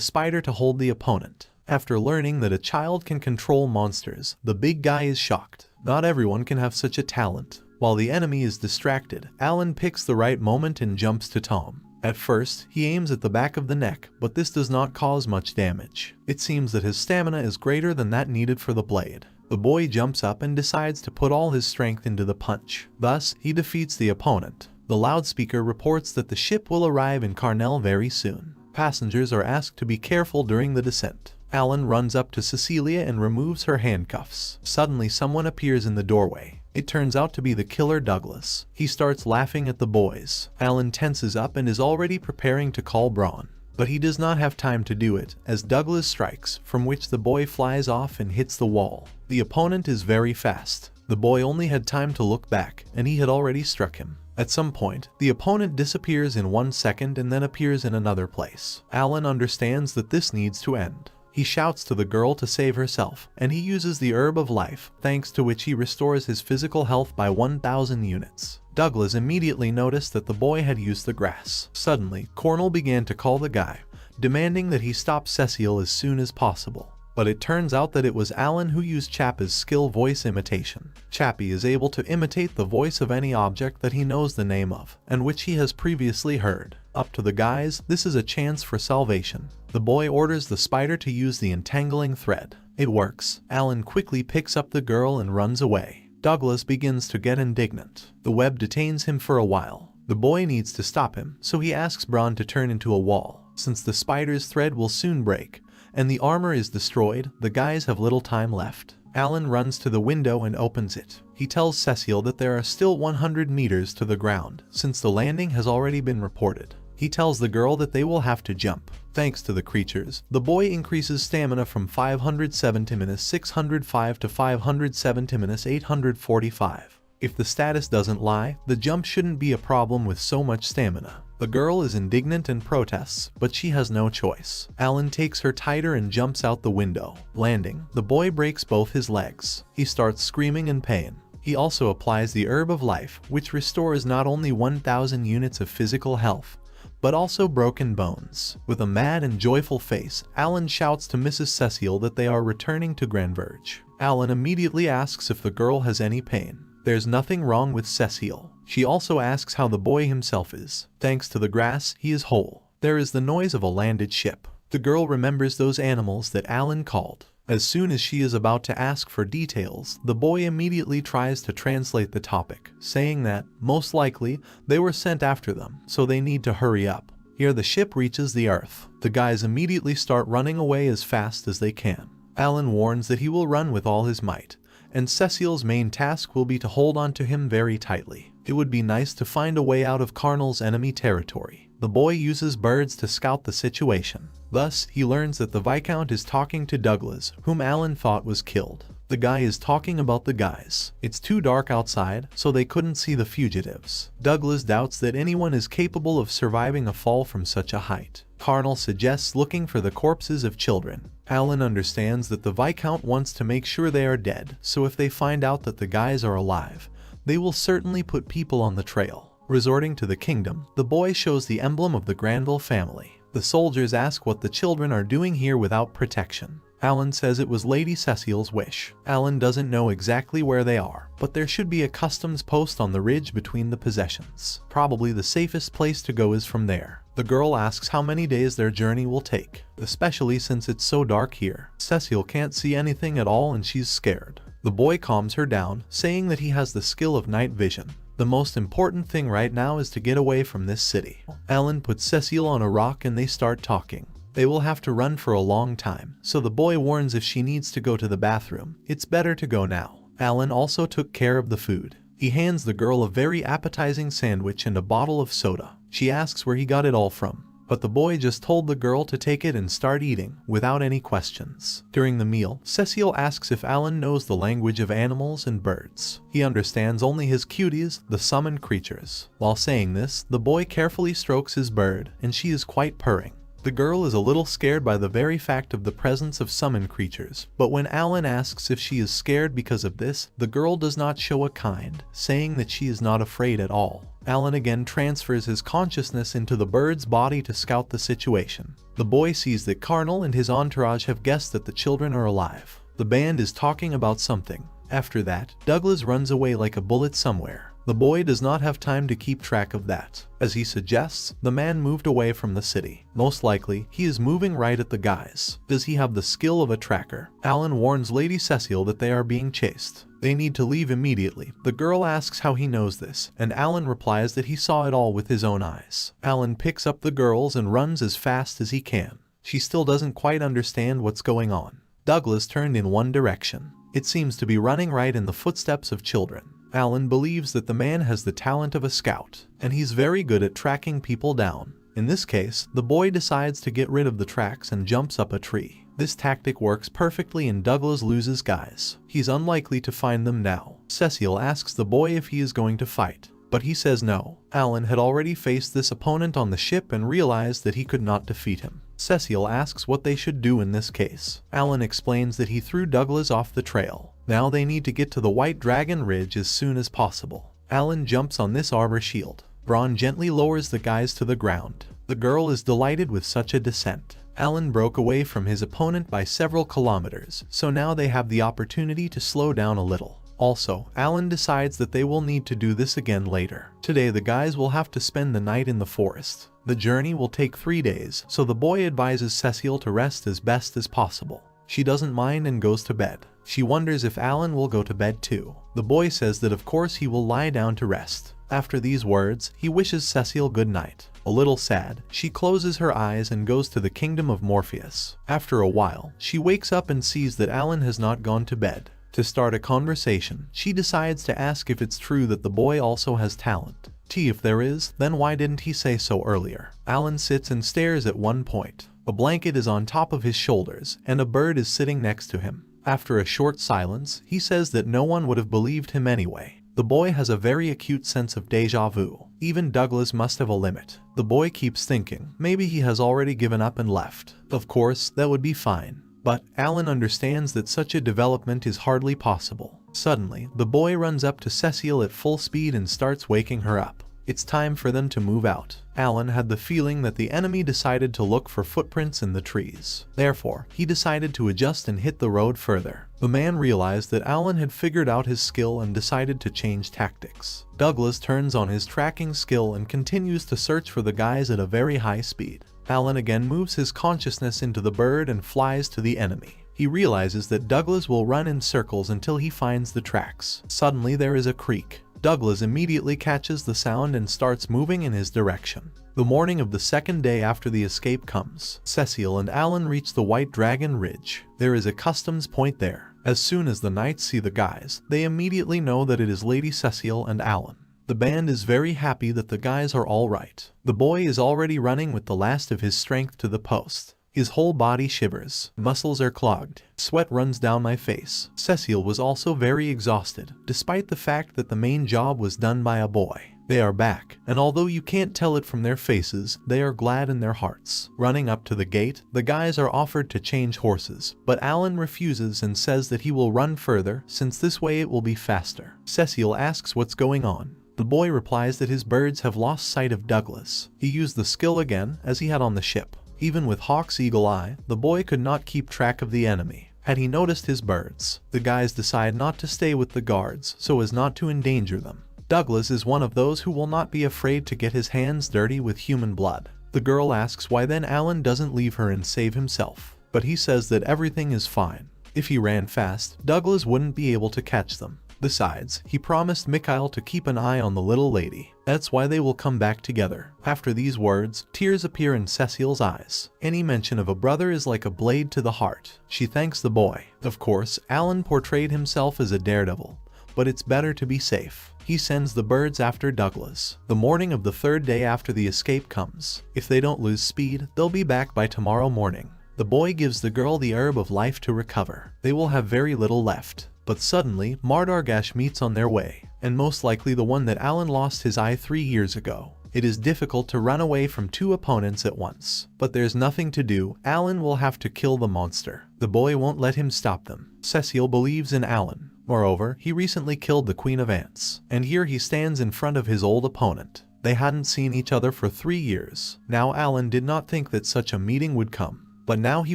spider to hold the opponent. After learning that a child can control monsters, the big guy is shocked. Not everyone can have such a talent. While the enemy is distracted, Alan picks the right moment and jumps to Tom. At first, he aims at the back of the neck, but this does not cause much damage. It seems that his stamina is greater than that needed for the blade. The boy jumps up and decides to put all his strength into the punch. Thus, he defeats the opponent. The loudspeaker reports that the ship will arrive in Carnel very soon. Passengers are asked to be careful during the descent. Alan runs up to Cecilia and removes her handcuffs. Suddenly, someone appears in the doorway. It turns out to be the killer Douglas. He starts laughing at the boys. Alan tenses up and is already preparing to call Braun. But he does not have time to do it, as Douglas strikes, from which the boy flies off and hits the wall. The opponent is very fast. The boy only had time to look back, and he had already struck him. At some point, the opponent disappears in 1 second and then appears in another place. Alan understands that this needs to end. He shouts to the girl to save herself, and he uses the Herb of Life, thanks to which he restores his physical health by 1,000 units. Douglas immediately noticed that the boy had used the grass. Suddenly, Cornel began to call the guy, demanding that he stop Cecile as soon as possible. But it turns out that it was Alan who used Chappie's skill voice imitation. Chappie is able to imitate the voice of any object that he knows the name of, and which he has previously heard. Up to the guys, this is a chance for salvation. The boy orders the spider to use the entangling thread. It works. Alan quickly picks up the girl and runs away. Douglas begins to get indignant. The web detains him for a while. The boy needs to stop him, so he asks Braun to turn into a wall. Since the spider's thread will soon break, and the armor is destroyed, the guys have little time left. Alan runs to the window and opens it. He tells Cecile that there are still 100 meters to the ground, since the landing has already been reported. He tells the girl that they will have to jump. Thanks to the creatures, the boy increases stamina from 507 to 605 to 507 to 845. If the status doesn't lie, the jump shouldn't be a problem with so much stamina. The girl is indignant and protests, but she has no choice. Alan takes her tighter and jumps out the window. Landing, the boy breaks both his legs. He starts screaming in pain. He also applies the herb of life, which restores not only 1,000 units of physical health, but also broken bones. With a mad and joyful face, Alan shouts to Mrs. Cecile that they are returning to Granverge. Alan immediately asks if the girl has any pain. There's nothing wrong with Cecile. She also asks how the boy himself is. Thanks to the grass, he is whole. There is the noise of a landed ship. The girl remembers those animals that Alan called. As soon as she is about to ask for details, the boy immediately tries to translate the topic, saying that, most likely, they were sent after them, so they need to hurry up. Here the ship reaches the Earth. The guys immediately start running away as fast as they can. Alan warns that he will run with all his might, and Cecile's main task will be to hold on to him very tightly. It would be nice to find a way out of Carnal's enemy territory. The boy uses birds to scout the situation. Thus, he learns that the Viscount is talking to Douglas, whom Alan thought was killed. The guy is talking about the guys. It's too dark outside, so they couldn't see the fugitives. Douglas doubts that anyone is capable of surviving a fall from such a height. Carnal suggests looking for the corpses of children. Alan understands that the Viscount wants to make sure they are dead, so if they find out that the guys are alive, they will certainly put people on the trail. Resorting to the kingdom, the boy shows the emblem of the Granville family. The soldiers ask what the children are doing here without protection. Alan says it was Lady Cecile's wish. Alan doesn't know exactly where they are, but there should be a customs post on the ridge between the possessions. Probably the safest place to go is from there. The girl asks how many days their journey will take, especially since it's so dark here. Cecile can't see anything at all and she's scared. The boy calms her down, saying that he has the skill of night vision. The most important thing right now is to get away from this city. Alan puts Cecile on a rock and they start talking. They will have to run for a long time, so the boy warns if she needs to go to the bathroom, it's better to go now. Alan also took care of the food. He hands the girl a very appetizing sandwich and a bottle of soda. She asks where he got it all from, but the boy just told the girl to take it and start eating, without any questions. During the meal, Cecile asks if Alan knows the language of animals and birds. He understands only his cuties, the summoned creatures. While saying this, the boy carefully strokes his bird, and she is quite purring. The girl is a little scared by the very fact of the presence of summoned creatures, but when Alan asks if she is scared because of this, the girl does not show a kind, saying that she is not afraid at all. Alan again transfers his consciousness into the bird's body to scout the situation. The boy sees that Carnal and his entourage have guessed that the children are alive. The band is talking about something. After that, Douglas runs away like a bullet somewhere. The boy does not have time to keep track of that. As he suggests, the man moved away from the city. Most likely, he is moving right at the guys. Does he have the skill of a tracker? Alan warns Lady Cecile that they are being chased. They need to leave immediately. The girl asks how he knows this, and Alan replies that he saw it all with his own eyes. Alan picks up the girls and runs as fast as he can. She still doesn't quite understand what's going on. Douglas turned in one direction. It seems to be running right in the footsteps of children. Alan believes that the man has the talent of a scout, and he's very good at tracking people down. In this case, the boy decides to get rid of the tracks and jumps up a tree. This tactic works perfectly and Douglas loses guys. He's unlikely to find them now. Cecile asks the boy if he is going to fight, but he says no. Alan had already faced this opponent on the ship and realized that he could not defeat him. Cecile asks what they should do in this case. Alan explains that he threw Douglas off the trail. Now they need to get to the White Dragon Ridge as soon as possible. Alan jumps on this arbor shield. Braun gently lowers the guys to the ground. The girl is delighted with such a descent. Alan broke away from his opponent by several kilometers, so now they have the opportunity to slow down a little. Also, Alan decides that they will need to do this again later. Today the guys will have to spend the night in the forest. The journey will take 3 days, so the boy advises Cecile to rest as best as possible. She doesn't mind and goes to bed. She wonders if Alan will go to bed too. The boy says that of course he will lie down to rest. After these words, he wishes Cecile good night. A little sad, she closes her eyes and goes to the kingdom of Morpheus. After a while, she wakes up and sees that Alan has not gone to bed. To start a conversation, she decides to ask if it's true that the boy also has talent. If there is, then why didn't he say so earlier? Alan sits and stares at one point. A blanket is on top of his shoulders, and a bird is sitting next to him. After a short silence, he says that no one would have believed him anyway. The boy has a very acute sense of deja vu. Even Douglas must have a limit. The boy keeps thinking, maybe he has already given up and left. Of course, that would be fine. But Alan understands that such a development is hardly possible. Suddenly, the boy runs up to Cecile at full speed and starts waking her up. It's time for them to move out. Alan had the feeling that the enemy decided to look for footprints in the trees. Therefore, he decided to adjust and hit the road further. The man realized that Alan had figured out his skill and decided to change tactics. Douglas turns on his tracking skill and continues to search for the guys at a very high speed. Alan again moves his consciousness into the bird and flies to the enemy. He realizes that Douglas will run in circles until he finds the tracks. Suddenly there is a creak. Douglas immediately catches the sound and starts moving in his direction. The morning of the second day after the escape comes. Cecile and Alan reach the White Dragon Ridge. There is a customs point there. As soon as the knights see the guys, they immediately know that it is Lady Cecile and Alan. The band is very happy that the guys are all right. The boy is already running with the last of his strength to the post. His whole body shivers. Muscles are clogged. Sweat runs down my face. Cecile was also very exhausted, despite the fact that the main job was done by a boy. They are back, and although you can't tell it from their faces, they are glad in their hearts. Running up to the gate, the guys are offered to change horses, but Alan refuses and says that he will run further, since this way it will be faster. Cecile asks what's going on. The boy replies that his birds have lost sight of Douglas. He used the skill again, as he had on the ship. Even with Hawk's eagle eye, the boy could not keep track of the enemy. Had he noticed his birds? The guys decide not to stay with the guards, so as not to endanger them. Douglas is one of those who will not be afraid to get his hands dirty with human blood. The girl asks why then Alan doesn't leave her and save himself, but he says that everything is fine. If he ran fast, Douglas wouldn't be able to catch them. Besides, he promised Mikhail to keep an eye on the little lady. That's why they will come back together. After these words, tears appear in Cecile's eyes. Any mention of a brother is like a blade to the heart. She thanks the boy. Of course, Alan portrayed himself as a daredevil, but it's better to be safe. He sends the birds after Douglas. The morning of the third day after the escape comes. If they don't lose speed, they'll be back by tomorrow morning. The boy gives the girl the herb of life to recover. They will have very little left. But suddenly, Mardargash meets on their way, and most likely the one that Alan lost his eye 3 years ago. It is difficult to run away from two opponents at once. But there's nothing to do. Alan will have to kill the monster. The boy won't let him stop them. Cecile believes in Alan. Moreover, he recently killed the Queen of Ants, and here he stands in front of his old opponent. They hadn't seen each other for 3 years. Now Alan did not think that such a meeting would come, but now he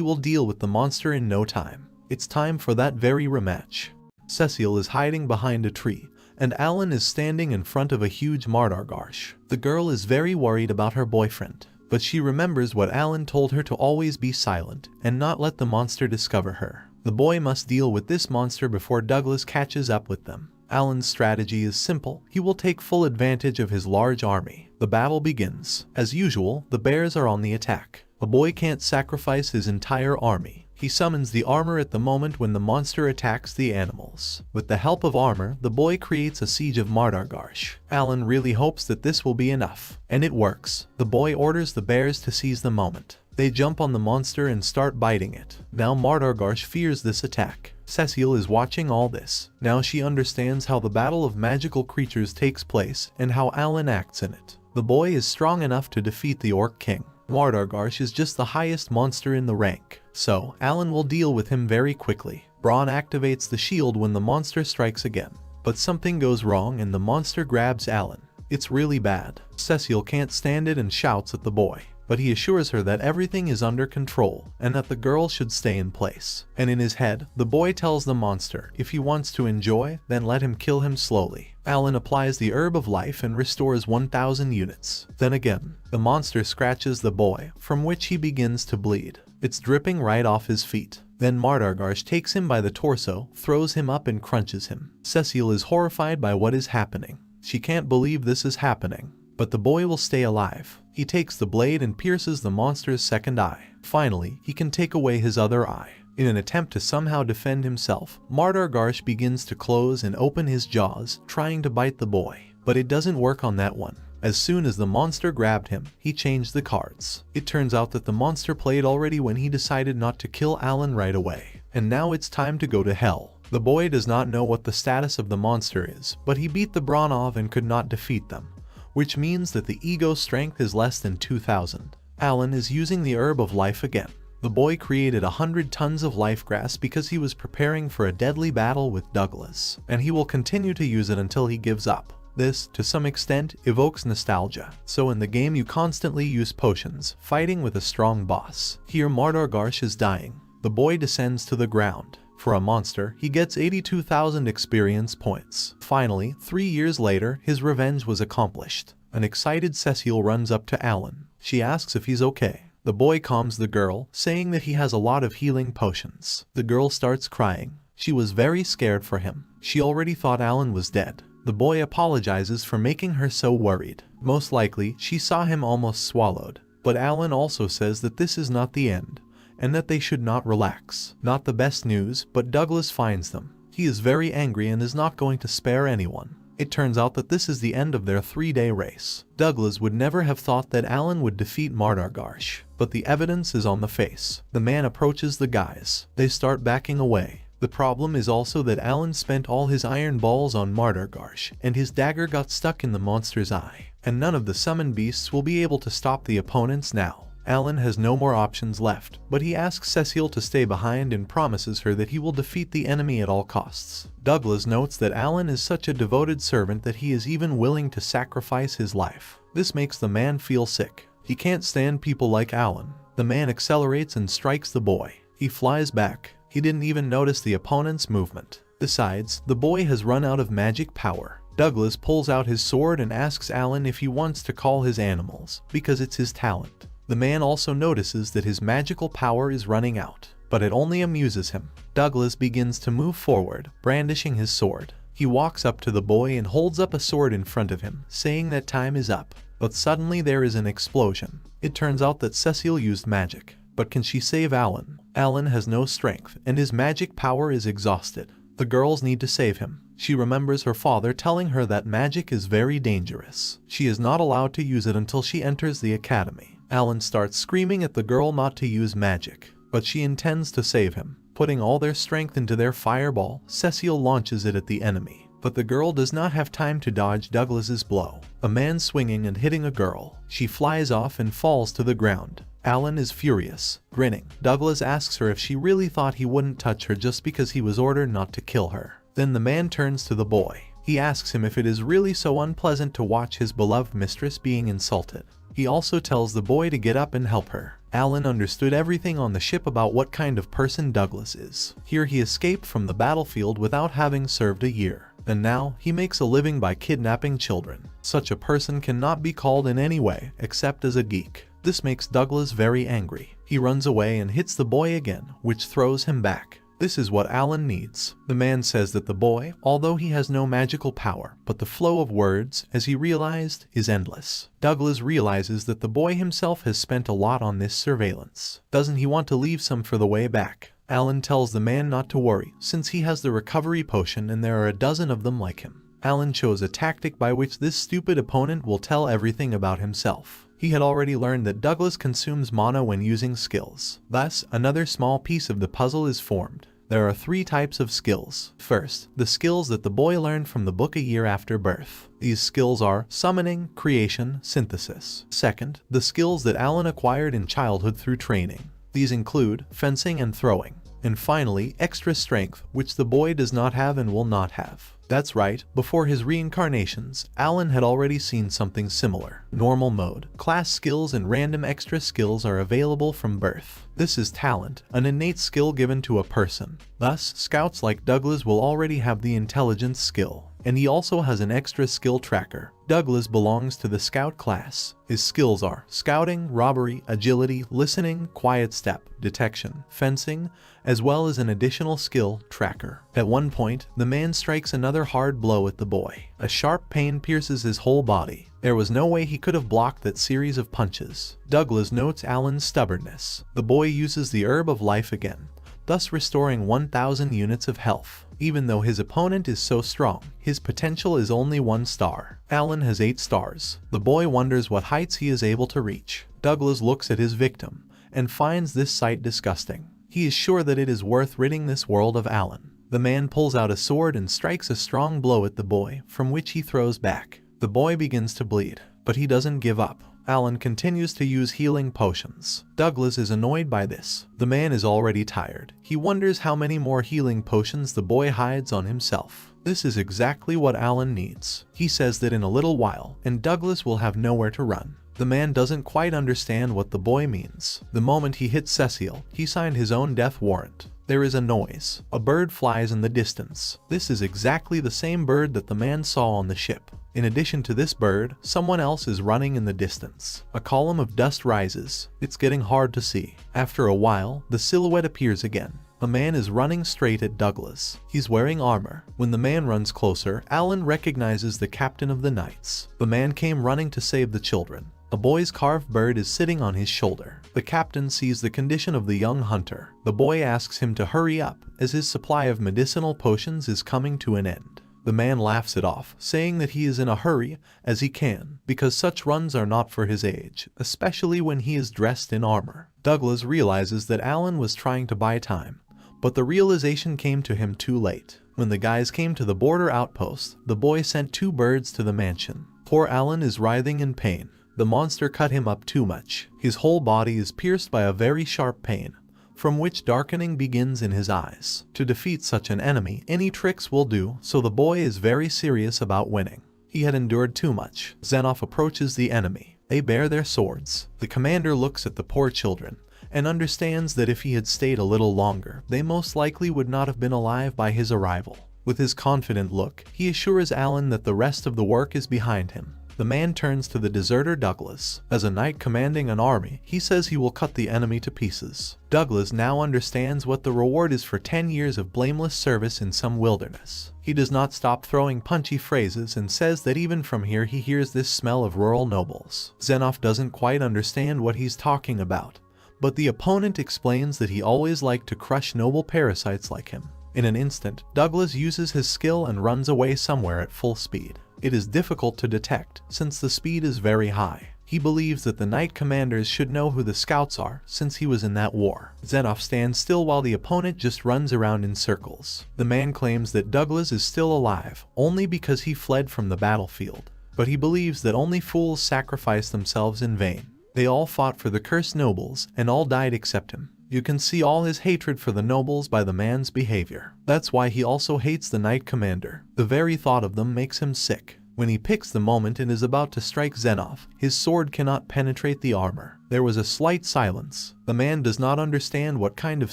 will deal with the monster in no time. It's time for that very rematch. Cecile is hiding behind a tree, and Alan is standing in front of a huge Mardargash. The girl is very worried about her boyfriend, but she remembers what Alan told her to always be silent and not let the monster discover her. The boy must deal with this monster before Douglas catches up with them. Alan's strategy is simple. He will take full advantage of his large army. The battle begins. As usual, the bears are on the attack. A boy can't sacrifice his entire army. He summons the armor at the moment when the monster attacks the animals. With the help of armor, the boy creates a siege of Mardargash. Alan really hopes that this will be enough, and it works. The boy orders the bears to seize the moment. They jump on the monster and start biting it. Now Mardargash fears this attack. Cecile is watching all this. Now she understands how the battle of magical creatures takes place and how Alan acts in it. The boy is strong enough to defeat the Orc King. Mardargash is just the highest monster in the rank, so Alan will deal with him very quickly. Braun activates the shield when the monster strikes again, but something goes wrong and the monster grabs Alan. It's really bad. Cecile can't stand it and shouts at the boy, but he assures her that everything is under control and that the girl should stay in place. And in his head, the boy tells the monster if he wants to enjoy, then let him kill him slowly. Alan applies the herb of life and restores 1,000 units. Then again, the monster scratches the boy, from which he begins to bleed. It's dripping right off his feet. Then Mardargash takes him by the torso, throws him up and crunches him. Cecile is horrified by what is happening. She can't believe this is happening. But the boy will stay alive. He takes the blade and pierces the monster's second eye. Finally, he can take away his other eye. In an attempt to somehow defend himself, Mardargash begins to close and open his jaws, trying to bite the boy. But it doesn't work on that one. As soon as the monster grabbed him, he changed the cards. It turns out that the monster played already when he decided not to kill Alan right away. And now it's time to go to hell. The boy does not know what the status of the monster is, but he beat the Bronov and could not defeat them, which means that the ego strength is less than 2000. Alan is using the herb of life again. The boy created 100 tons of life grass because he was preparing for a deadly battle with Douglas, and he will continue to use it until he gives up. This, to some extent, evokes nostalgia. So in the game you constantly use potions, fighting with a strong boss. Here Mardargarsh is dying. The boy descends to the ground. For a monster, he gets 82,000 experience points. Finally, 3 years later, his revenge was accomplished. An excited Cecile runs up to Alan. She asks if he's okay. The boy calms the girl, saying that he has a lot of healing potions. The girl starts crying. She was very scared for him. She already thought Alan was dead. The boy apologizes for making her so worried. Most likely, she saw him almost swallowed. But Alan also says that this is not the end, and that they should not relax. Not the best news, but Douglas finds them. He is very angry and is not going to spare anyone. It turns out that this is the end of their 3-day race. Douglas would never have thought that Alan would defeat Mardargarsh, but the evidence is on the face. The man approaches the guys. They start backing away. The problem is also that Alan spent all his iron balls on Mardargarsh, and his dagger got stuck in the monster's eye. And none of the summoned beasts will be able to stop the opponents now. Alan has no more options left, but he asks Cecile to stay behind and promises her that he will defeat the enemy at all costs. Douglas notes that Alan is such a devoted servant that he is even willing to sacrifice his life. This makes the man feel sick. He can't stand people like Alan. The man accelerates and strikes the boy. He flies back. He didn't even notice the opponent's movement. Besides, the boy has run out of magic power. Douglas pulls out his sword and asks Alan if he wants to call his animals, because it's his talent. The man also notices that his magical power is running out, but it only amuses him. Douglas begins to move forward, brandishing his sword. He walks up to the boy and holds up a sword in front of him, saying that time is up. But suddenly there is an explosion. It turns out that Cecile used magic. But can she save Alan? Alan has no strength, and his magic power is exhausted. The girls need to save him. She remembers her father telling her that magic is very dangerous. She is not allowed to use it until she enters the academy. Alan starts screaming at the girl not to use magic, but she intends to save him. Putting all their strength into their fireball, Cecile launches it at the enemy. But the girl does not have time to dodge Douglas's blow. A man swinging and hitting a girl. She flies off and falls to the ground. Alan is furious, grinning. Douglas asks her if she really thought he wouldn't touch her just because he was ordered not to kill her. Then the man turns to the boy. He asks him if it is really so unpleasant to watch his beloved mistress being insulted. He also tells the boy to get up and help her. Alan understood everything on the ship about what kind of person Douglas is. Here he escaped from the battlefield without having served a year. And now, he makes a living by kidnapping children. Such a person cannot be called in any way, except as a geek. This makes Douglas very angry. He runs away and hits the boy again, which throws him back. This is what Alan needs. The man says that the boy, although he has no magical power, but the flow of words, as he realized, is endless. Douglas realizes that the boy himself has spent a lot on this surveillance. Doesn't he want to leave some for the way back? Alan tells the man not to worry, since he has the recovery potion and there are a dozen of them like him. Alan chose a tactic by which this stupid opponent will tell everything about himself. He had already learned that Douglas consumes mana when using skills. Thus, another small piece of the puzzle is formed. There are 3 types of skills. First, the skills that the boy learned from the book a year after birth. These skills are summoning, creation, synthesis. Second, the skills that Alan acquired in childhood through training. These include fencing and throwing. And finally, extra strength, which the boy does not have and will not have. That's right, before his reincarnations, Alan had already seen something similar. Normal mode, class skills and random extra skills are available from birth. This is talent, an innate skill given to a person. Thus, scouts like Douglas will already have the intelligence skill. And he also has an extra skill tracker. Douglas belongs to the scout class. His skills are scouting, robbery, agility, listening, quiet step, detection, fencing, as well as an additional skill tracker. At one point, the man strikes another hard blow at the boy. A sharp pain pierces his whole body. There was no way he could have blocked that series of punches. Douglas notes Alan's stubbornness. The boy uses the herb of life again, thus restoring 1,000 units of health. Even though his opponent is so strong, his potential is only 1 star. Alan has 8 stars. The boy wonders what heights he is able to reach. Douglas looks at his victim and finds this sight disgusting. He is sure that it is worth ridding this world of Alan. The man pulls out a sword and strikes a strong blow at the boy, from which he throws back. The boy begins to bleed, but he doesn't give up. Alan continues to use healing potions. Douglas is annoyed by this. The man is already tired. He wonders how many more healing potions the boy hides on himself. This is exactly what Alan needs. He says that in a little while, and Douglas will have nowhere to run. The man doesn't quite understand what the boy means. The moment he hit Cecile, he signed his own death warrant. There is a noise. A bird flies in the distance. This is exactly the same bird that the man saw on the ship. In addition to this bird, someone else is running in the distance. A column of dust rises. It's getting hard to see. After a while, the silhouette appears again. A man is running straight at Douglas. He's wearing armor. When the man runs closer, Alan recognizes the captain of the knights. The man came running to save the children. A boy's carved bird is sitting on his shoulder. The captain sees the condition of the young hunter. The boy asks him to hurry up, as his supply of medicinal potions is coming to an end. The man laughs it off, saying that he is in a hurry as he can, because such runs are not for his age, especially when he is dressed in armor. Douglas realizes that Alan was trying to buy time, but the realization came to him too late. When the guys came to the border outpost, the boy sent 2 birds to the mansion. Poor Alan is writhing in pain. The monster cut him up too much. His whole body is pierced by a very sharp pain, from which darkening begins in his eyes. To defeat such an enemy, any tricks will do, so the boy is very serious about winning. He had endured too much. Xenoph approaches the enemy. They bare their swords. The commander looks at the poor children, and understands that if he had stayed a little longer, they most likely would not have been alive by his arrival. With his confident look, he assures Alan that the rest of the work is behind him. The man turns to the deserter Douglas. As a knight commanding an army, he says he will cut the enemy to pieces. Douglas now understands what the reward is for 10 years of blameless service in some wilderness. He does not stop throwing punchy phrases and says that even from here he hears this smell of rural nobles. Xenoph doesn't quite understand what he's talking about, but the opponent explains that he always liked to crush noble parasites like him. In an instant, Douglas uses his skill and runs away somewhere at full speed. It is difficult to detect, since the speed is very high. He believes that the knight commanders should know who the scouts are, since he was in that war. Xenoph stands still while the opponent just runs around in circles. The man claims that Douglas is still alive, only because he fled from the battlefield. But he believes that only fools sacrifice themselves in vain. They all fought for the cursed nobles, and all died except him. You can see all his hatred for the nobles by the man's behavior. That's why he also hates the knight commander. The very thought of them makes him sick. When he picks the moment and is about to strike Xenoph, his sword cannot penetrate the armor. There was a slight silence. The man does not understand what kind of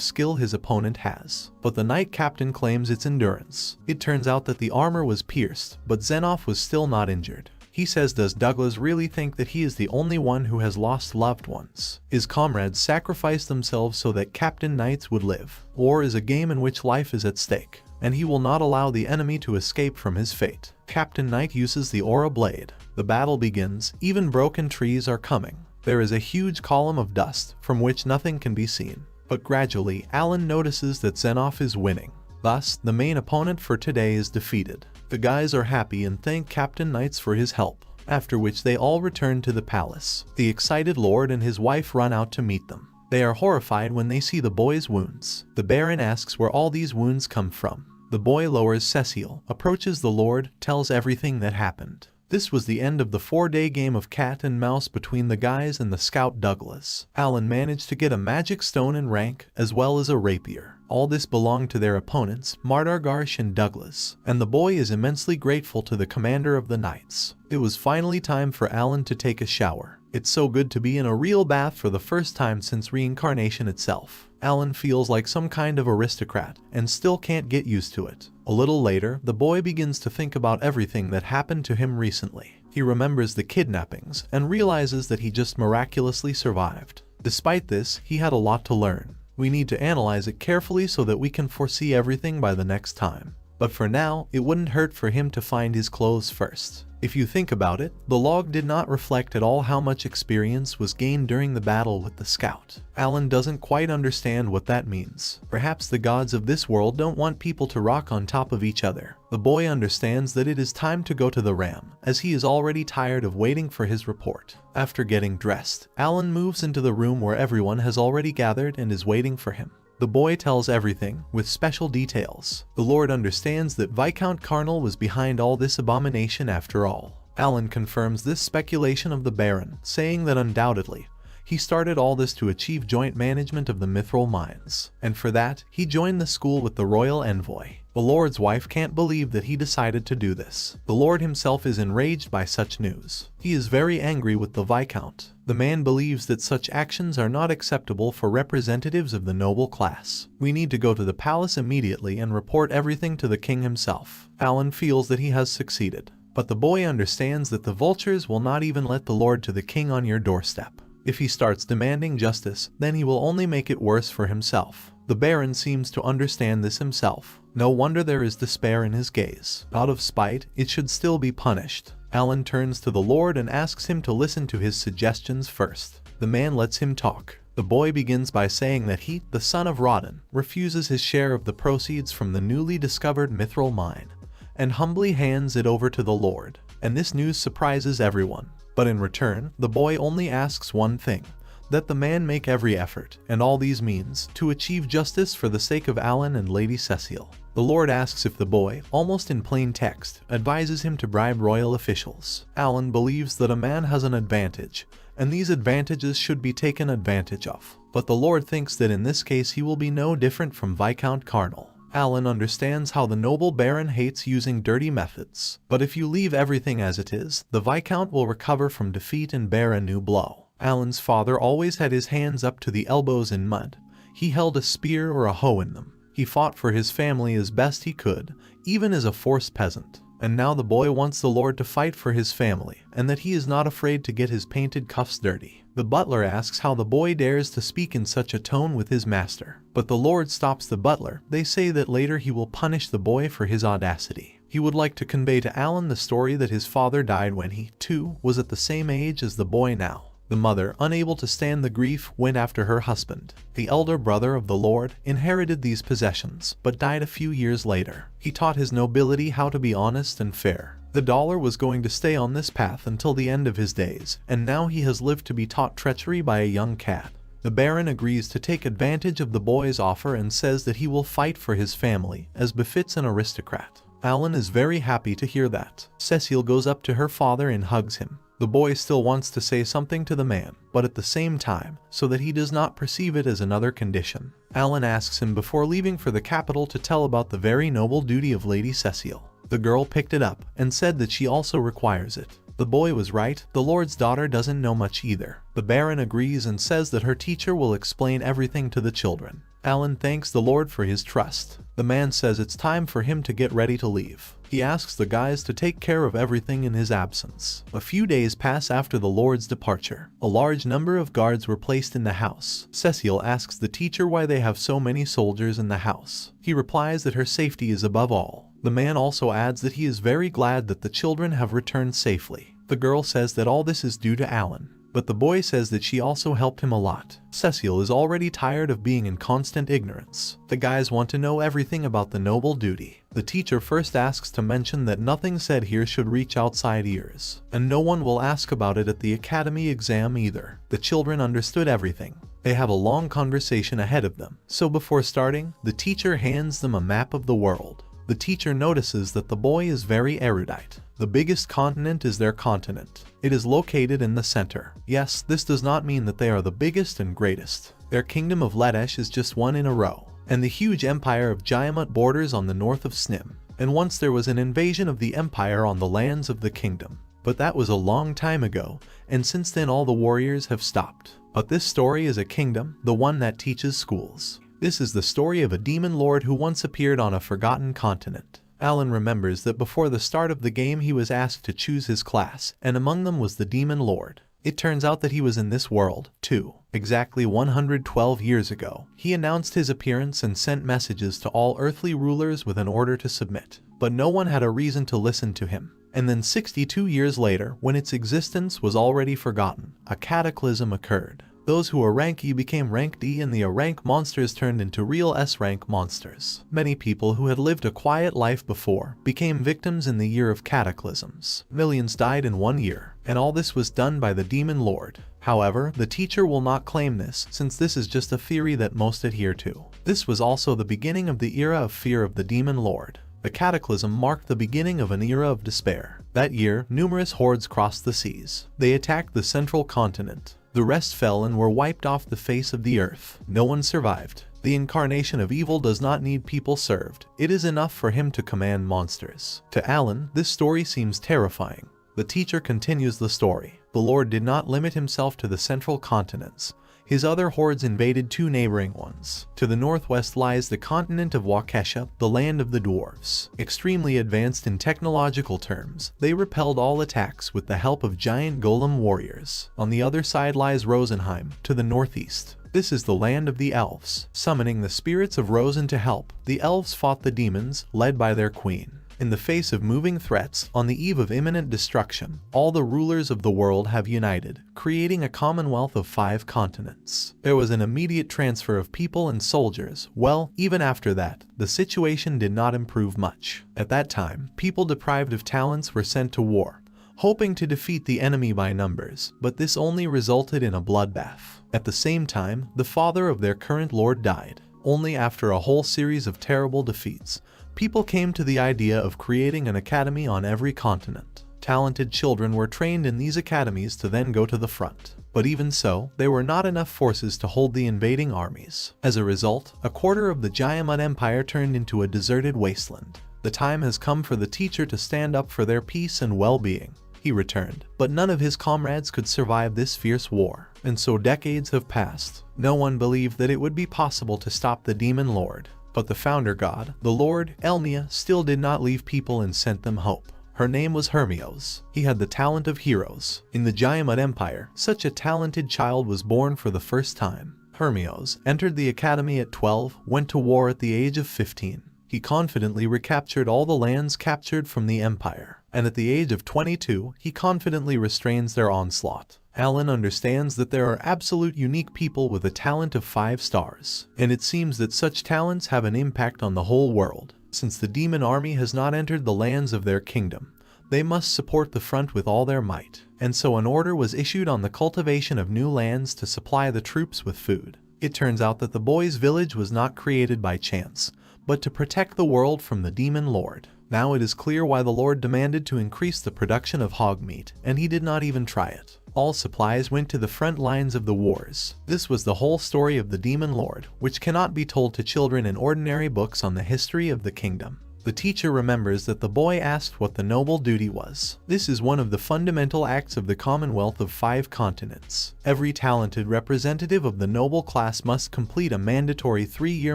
skill his opponent has, but the knight captain claims its endurance. It turns out that the armor was pierced, but Xenoph was still not injured. He says, does Douglas really think that he is the only one who has lost loved ones? His comrades sacrificed themselves so that Captain Knights would live. War is a game in which life is at stake, and he will not allow the enemy to escape from his fate. Captain Knight uses the aura blade. The battle begins. Even broken trees are coming. There is a huge column of dust, from which nothing can be seen. But gradually, Alan notices that Xenoph is winning. Thus, the main opponent for today is defeated. The guys are happy and thank Captain Knights for his help, after which they all return to the palace. The excited lord and his wife run out to meet them. They are horrified when they see the boy's wounds. The baron asks where all these wounds come from. The boy lowers Cecile, approaches the lord, tells everything that happened. This was the end of the 4-day game of cat and mouse between the guys and the scout Douglas. Alan managed to get a magic stone and rank, as well as a rapier. All this belonged to their opponents, Mardargarsh and Douglas, and the boy is immensely grateful to the commander of the knights. It was finally time for Alan to take a shower. It's so good to be in a real bath for the first time since reincarnation itself. Alan feels like some kind of aristocrat, and still can't get used to it. A little later, the boy begins to think about everything that happened to him recently. He remembers the kidnappings, and realizes that he just miraculously survived. Despite this, he had a lot to learn. We need to analyze it carefully so that we can foresee everything by the next time. But for now, it wouldn't hurt for him to find his clothes first. If you think about it, the log did not reflect at all how much experience was gained during the battle with the scout. Alan doesn't quite understand what that means. Perhaps the gods of this world don't want people to rock on top of each other. The boy understands that it is time to go to the ram, as he is already tired of waiting for his report. After getting dressed, Alan moves into the room where everyone has already gathered and is waiting for him. The boy tells everything, with special details. The Lord understands that Viscount Carnal was behind all this abomination after all. Alan confirms this speculation of the Baron, saying that undoubtedly, he started all this to achieve joint management of the mithril mines, and for that, he joined the school with the royal envoy. The Lord's wife can't believe that he decided to do this. The Lord himself is enraged by such news. He is very angry with the Viscount. The man believes that such actions are not acceptable for representatives of the noble class. We need to go to the palace immediately and report everything to the king himself. Alan feels that he has succeeded, but the boy understands that the vultures will not even let the Lord to the king on your doorstep. If he starts demanding justice, then he will only make it worse for himself. The Baron seems to understand this himself. No wonder there is despair in his gaze. Out of spite, it should still be punished. Alan turns to the Lord and asks him to listen to his suggestions first. The man lets him talk. The boy begins by saying that he, the son of Rodden, refuses his share of the proceeds from the newly discovered mithril mine, and humbly hands it over to the Lord. And this news surprises everyone. But in return, the boy only asks one thing, that the man make every effort, and all these means, to achieve justice for the sake of Alan and Lady Cecile. The Lord asks if the boy, almost in plain text, advises him to bribe royal officials. Alan believes that a man has an advantage, and these advantages should be taken advantage of. But the Lord thinks that in this case he will be no different from Viscount Carnal. Alan understands how the noble Baron hates using dirty methods. But if you leave everything as it is, the Viscount will recover from defeat and bear a new blow. Alan's father always had his hands up to the elbows in mud. He held a spear or a hoe in them. He fought for his family as best he could, even as a forced peasant. And now the boy wants the Lord to fight for his family, and that he is not afraid to get his painted cuffs dirty. The butler asks how the boy dares to speak in such a tone with his master. But the Lord stops the butler. They say that later he will punish the boy for his audacity. He would like to convey to Alan the story that his father died when he, too, was at the same age as the boy now. The mother, unable to stand the grief, went after her husband. The elder brother of the Lord inherited these possessions, but died a few years later. He taught his nobility how to be honest and fair. The dollar was going to stay on this path until the end of his days, and now he has lived to be taught treachery by a young cat. The Baron agrees to take advantage of the boy's offer and says that he will fight for his family, as befits an aristocrat. Alan is very happy to hear that. Cecile goes up to her father and hugs him. The boy still wants to say something to the man, but at the same time, so that he does not perceive it as another condition. Alan asks him before leaving for the capital to tell about the very noble duty of Lady Cecile. The girl picked it up and said that she also requires it. The boy was right, the Lord's daughter doesn't know much either. The Baron agrees and says that her teacher will explain everything to the children. Alan thanks the Lord for his trust. The man says it's time for him to get ready to leave. He asks the guys to take care of everything in his absence. A few days pass after the Lord's departure. A large number of guards were placed in the house. Cecile asks the teacher why they have so many soldiers in the house. He replies that her safety is above all. The man also adds that he is very glad that the children have returned safely. The girl says that all this is due to Alan. But the boy says that she also helped him a lot. Cecile is already tired of being in constant ignorance. The guys want to know everything about the noble duty. The teacher first asks to mention that nothing said here should reach outside ears, and no one will ask about it at the academy exam either. The children understood everything. They have a long conversation ahead of them. So before starting, the teacher hands them a map of the world. The teacher notices that the boy is very erudite. The biggest continent is their continent. It is located in the center. Yes, this does not mean that they are the biggest and greatest. Their kingdom of Ledesh is just one in a row, and the huge empire of Jayamut borders on the north of Snim. And once there was an invasion of the empire on the lands of the kingdom. But that was a long time ago, and since then all the warriors have stopped. But this story is a kingdom, the one that teaches schools. This is the story of a demon lord who once appeared on a forgotten continent. Alan remembers that before the start of the game he was asked to choose his class, and among them was the demon lord. It turns out that he was in this world, too. Exactly 112 years ago, he announced his appearance and sent messages to all earthly rulers with an order to submit. But no one had a reason to listen to him. And then 62 years later, when its existence was already forgotten, a cataclysm occurred. Those who were rank E became rank D, and the A rank monsters turned into real S rank monsters. Many people who had lived a quiet life before became victims in the year of cataclysms. Millions died in 1 year, and all this was done by the demon lord. However, the teacher will not claim this, since this is just a theory that most adhere to. This was also the beginning of the era of fear of the Demon Lord. The cataclysm marked the beginning of an era of despair. That year, numerous hordes crossed the seas. They attacked the central continent. The rest fell and were wiped off the face of the earth. No one survived. The incarnation of evil does not need people served. It is enough for him to command monsters. To Alan, this story seems terrifying. The teacher continues the story. The Lord did not limit himself to the central continents. His other hordes invaded 2 neighboring ones. To the northwest lies the continent of Waukesha, the land of the dwarves. Extremely advanced in technological terms, they repelled all attacks with the help of giant golem warriors. On the other side lies Rosenheim, to the northeast. This is the land of the elves. Summoning the spirits of Rosen to help, the elves fought the demons, led by their queen. In the face of moving threats, on the eve of imminent destruction, all the rulers of the world have united, creating a commonwealth of 5 continents. There was an immediate transfer of people and soldiers. Well, even after that, the situation did not improve much. At that time, people deprived of talents were sent to war, hoping to defeat the enemy by numbers, but this only resulted in a bloodbath. At the same time, the father of their current lord died. Only after a whole series of terrible defeats, people came to the idea of creating an academy on every continent. Talented children were trained in these academies to then go to the front. But even so, there were not enough forces to hold the invading armies. As a result, a quarter of the Yamada Empire turned into a deserted wasteland. The time has come for the teacher to stand up for their peace and well-being. He returned, but none of his comrades could survive this fierce war. And so decades have passed. No one believed that it would be possible to stop the Demon Lord. But the founder god, the Lord, Elmia, still did not leave people and sent them hope. Her name was Hermios. He had the talent of heroes. In the Yamada Empire, such a talented child was born for the first time. Hermios entered the academy at 12, went to war at the age of 15. He confidently recaptured all the lands captured from the empire, and at the age of 22, he confidently restrains their onslaught. Alan understands that there are absolute unique people with a talent of 5 stars, and it seems that such talents have an impact on the whole world. Since the demon army has not entered the lands of their kingdom, they must support the front with all their might, and so an order was issued on the cultivation of new lands to supply the troops with food. It turns out that the boys' village was not created by chance, but to protect the world from the Demon Lord. Now it is clear why the Lord demanded to increase the production of hog meat, and he did not even try it. All supplies went to the front lines of the wars. This was the whole story of the Demon Lord, which cannot be told to children in ordinary books on the history of the kingdom. The teacher remembers that the boy asked what the noble duty was. This is one of the fundamental acts of the Commonwealth of 5 continents. Every talented representative of the noble class must complete a mandatory 3-year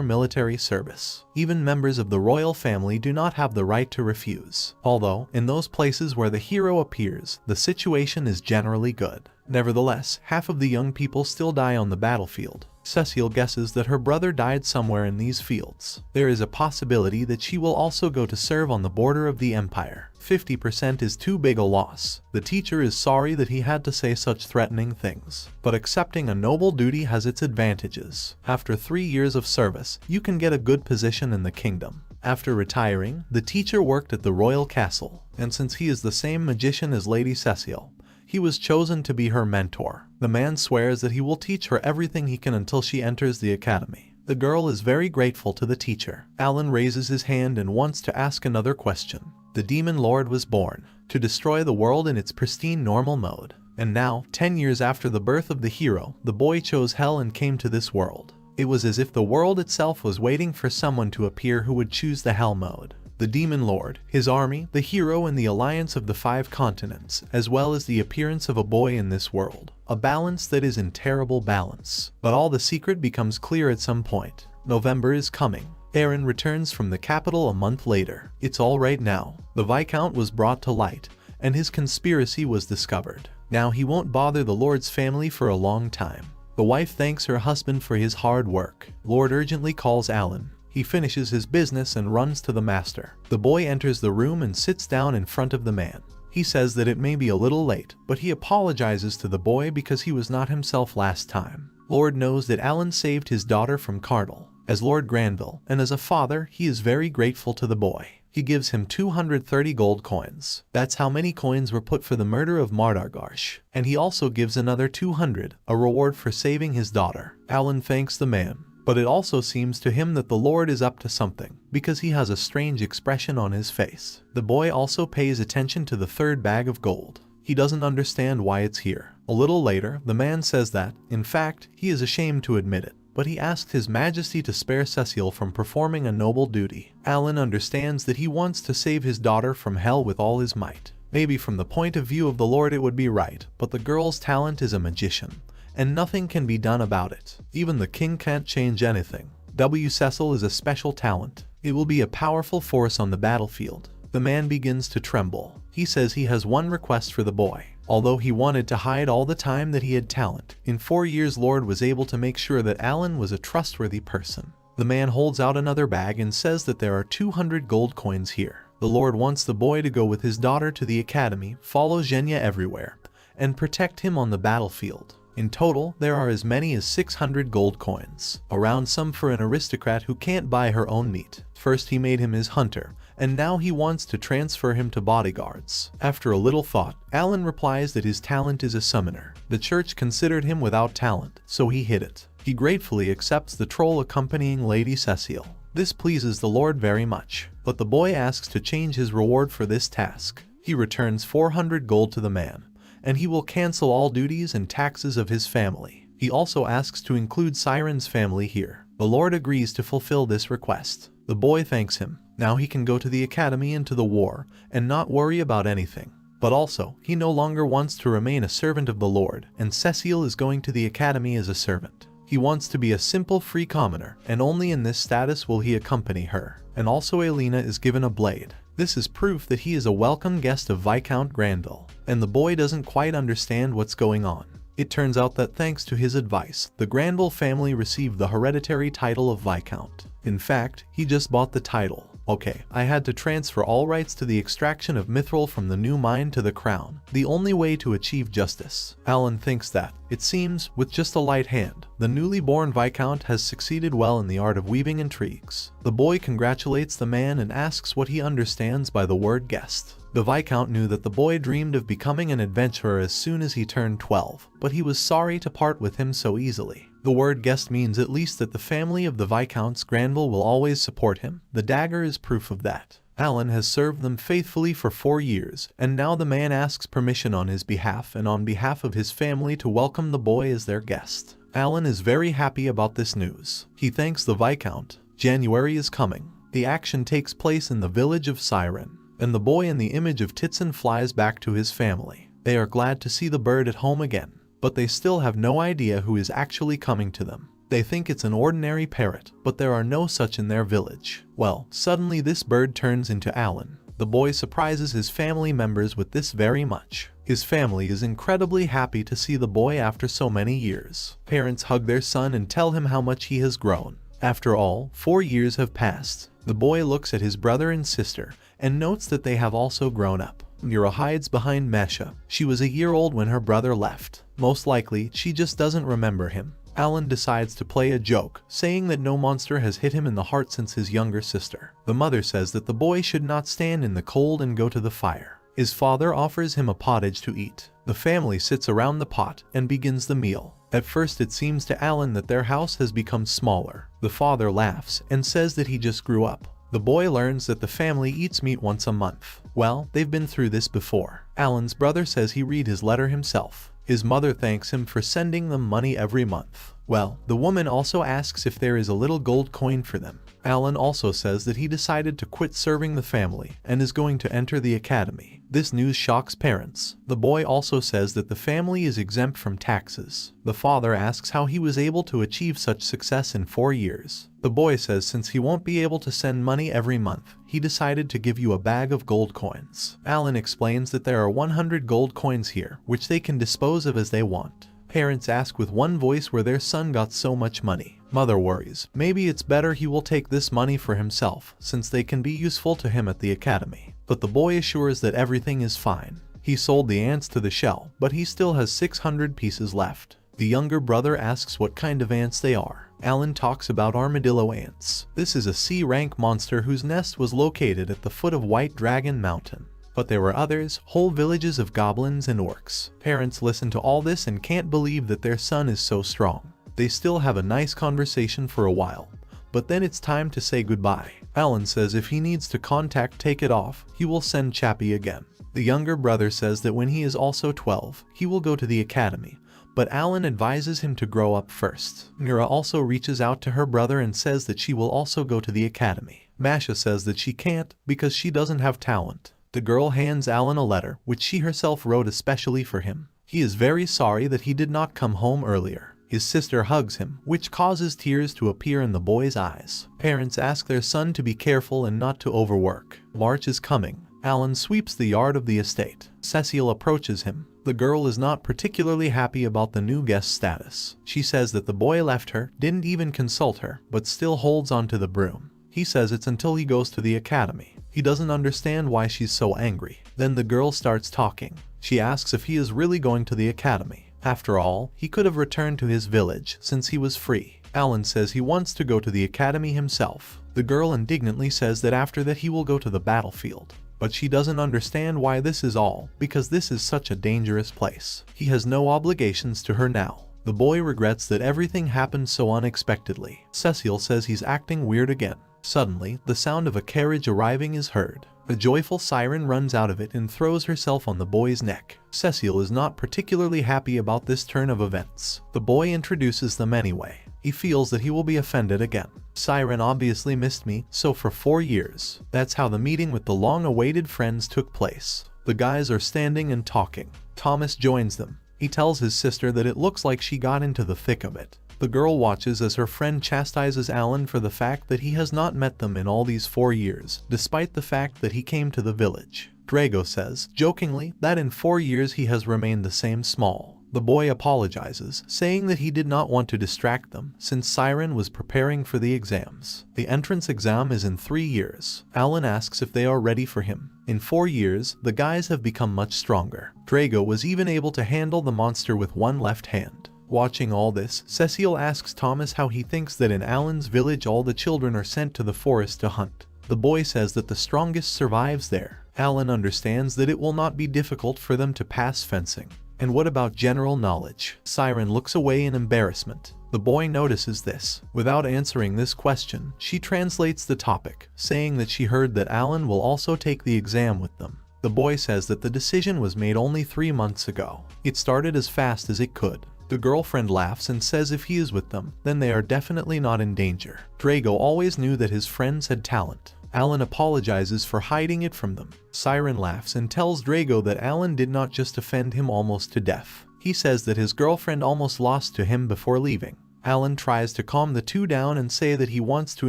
military service. Even members of the royal family do not have the right to refuse. Although, in those places where the hero appears, the situation is generally good. Nevertheless, half of the young people still die on the battlefield. Cecile guesses that her brother died somewhere in these fields. There is a possibility that she will also go to serve on the border of the empire. 50% is too big a loss. The teacher is sorry that he had to say such threatening things. But accepting a noble duty has its advantages. After 3 years of service, you can get a good position in the kingdom. After retiring, the teacher worked at the royal castle, and since he is the same magician as Lady Cecile, he was chosen to be her mentor. The man swears that he will teach her everything he can until she enters the academy. The girl is very grateful to the teacher. Alan raises his hand and wants to ask another question. The Demon Lord was born to destroy the world in its pristine normal mode. And now, 10 years after the birth of the hero, the boy chose hell and came to this world. It was as if the world itself was waiting for someone to appear who would choose the hell mode. The Demon Lord, his army, the hero, and the alliance of the 5 continents, as well as the appearance of a boy in this world. A balance that is in terrible balance. But all the secret becomes clear at some point. November is coming. Aaron returns from the capital a month later. It's all right now. The Viscount was brought to light, and his conspiracy was discovered. Now he won't bother the Lord's family for a long time. The wife thanks her husband for his hard work. Lord urgently calls Alan. He finishes his business and runs to the master. The boy enters the room and sits down in front of the man. He says that it may be a little late, but he apologizes to the boy because he was not himself last time. Lord knows that Alan saved his daughter from Cardle. As Lord Granville, and as a father, he is very grateful to the boy. He gives him 230 gold coins. That's how many coins were put for the murder of Mardargarsh. And he also gives another 200, a reward for saving his daughter. Alan thanks the man, but it also seems to him that the Lord is up to something, because he has a strange expression on his face. The boy also pays attention to the third bag of gold. He doesn't understand why it's here. A little later, the man says that, in fact, he is ashamed to admit it, but he asked His Majesty to spare Cecile from performing a noble duty. Alan understands that he wants to save his daughter from hell with all his might. Maybe from the point of view of the Lord it would be right, but the girl's talent is a magician, and nothing can be done about it. Even the king can't change anything. Cecile is a special talent. It will be a powerful force on the battlefield. The man begins to tremble. He says he has one request for the boy. Although he wanted to hide all the time that he had talent, in 4 years Lord was able to make sure that Alan was a trustworthy person. The man holds out another bag and says that there are 200 gold coins here. The Lord wants the boy to go with his daughter to the academy, follow Zhenya everywhere, and protect him on the battlefield. In total, there are as many as 600 gold coins, around some for an aristocrat who can't buy her own meat. First he made him his hunter, and now he wants to transfer him to bodyguards. After a little thought, Alan replies that his talent is a summoner. The church considered him without talent, so he hid it. He gratefully accepts the troll accompanying Lady Cecile. This pleases the Lord very much, but the boy asks to change his reward for this task. He returns 400 gold to the man, and he will cancel all duties and taxes of his family. He also asks to include Siren's family here. The Lord agrees to fulfill this request. The boy thanks him. Now he can go to the academy and to the war, and not worry about anything. But also, he no longer wants to remain a servant of the Lord, and Cecile is going to the academy as a servant. He wants to be a simple free commoner, and only in this status will he accompany her. And also Elena is given a blade. This is proof that he is a welcome guest of Viscount Granville, and the boy doesn't quite understand what's going on. It turns out that thanks to his advice, the Granville family received the hereditary title of Viscount. In fact, he just bought the title. Okay, I had to transfer all rights to the extraction of mithril from the new mine to the crown, the only way to achieve justice. Alan thinks that, it seems, with just a light hand, the newly born Viscount has succeeded well in the art of weaving intrigues. The boy congratulates the man and asks what he understands by the word guest. The Viscount knew that the boy dreamed of becoming an adventurer as soon as he turned 12, but he was sorry to part with him so easily. The word guest means at least that the family of the Viscounts Granville will always support him. The dagger is proof of that. Alan has served them faithfully for 4 years, and now the man asks permission on his behalf and on behalf of his family to welcome the boy as their guest. Alan is very happy about this news. He thanks the Viscount. January is coming. The action takes place in the village of Siren, and the boy in the image of Titson flies back to his family. They are glad to see the bird at home again, but they still have no idea who is actually coming to them. They think it's an ordinary parrot, but there are no such in their village. Well, suddenly this bird turns into Alan. The boy surprises his family members with this very much. His family is incredibly happy to see the boy after so many years. Parents hug their son and tell him how much he has grown. After all, 4 years have passed. The boy looks at his brother and sister and notes that they have also grown up. Mira hides behind Mesha. She was a year old when her brother left. Most likely, she just doesn't remember him. Alan decides to play a joke, saying that no monster has hit him in the heart since his younger sister. The mother says that the boy should not stand in the cold and go to the fire. His father offers him a pottage to eat. The family sits around the pot and begins the meal. At first it seems to Alan that their house has become smaller. The father laughs and says that he just grew up. The boy learns that the family eats meat once a month. Well, they've been through this before. Alan's brother says he read his letter himself. His mother thanks him for sending them money every month. Well, the woman also asks if there is a little gold coin for them. Alan also says that he decided to quit serving the family and is going to enter the academy. This news shocks parents. The boy also says that the family is exempt from taxes. The father asks how he was able to achieve such success in 4 years. The boy says since he won't be able to send money every month, he decided to give you a bag of gold coins. Alan explains that there are 100 gold coins here, which they can dispose of as they want. Parents ask with one voice where their son got so much money. Mother worries. Maybe it's better he will take this money for himself, since they can be useful to him at the academy. But the boy assures that everything is fine. He sold the ants to the shell, but he still has 600 pieces left. The younger brother asks what kind of ants they are. Alan talks about armadillo ants. This is a C-rank monster whose nest was located at the foot of White Dragon Mountain. But there were others, whole villages of goblins and orcs. Parents listen to all this and can't believe that their son is so strong. They still have a nice conversation for a while, but then it's time to say goodbye. Alan says if he needs to contact Take It Off, he will send Chappie again. The younger brother says that when he is also 12, he will go to the academy, but Alan advises him to grow up first. Mira also reaches out to her brother and says that she will also go to the academy. Masha says that she can't because she doesn't have talent. The girl hands Alan a letter, which she herself wrote especially for him. He is very sorry that he did not come home earlier. His sister hugs him, which causes tears to appear in the boy's eyes. Parents ask their son to be careful and not to overwork. March is coming. Alan sweeps the yard of the estate. Cecile approaches him. The girl is not particularly happy about the new guest status. She says that the boy left her, didn't even consult her, but still holds onto the broom. He says it's until he goes to the academy. He doesn't understand why she's so angry. Then the girl starts talking. She asks if he is really going to the academy. After all, he could have returned to his village since he was free. Alan says he wants to go to the academy himself. The girl indignantly says that after that he will go to the battlefield. But she doesn't understand why this is all, because this is such a dangerous place. He has no obligations to her now. The boy regrets that everything happened so unexpectedly. Cecile says he's acting weird again. Suddenly, the sound of a carriage arriving is heard. A joyful siren runs out of it and throws herself on the boy's neck. Cecile is not particularly happy about this turn of events. The boy introduces them anyway. He feels that he will be offended again. Siren obviously missed me, so for 4 years. That's how the meeting with the long-awaited friends took place. The guys are standing and talking. Thomas joins them. He tells his sister that it looks like she got into the thick of it. The girl watches as her friend chastises Alan for the fact that he has not met them in all these 4 years, despite the fact that he came to the village. Drago says, jokingly, that in 4 years he has remained the same small. The boy apologizes, saying that he did not want to distract them, since Siren was preparing for the exams. The entrance exam is in 3 years. Alan asks if they are ready for him. In 4 years, the guys have become much stronger. Drago was even able to handle the monster with one left hand. Watching all this, Cecile asks Thomas how he thinks that in Alan's village all the children are sent to the forest to hunt. The boy says that the strongest survives there. Alan understands that it will not be difficult for them to pass fencing. And what about general knowledge? Siren looks away in embarrassment. The boy notices this. Without answering this question, she translates the topic, saying that she heard that Alan will also take the exam with them. The boy says that the decision was made only 3 months ago. It started as fast as it could. The girlfriend laughs and says if he is with them, then they are definitely not in danger. Drago always knew that his friends had talent. Alan apologizes for hiding it from them. Siren laughs and tells Drago that Alan did not just offend him almost to death. He says that his girlfriend almost lost to him before leaving. Alan tries to calm the two down and say that he wants to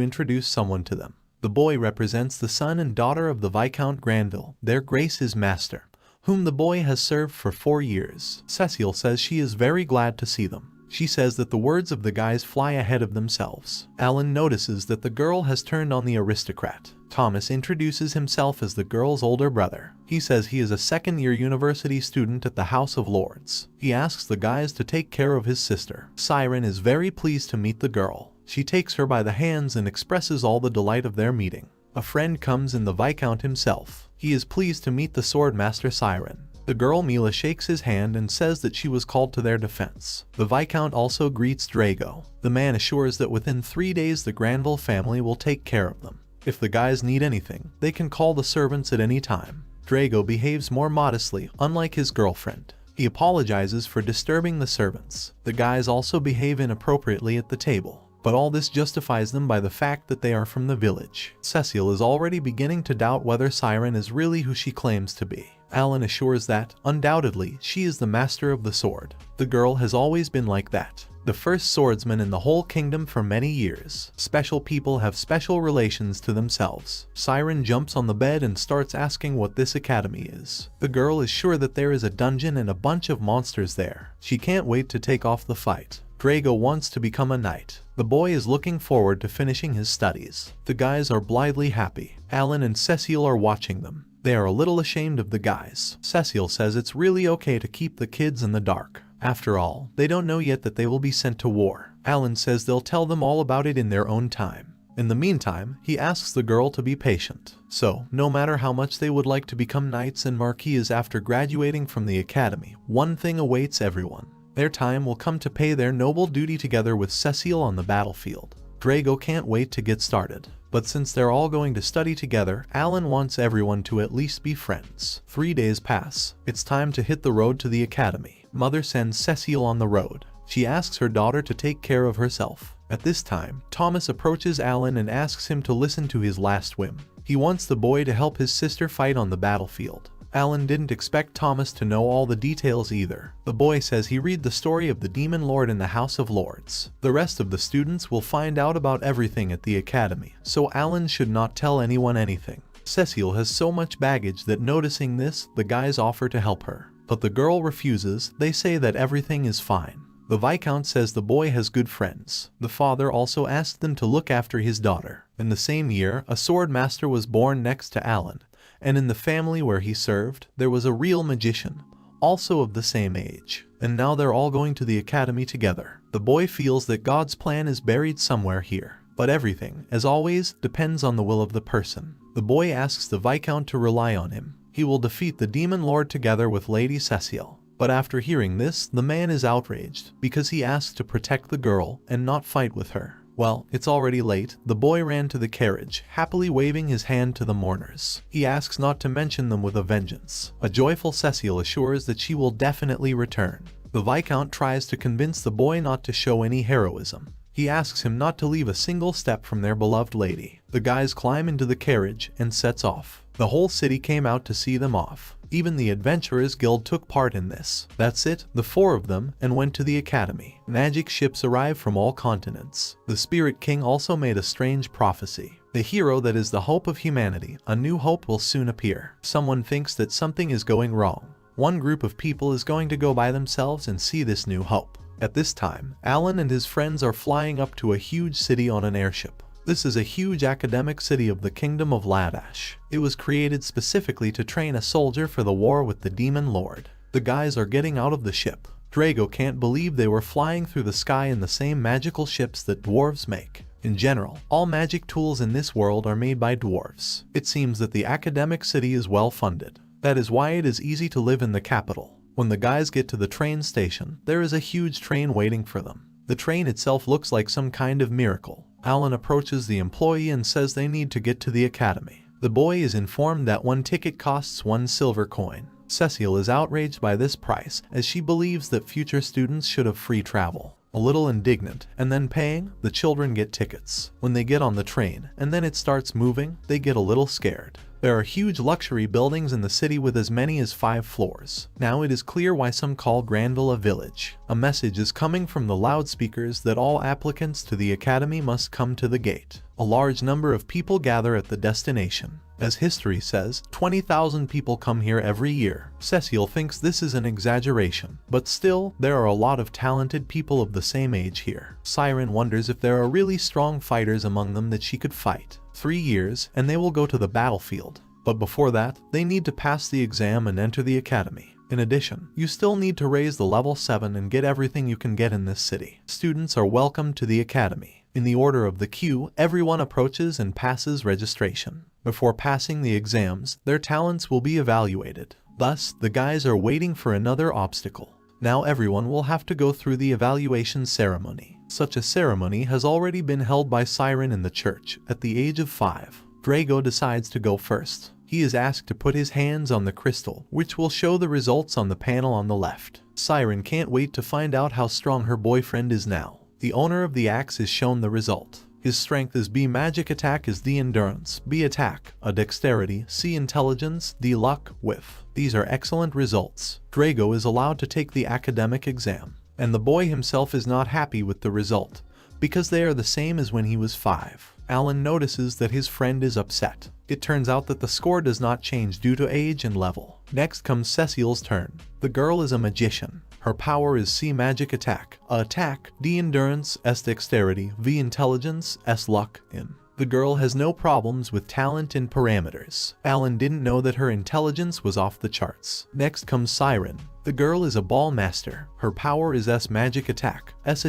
introduce someone to them. The boy represents the son and daughter of the Viscount Granville, their Grace his master, whom the boy has served for 4 years. Cecile says she is very glad to see them. She says that the words of the guys fly ahead of themselves. Alan notices that the girl has turned on the aristocrat. Thomas introduces himself as the girl's older brother. He says he is a second-year university student at the House of Lords. He asks the guys to take care of his sister. Siren is very pleased to meet the girl. She takes her by the hands and expresses all the delight of their meeting. A friend comes in, the Viscount himself. He is pleased to meet the Swordmaster Siren. The girl Mila shakes his hand and says that she was called to their defense. The Viscount also greets Drago. The man assures that within 3 days the Granville family will take care of them. If the guys need anything, they can call the servants at any time. Drago behaves more modestly, unlike his girlfriend. He apologizes for disturbing the servants. The guys also behave inappropriately at the table. But all this justifies them by the fact that they are from the village. Cecile is already beginning to doubt whether Siren is really who she claims to be. Alan assures that, undoubtedly, she is the master of the sword. The girl has always been like that. The first swordsman in the whole kingdom for many years. Special people have special relations to themselves. Siren jumps on the bed and starts asking what this academy is. The girl is sure that there is a dungeon and a bunch of monsters there. She can't wait to take off the fight. Drago wants to become a knight. The boy is looking forward to finishing his studies. The guys are blithely happy. Alan and Cecile are watching them. They are a little ashamed of the guys. Cecile says it's really okay to keep the kids in the dark. After all, they don't know yet that they will be sent to war. Alan says they'll tell them all about it in their own time. In the meantime, he asks the girl to be patient. So, no matter how much they would like to become knights and marquises after graduating from the academy, one thing awaits everyone. Their time will come to pay their noble duty together with Cecile on the battlefield. Drago can't wait to get started. But since they're all going to study together, Alan wants everyone to at least be friends. 3 days pass. It's time to hit the road to the academy. Mother sends Cecile on the road. She asks her daughter to take care of herself. At this time, Thomas approaches Alan and asks him to listen to his last whim. He wants the boy to help his sister fight on the battlefield. Alan didn't expect Thomas to know all the details either. The boy says he read the story of the Demon Lord in the House of Lords. The rest of the students will find out about everything at the academy, so Alan should not tell anyone anything. Cecile has so much baggage that noticing this, the guys offer to help her. But the girl refuses. They say that everything is fine. The Viscount says the boy has good friends. The father also asked them to look after his daughter. In the same year, a sword master was born next to Alan, and in the family where he served, there was a real magician, also of the same age. And now they're all going to the academy together. The boy feels that God's plan is buried somewhere here. But everything, as always, depends on the will of the person. The boy asks the Viscount to rely on him. He will defeat the Demon Lord together with Lady Cecile. But after hearing this, the man is outraged, because he asks to protect the girl and not fight with her. Well, it's already late. The boy ran to the carriage, happily waving his hand to the mourners. He asks not to mention them with a vengeance. A joyful Cecile assures that she will definitely return. The Viscount tries to convince the boy not to show any heroism. He asks him not to leave a single step from their beloved lady. The guys climb into the carriage and sets off. The whole city came out to see them off. Even the Adventurers Guild took part in this. That's it, the 4 of them, and went to the academy. Magic ships arrived from all continents. The Spirit King also made a strange prophecy. The hero that is the hope of humanity, a new hope will soon appear. Someone thinks that something is going wrong. One group of people is going to go by themselves and see this new hope. At this time, Alan and his friends are flying up to a huge city on an airship. This is a huge academic city of the Kingdom of Ladash. It was created specifically to train a soldier for the war with the Demon Lord. The guys are getting out of the ship. Drago can't believe they were flying through the sky in the same magical ships that dwarves make. In general, all magic tools in this world are made by dwarves. It seems that the academic city is well funded. That is why it is easy to live in the capital. When the guys get to the train station, there is a huge train waiting for them. The train itself looks like some kind of miracle. Alan approaches the employee and says they need to get to the academy. The boy is informed that one ticket costs 1 silver coin. Cecile is outraged by this price, as she believes that future students should have free travel. A little indignant, and then paying, the children get tickets. When they get on the train, and then it starts moving, they get a little scared. There are huge luxury buildings in the city with as many as 5 floors. Now it is clear why some call Granville a village. A message is coming from the loudspeakers that all applicants to the academy must come to the gate. A large number of people gather at the destination. As history says, 20,000 people come here every year. Cecile thinks this is an exaggeration, but still, there are a lot of talented people of the same age here. Siren wonders if there are really strong fighters among them that she could fight. 3 years, and they will go to the battlefield. But before that, they need to pass the exam and enter the academy. In addition, you still need to raise the level 7 and get everything you can get in this city. Students are welcome to the academy. In the order of the queue, everyone approaches and passes registration. Before passing the exams, their talents will be evaluated. Thus, the guys are waiting for another obstacle. Now everyone will have to go through the evaluation ceremony. Such a ceremony has already been held by Siren in the church at the age of 5. Drago decides to go first. He is asked to put his hands on the crystal, which will show the results on the panel on the left. Siren can't wait to find out how strong her boyfriend is now. The owner of the axe is shown the result. His strength is B, magic attack is D, endurance, B, attack, A, dexterity, C, intelligence, D, luck, with. These are excellent results. Drago is allowed to take the academic exam, and the boy himself is not happy with the result, because they are the same as when he was 5. Alan notices that his friend is upset. It turns out that the score does not change due to age and level. Next comes Cecile's turn. The girl is a magician. Her power is C, magic attack, A, attack, D, endurance, S, dexterity, V, intelligence, S, luck, in. The girl has no problems with talent and parameters. Alan didn't know that her intelligence was off the charts. Next comes Siren. The girl is a ball master. Her power is S magic attack, S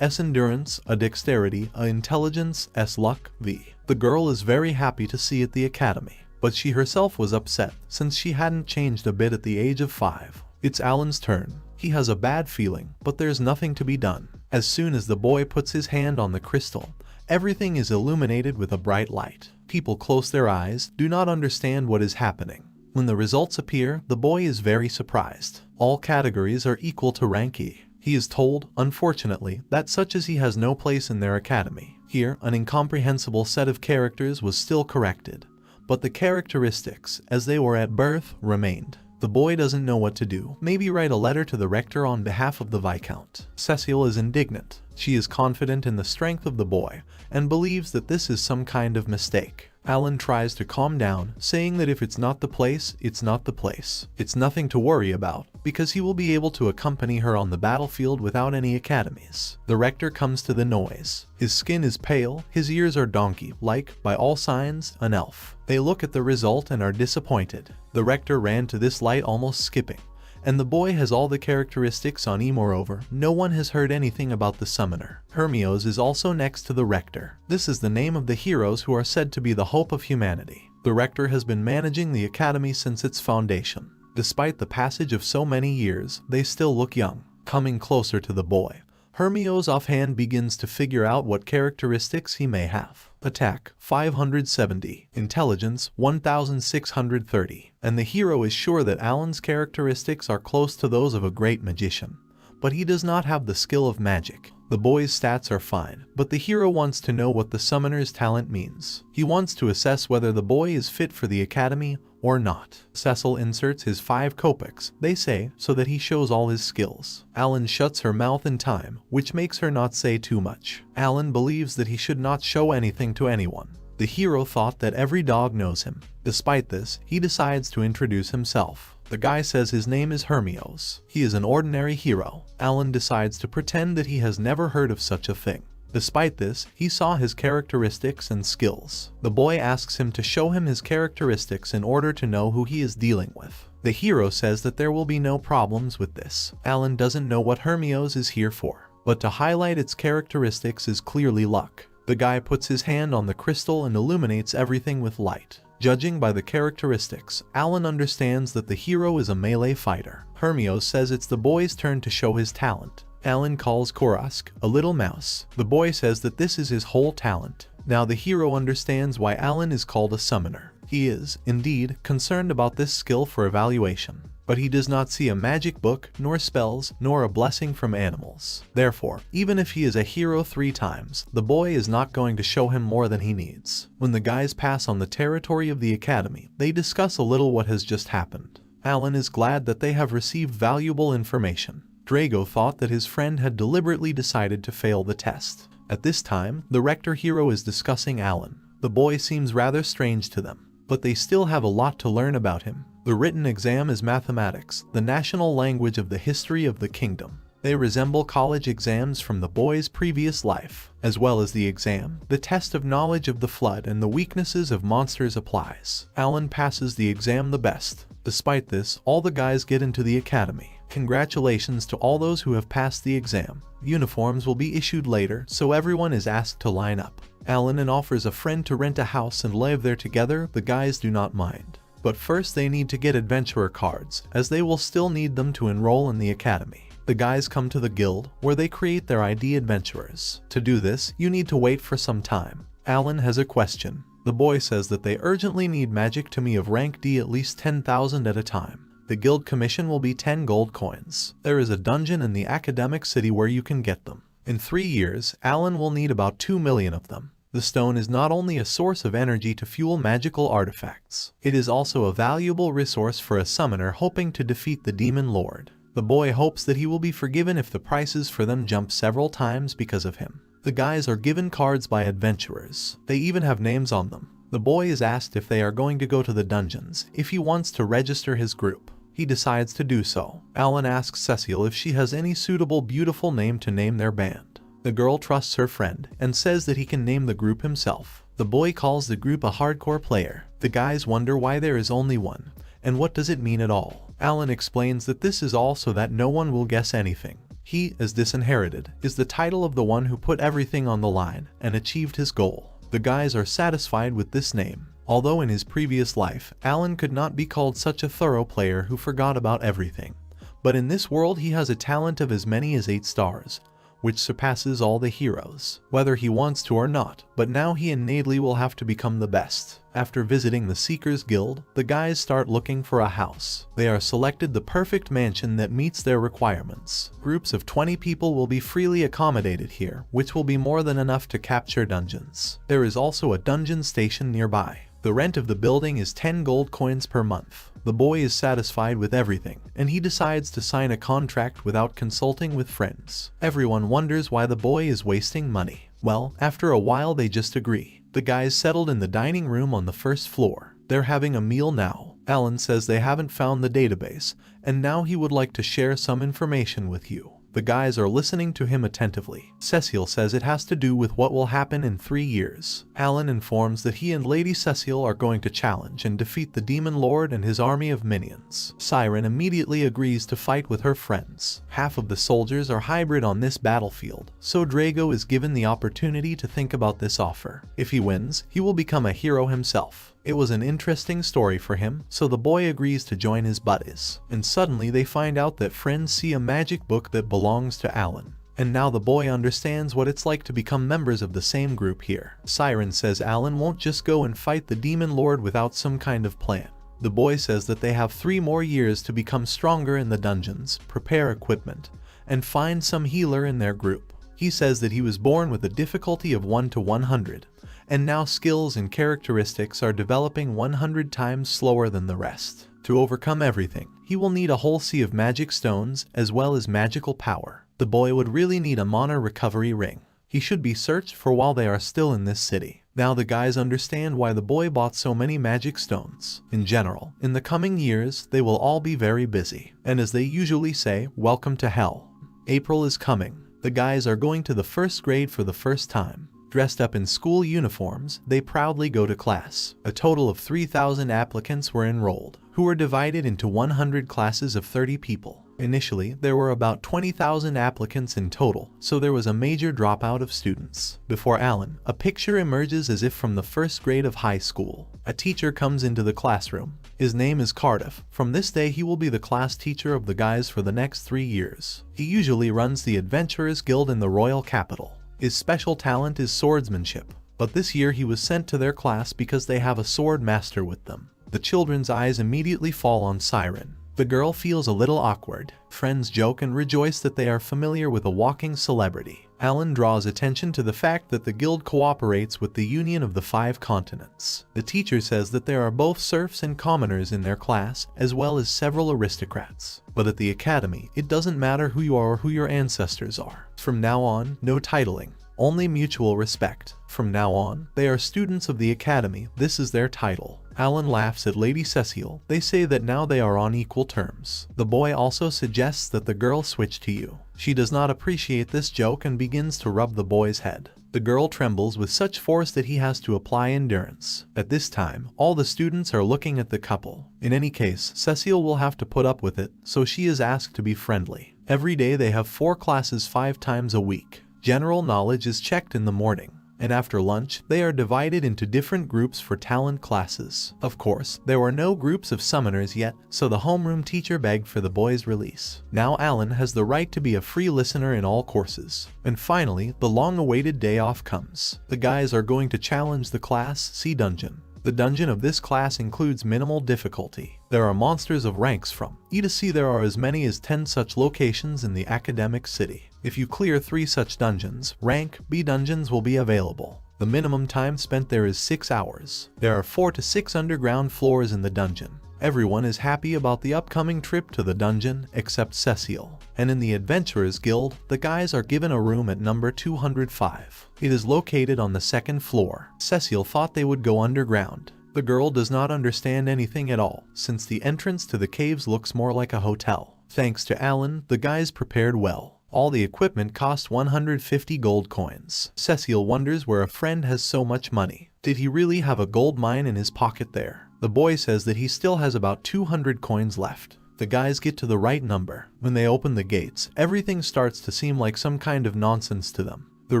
endurance, A dexterity, A intelligence, S luck, V. The girl is very happy to see at the academy, but she herself was upset since she hadn't changed a bit at the age of 5. It's Alan's turn. He has a bad feeling, but there's nothing to be done. As soon as the boy puts his hand on the crystal, everything is illuminated with a bright light. People close their eyes, do not understand what is happening. When the results appear, the boy is very surprised. All categories are equal to rank E. He is told, unfortunately, that such as he has no place in their academy. Here, an incomprehensible set of characters was still corrected, but the characteristics, as they were at birth, remained. The boy doesn't know what to do. Maybe write a letter to the rector on behalf of the Viscount. Cecile is indignant. She is confident in the strength of the boy and believes that this is some kind of mistake. Alan tries to calm down, saying that if it's not the place, it's not the place. It's nothing to worry about, because he will be able to accompany her on the battlefield without any academies. The rector comes to the noise. His skin is pale, his ears are donkey-like, by all signs, an elf. They look at the result and are disappointed. The rector ran to this light almost skipping, and the boy has all the characteristics on E. Moreover, no one has heard anything about the summoner. Hermios is also next to the rector. This is the name of the heroes who are said to be the hope of humanity. The rector has been managing the academy since its foundation. Despite the passage of so many years, they still look young. Coming closer to the boy, Hermios offhand begins to figure out what characteristics he may have. Attack, 570. Intelligence, 1630. And the hero is sure that Alan's characteristics are close to those of a great magician. But he does not have the skill of magic. The boy's stats are fine, but the hero wants to know what the summoner's talent means. He wants to assess whether the boy is fit for the academy or not. Cecil inserts his 5 kopecks, they say, so that he shows all his skills. Alan shuts her mouth in time, which makes her not say too much. Alan believes that he should not show anything to anyone. The hero thought that every dog knows him. Despite this, he decides to introduce himself. The guy says his name is Hermios. He is an ordinary hero. Alan decides to pretend that he has never heard of such a thing. Despite this, he saw his characteristics and skills. The boy asks him to show him his characteristics in order to know who he is dealing with. The hero says that there will be no problems with this. Alan doesn't know what Hermios is here for, but to highlight its characteristics is clearly luck. The guy puts his hand on the crystal and illuminates everything with light. Judging by the characteristics, Alan understands that the hero is a melee fighter. Hermios says it's the boy's turn to show his talent. Alan calls Korosk a little mouse. The boy says that this is his whole talent. Now the hero understands why Alan is called a summoner. He is, indeed, concerned about this skill for evaluation, but he does not see a magic book, nor spells, nor a blessing from animals. Therefore, even if he is a hero 3 times, the boy is not going to show him more than he needs. When the guys pass on the territory of the academy, they discuss a little what has just happened. Alan is glad that they have received valuable information. Drago thought that his friend had deliberately decided to fail the test. At this time, the rector hero is discussing Alan. The boy seems rather strange to them, but they still have a lot to learn about him. The written exam is mathematics, the national language of the history of the kingdom. They resemble college exams from the boy's previous life. As well as the exam, the test of knowledge of the flood and the weaknesses of monsters applies. Alan passes the exam the best. Despite this, all the guys get into the academy. Congratulations to all those who have passed the exam. Uniforms will be issued later, so everyone is asked to line up. Alan offers a friend to rent a house and live there together. The guys do not mind. But first they need to get adventurer cards, as they will still need them to enroll in the academy. The guys come to the guild, where they create their ID adventurers. To do this, you need to wait for some time. Alan has a question. The boy says that they urgently need magic to me of rank D at least 10,000 at a time. The guild commission will be 10 gold coins. There is a dungeon in the academic city where you can get them. In 3 years, Alan will need about 2 million of them. The stone is not only a source of energy to fuel magical artifacts, it is also a valuable resource for a summoner hoping to defeat the demon lord. The boy hopes that he will be forgiven if the prices for them jump several times because of him. The guys are given cards by adventurers. They even have names on them. The boy is asked if they are going to go to the dungeons, if he wants to register his group. He decides to do so. Alan asks Cecile if she has any suitable beautiful name to name their band. The girl trusts her friend and says that he can name the group himself. The boy calls the group a hardcore player. The guys wonder why there is only one, and what does it mean at all. Alan explains that this is all so that no one will guess anything. He, as disinherited, is the title of the one who put everything on the line and achieved his goal. The guys are satisfied with this name. Although in his previous life, Alan could not be called such a thorough player who forgot about everything. But in this world he has a talent of as many as 8 stars, which surpasses all the heroes, whether he wants to or not, but now he innately will have to become the best. After visiting the Seekers Guild, the guys start looking for a house. They are selected the perfect mansion that meets their requirements. Groups of 20 people will be freely accommodated here, which will be more than enough to capture dungeons. There is also a dungeon station nearby. The rent of the building is 10 gold coins per month. The boy is satisfied with everything, and he decides to sign a contract without consulting with friends. Everyone wonders why the boy is wasting money. Well, after a while they just agree. The guys settled in the dining room on the first floor. They're having a meal now. Alan says they haven't found the database, and now he would like to share some information with you. The guys are listening to him attentively. Cecile says it has to do with what will happen in 3 years. Alan informs that he and Lady Cecile are going to challenge and defeat the Demon Lord and his army of minions. Siren immediately agrees to fight with her friends. Half of the soldiers are hybrid on this battlefield, so Drago is given the opportunity to think about this offer. If he wins, he will become a hero himself. It was an interesting story for him, so the boy agrees to join his buddies. And suddenly they find out that friends see a magic book that belongs to Alan. And now the boy understands what it's like to become members of the same group here. Siren says Alan won't just go and fight the Demon Lord without some kind of plan. The boy says that they have 3 more years to become stronger in the dungeons, prepare equipment, and find some healer in their group. He says that he was born with a difficulty of 1 to 100. And now skills and characteristics are developing 100 times slower than the rest. To overcome everything, he will need a whole sea of magic stones as well as magical power. The boy would really need a mana recovery ring. He should be searched for while they are still in this city. Now the guys understand why the boy bought so many magic stones. In general, in the coming years, they will all be very busy. And as they usually say, welcome to hell. April is coming. The guys are going to the first grade for the first time. Dressed up in school uniforms, they proudly go to class. A total of 3,000 applicants were enrolled, who were divided into 100 classes of 30 people. Initially, there were about 20,000 applicants in total, so there was a major dropout of students. Before Alan, a picture emerges as if from the first grade of high school. A teacher comes into the classroom. His name is Cardiff. From this day he will be the class teacher of the guys for the next 3 years. He usually runs the Adventurers Guild in the royal capital. His special talent is swordsmanship, but this year he was sent to their class because they have a sword master with them. The children's eyes immediately fall on Siren. The girl feels a little awkward. Friends joke and rejoice that they are familiar with a walking celebrity. Alan draws attention to the fact that the guild cooperates with the Union of the 5 Continents. The teacher says that there are both serfs and commoners in their class, as well as several aristocrats. But at the academy, it doesn't matter who you are or who your ancestors are. From now on, no titling, only mutual respect. From now on, they are students of the academy. This is their title. Alan laughs at Lady Cecile. They say that now they are on equal terms. The boy also suggests that the girl switch to you. She does not appreciate this joke and begins to rub the boy's head. The girl trembles with such force that he has to apply endurance. At this time, all the students are looking at the couple. In any case, Cecile will have to put up with it, so she is asked to be friendly. Every day they have 4 classes 5 times a week. General knowledge is checked in the morning. And after lunch, they are divided into different groups for talent classes. Of course, there were no groups of summoners yet, so the homeroom teacher begged for the boy's release. Now Alan has the right to be a free listener in all courses. And finally, the long-awaited day off comes. The guys are going to challenge the Class C dungeon. The dungeon of this class includes minimal difficulty. There are monsters of ranks from E to C. There are as many as 10 such locations in the academic city. If you clear 3 such dungeons, rank B dungeons will be available. The minimum time spent there is 6 hours. There are 4 to 6 underground floors in the dungeon. Everyone is happy about the upcoming trip to the dungeon except Cecile. And in the Adventurers Guild, the guys are given a room at number 205. It is located on the 2nd floor. Cecile thought they would go underground. The girl does not understand anything at all, since the entrance to the caves looks more like a hotel. Thanks to Alan, the guys prepared well. All the equipment cost 150 gold coins. Cecile wonders where a friend has so much money. Did he really have a gold mine in his pocket there? The boy says that he still has about 200 coins left. The guys get to the right number. When they open the gates, everything starts to seem like some kind of nonsense to them. The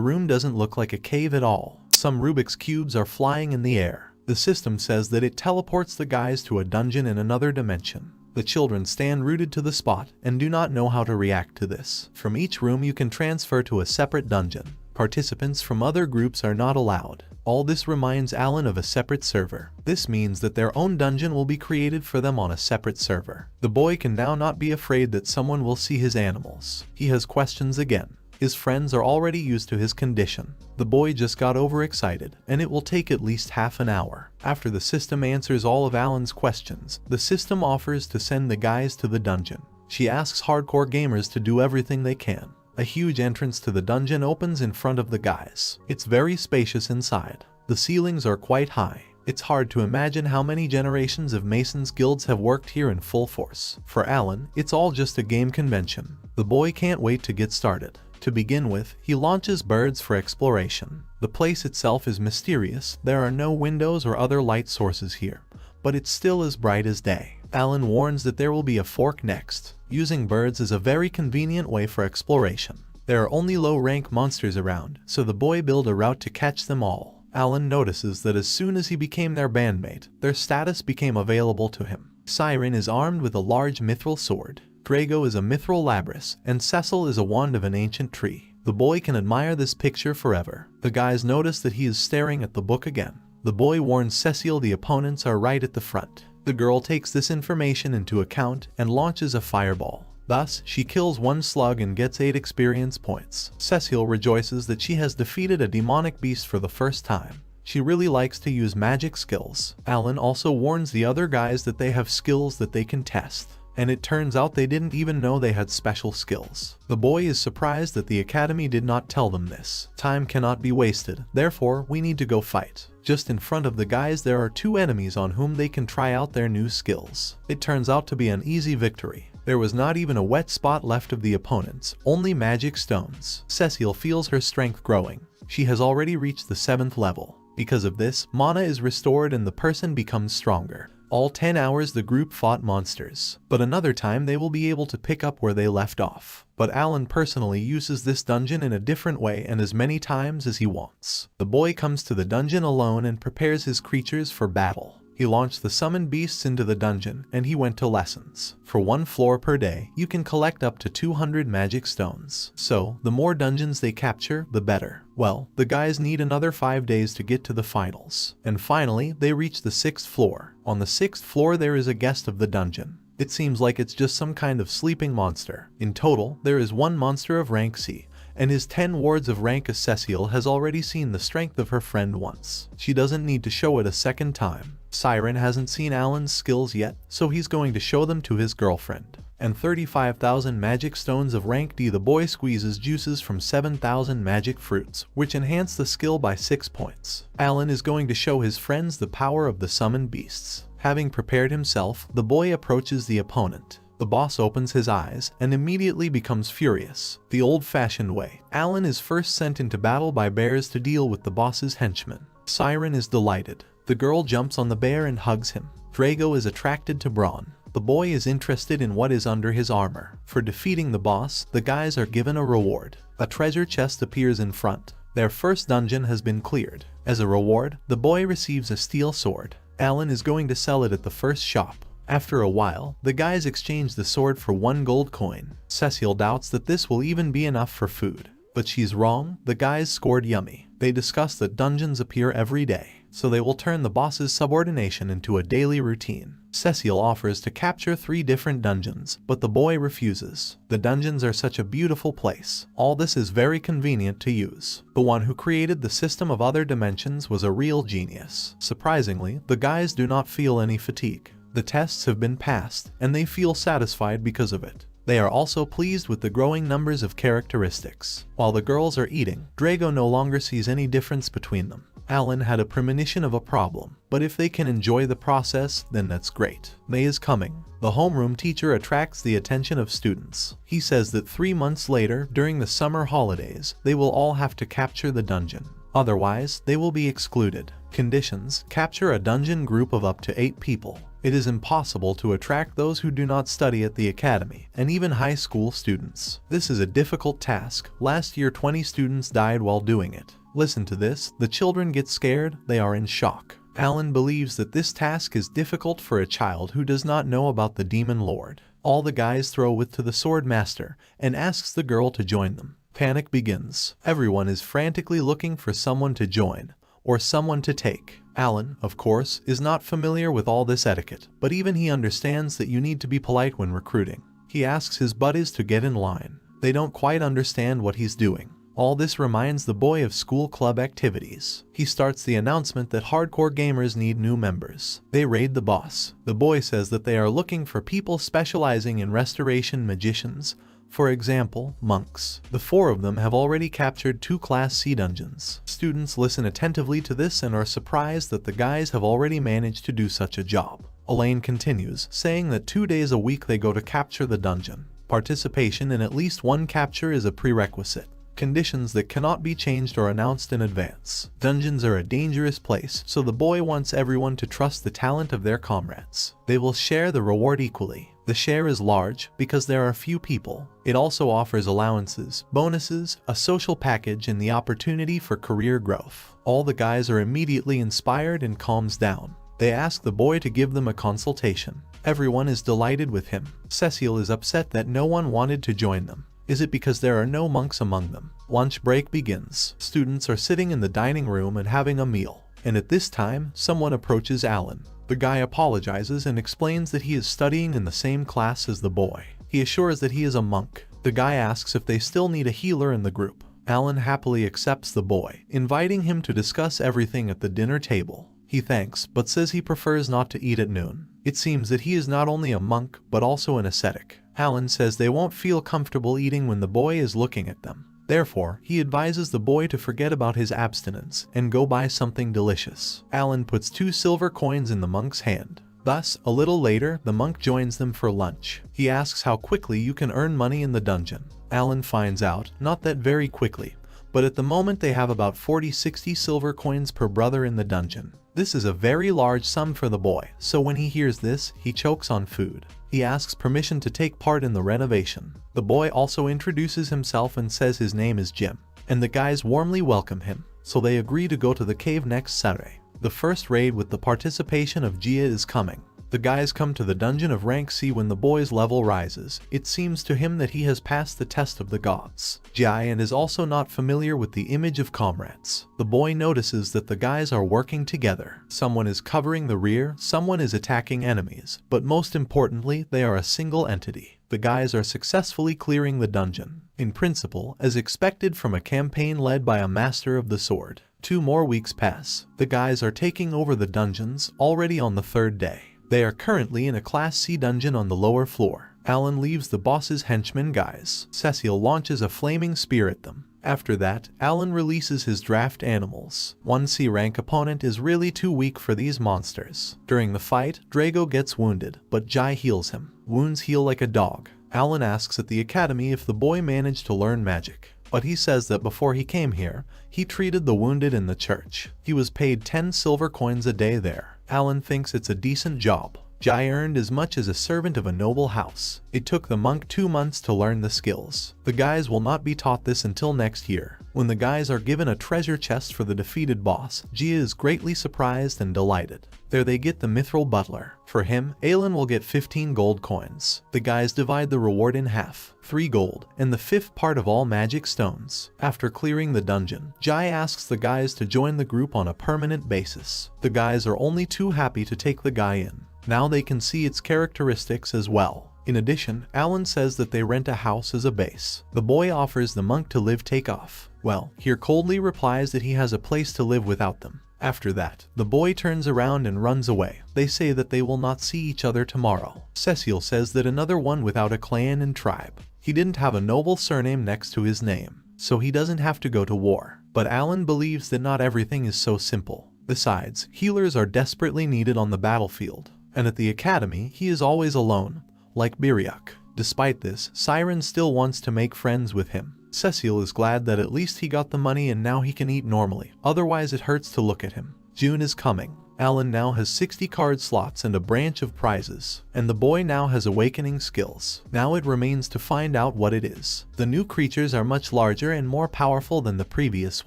room doesn't look like a cave at all. Some Rubik's cubes are flying in the air. The system says that it teleports the guys to a dungeon in another dimension. The children stand rooted to the spot and do not know how to react to this. From each room you can transfer to a separate dungeon. Participants from other groups are not allowed. All this reminds Alan of a separate server. This means that their own dungeon will be created for them on a separate server. The boy can now not be afraid that someone will see his animals. He has questions again. His friends are already used to his condition. The boy just got overexcited, and it will take at least half an hour. After the system answers all of Alan's questions, the system offers to send the guys to the dungeon. She asks hardcore gamers to do everything they can. A huge entrance to the dungeon opens in front of the guys. It's very spacious inside. The ceilings are quite high. It's hard to imagine how many generations of Masons guilds have worked here in full force. For Alan, it's all just a game convention. The boy can't wait to get started. To begin with, he launches birds for exploration. The place itself is mysterious. There are no windows or other light sources here, but it's still as bright as day. Alan warns that there will be a fork next. Using birds is a very convenient way for exploration. There are only low-rank monsters around, so the boy builds a route to catch them all. Alan notices that as soon as he became their bandmate, their status became available to him. Siren is armed with a large mithril sword. Drago is a mithril labrys, and Cecil is a wand of an ancient tree. The boy can admire this picture forever. The guys notice that he is staring at the book again. The boy warns Cecil the opponents are right at the front. The girl takes this information into account and launches a fireball. Thus, she kills one slug and gets 8 experience points. Cecil rejoices that she has defeated a demonic beast for the first time. She really likes to use magic skills. Alan also warns the other guys that they have skills that they can test. And it turns out they didn't even know they had special skills. The boy is surprised that the academy did not tell them this. Time cannot be wasted, therefore we need to go fight. Just in front of the guys there are 2 enemies on whom they can try out their new skills. It turns out to be an easy victory. There was not even a wet spot left of the opponents, only magic stones. Cecil feels her strength growing. She has already reached the 7th level. Because of this, mana is restored and the person becomes stronger. All 10 hours the group fought monsters, but another time they will be able to pick up where they left off. But Alan personally uses this dungeon in a different way and as many times as he wants. The boy comes to the dungeon alone and prepares his creatures for battle. He launched the summoned beasts into the dungeon and he went to lessons. For 1 floor per day, you can collect up to 200 magic stones. So, the more dungeons they capture, the better. Well, the guys need another 5 days to get to the finals. And finally, they reach the 6th floor. On the 6th floor there is a guest of the dungeon. It seems like it's just some kind of sleeping monster. In total, there is 1 monster of rank C, and his 10 wards of rank as Cecil has already seen the strength of her friend once. She doesn't need to show it a second time. Siren hasn't seen Alan's skills yet, so he's going to show them to his girlfriend. And 35,000 magic stones of rank D. The boy squeezes juices from 7,000 magic fruits, which enhance the skill by 6 points. Alan is going to show his friends the power of the summoned beasts. Having prepared himself, the boy approaches the opponent. The boss opens his eyes and immediately becomes furious. The old-fashioned way. Alan is first sent into battle by bears to deal with the boss's henchmen. Siren is delighted. The girl jumps on the bear and hugs him. Drago is attracted to Braun. The boy is interested in what is under his armor. For defeating the boss, the guys are given a reward. A treasure chest appears in front. Their first dungeon has been cleared. As a reward, the boy receives a steel sword. Alan is going to sell it at the first shop. After a while, the guys exchange the sword for 1 gold coin. Cecil doubts that this will even be enough for food. But she's wrong, the guys scored yummy. They discuss that dungeons appear every day, so they will turn the boss's subordination into a daily routine. Cecil offers to capture 3 different dungeons, but the boy refuses. The dungeons are such a beautiful place. All this is very convenient to use. The one who created the system of other dimensions was a real genius. Surprisingly, the guys do not feel any fatigue. The tests have been passed, and they feel satisfied because of it. They are also pleased with the growing numbers of characteristics. While the girls are eating, Drago no longer sees any difference between them. Alan had a premonition of a problem, but if they can enjoy the process, then that's great. May is coming. The homeroom teacher attracts the attention of students. He says that 3 months later, during the summer holidays, they will all have to capture the dungeon. Otherwise, they will be excluded. Conditions: capture a dungeon group of up to 8 people. It is impossible to attract those who do not study at the academy, and even high school students. This is a difficult task. Last year 20 students died while doing it. Listen to this, the children get scared, they are in shock. Alan believes that this task is difficult for a child who does not know about the demon lord. All the guys throw with to the sword master, and asks the girl to join them. Panic begins. Everyone is frantically looking for someone to join, or someone to take. Alan, of course, is not familiar with all this etiquette, but even he understands that you need to be polite when recruiting. He asks his buddies to get in line. They don't quite understand what he's doing. All this reminds the boy of school club activities. He starts the announcement that hardcore gamers need new members. They raid the boss. The boy says that they are looking for people specializing in restoration magicians, for example, monks. The 4 of them have already captured 2 Class C dungeons. Students listen attentively to this and are surprised that the guys have already managed to do such a job. Elaine continues, saying that 2 days a week they go to capture the dungeon. Participation in at least 1 capture is a prerequisite. Conditions that cannot be changed or announced in advance. Dungeons are a dangerous place, so the boy wants everyone to trust the talent of their comrades. They will share the reward equally. The share is large because there are few people. It also offers allowances, bonuses, a social package, and the opportunity for career growth. All the guys are immediately inspired and calms down. They ask the boy to give them a consultation. Everyone is delighted with him. Cecile is upset that no one wanted to join them. Is it because there are no monks among them? Lunch break begins. Students are sitting in the dining room and having a meal. And at this time, someone approaches Alan. The guy apologizes and explains that he is studying in the same class as the boy. He assures that he is a monk. The guy asks if they still need a healer in the group. Alan happily accepts the boy, inviting him to discuss everything at the dinner table. He thanks, but says he prefers not to eat at noon. It seems that he is not only a monk, but also an ascetic. Alan says they won't feel comfortable eating when the boy is looking at them. Therefore, he advises the boy to forget about his abstinence and go buy something delicious. Alan puts 2 silver coins in the monk's hand. Thus, a little later, the monk joins them for lunch. He asks how quickly you can earn money in the dungeon. Alan finds out, not that very quickly, but at the moment they have about 40-60 silver coins per brother in the dungeon. This is a very large sum for the boy, so when he hears this, he chokes on food. He asks permission to take part in the renovation. The boy also introduces himself and says his name is Jim, and the guys warmly welcome him, so they agree to go to the cave next Saturday. The first raid with the participation of Jia is coming. The guys come to the dungeon of rank C when the boy's level rises. It seems to him that he has passed the test of the gods. Jian is also not familiar with the image of comrades. The boy notices that the guys are working together. Someone is covering the rear, someone is attacking enemies, but most importantly, they are a single entity. The guys are successfully clearing the dungeon, in principle, as expected from a campaign led by a master of the sword. 2 more weeks pass. The guys are taking over the dungeons, already on the 3rd day. They are currently in a Class C dungeon on the lower floor. Alan leaves the boss's henchmen guys. Cecile launches a flaming spear at them. After that, Alan releases his draft animals. 1 C rank opponent is really too weak for these monsters. During the fight, Drago gets wounded, but Jai heals him. Wounds heal like a dog. Alan asks at the academy if the boy managed to learn magic, but he says that before he came here, he treated the wounded in the church. He was paid 10 silver coins a day there. Alan thinks it's a decent job. Jai earned as much as a servant of a noble house. It took the monk 2 months to learn the skills. The guys will not be taught this until next year. When the guys are given a treasure chest for the defeated boss, Jia is greatly surprised and delighted. There they get the mithril butler. For him, Alan will get 15 gold coins. The guys divide the reward in half, 3 gold, and the 5th part of all magic stones. After clearing the dungeon, Jai asks the guys to join the group on a permanent basis. The guys are only too happy to take the guy in. Now they can see its characteristics as well. In addition, Alan says that they rent a house as a base. The boy offers the monk to live takeoff. Well, he coldly replies that he has a place to live without them. After that, the boy turns around and runs away. They say that they will not see each other tomorrow. Cecile says that another one without a clan and tribe. He didn't have a noble surname next to his name, so he doesn't have to go to war. But Alan believes that not everything is so simple. Besides, healers are desperately needed on the battlefield. And at the academy, he is always alone, like Biriak. Despite this, Siren still wants to make friends with him. Cecile is glad that at least he got the money and now he can eat normally, otherwise it hurts to look at him. June is coming. Alan now has 60 card slots and a branch of prizes, and the boy now has awakening skills. Now it remains to find out what it is. The new creatures are much larger and more powerful than the previous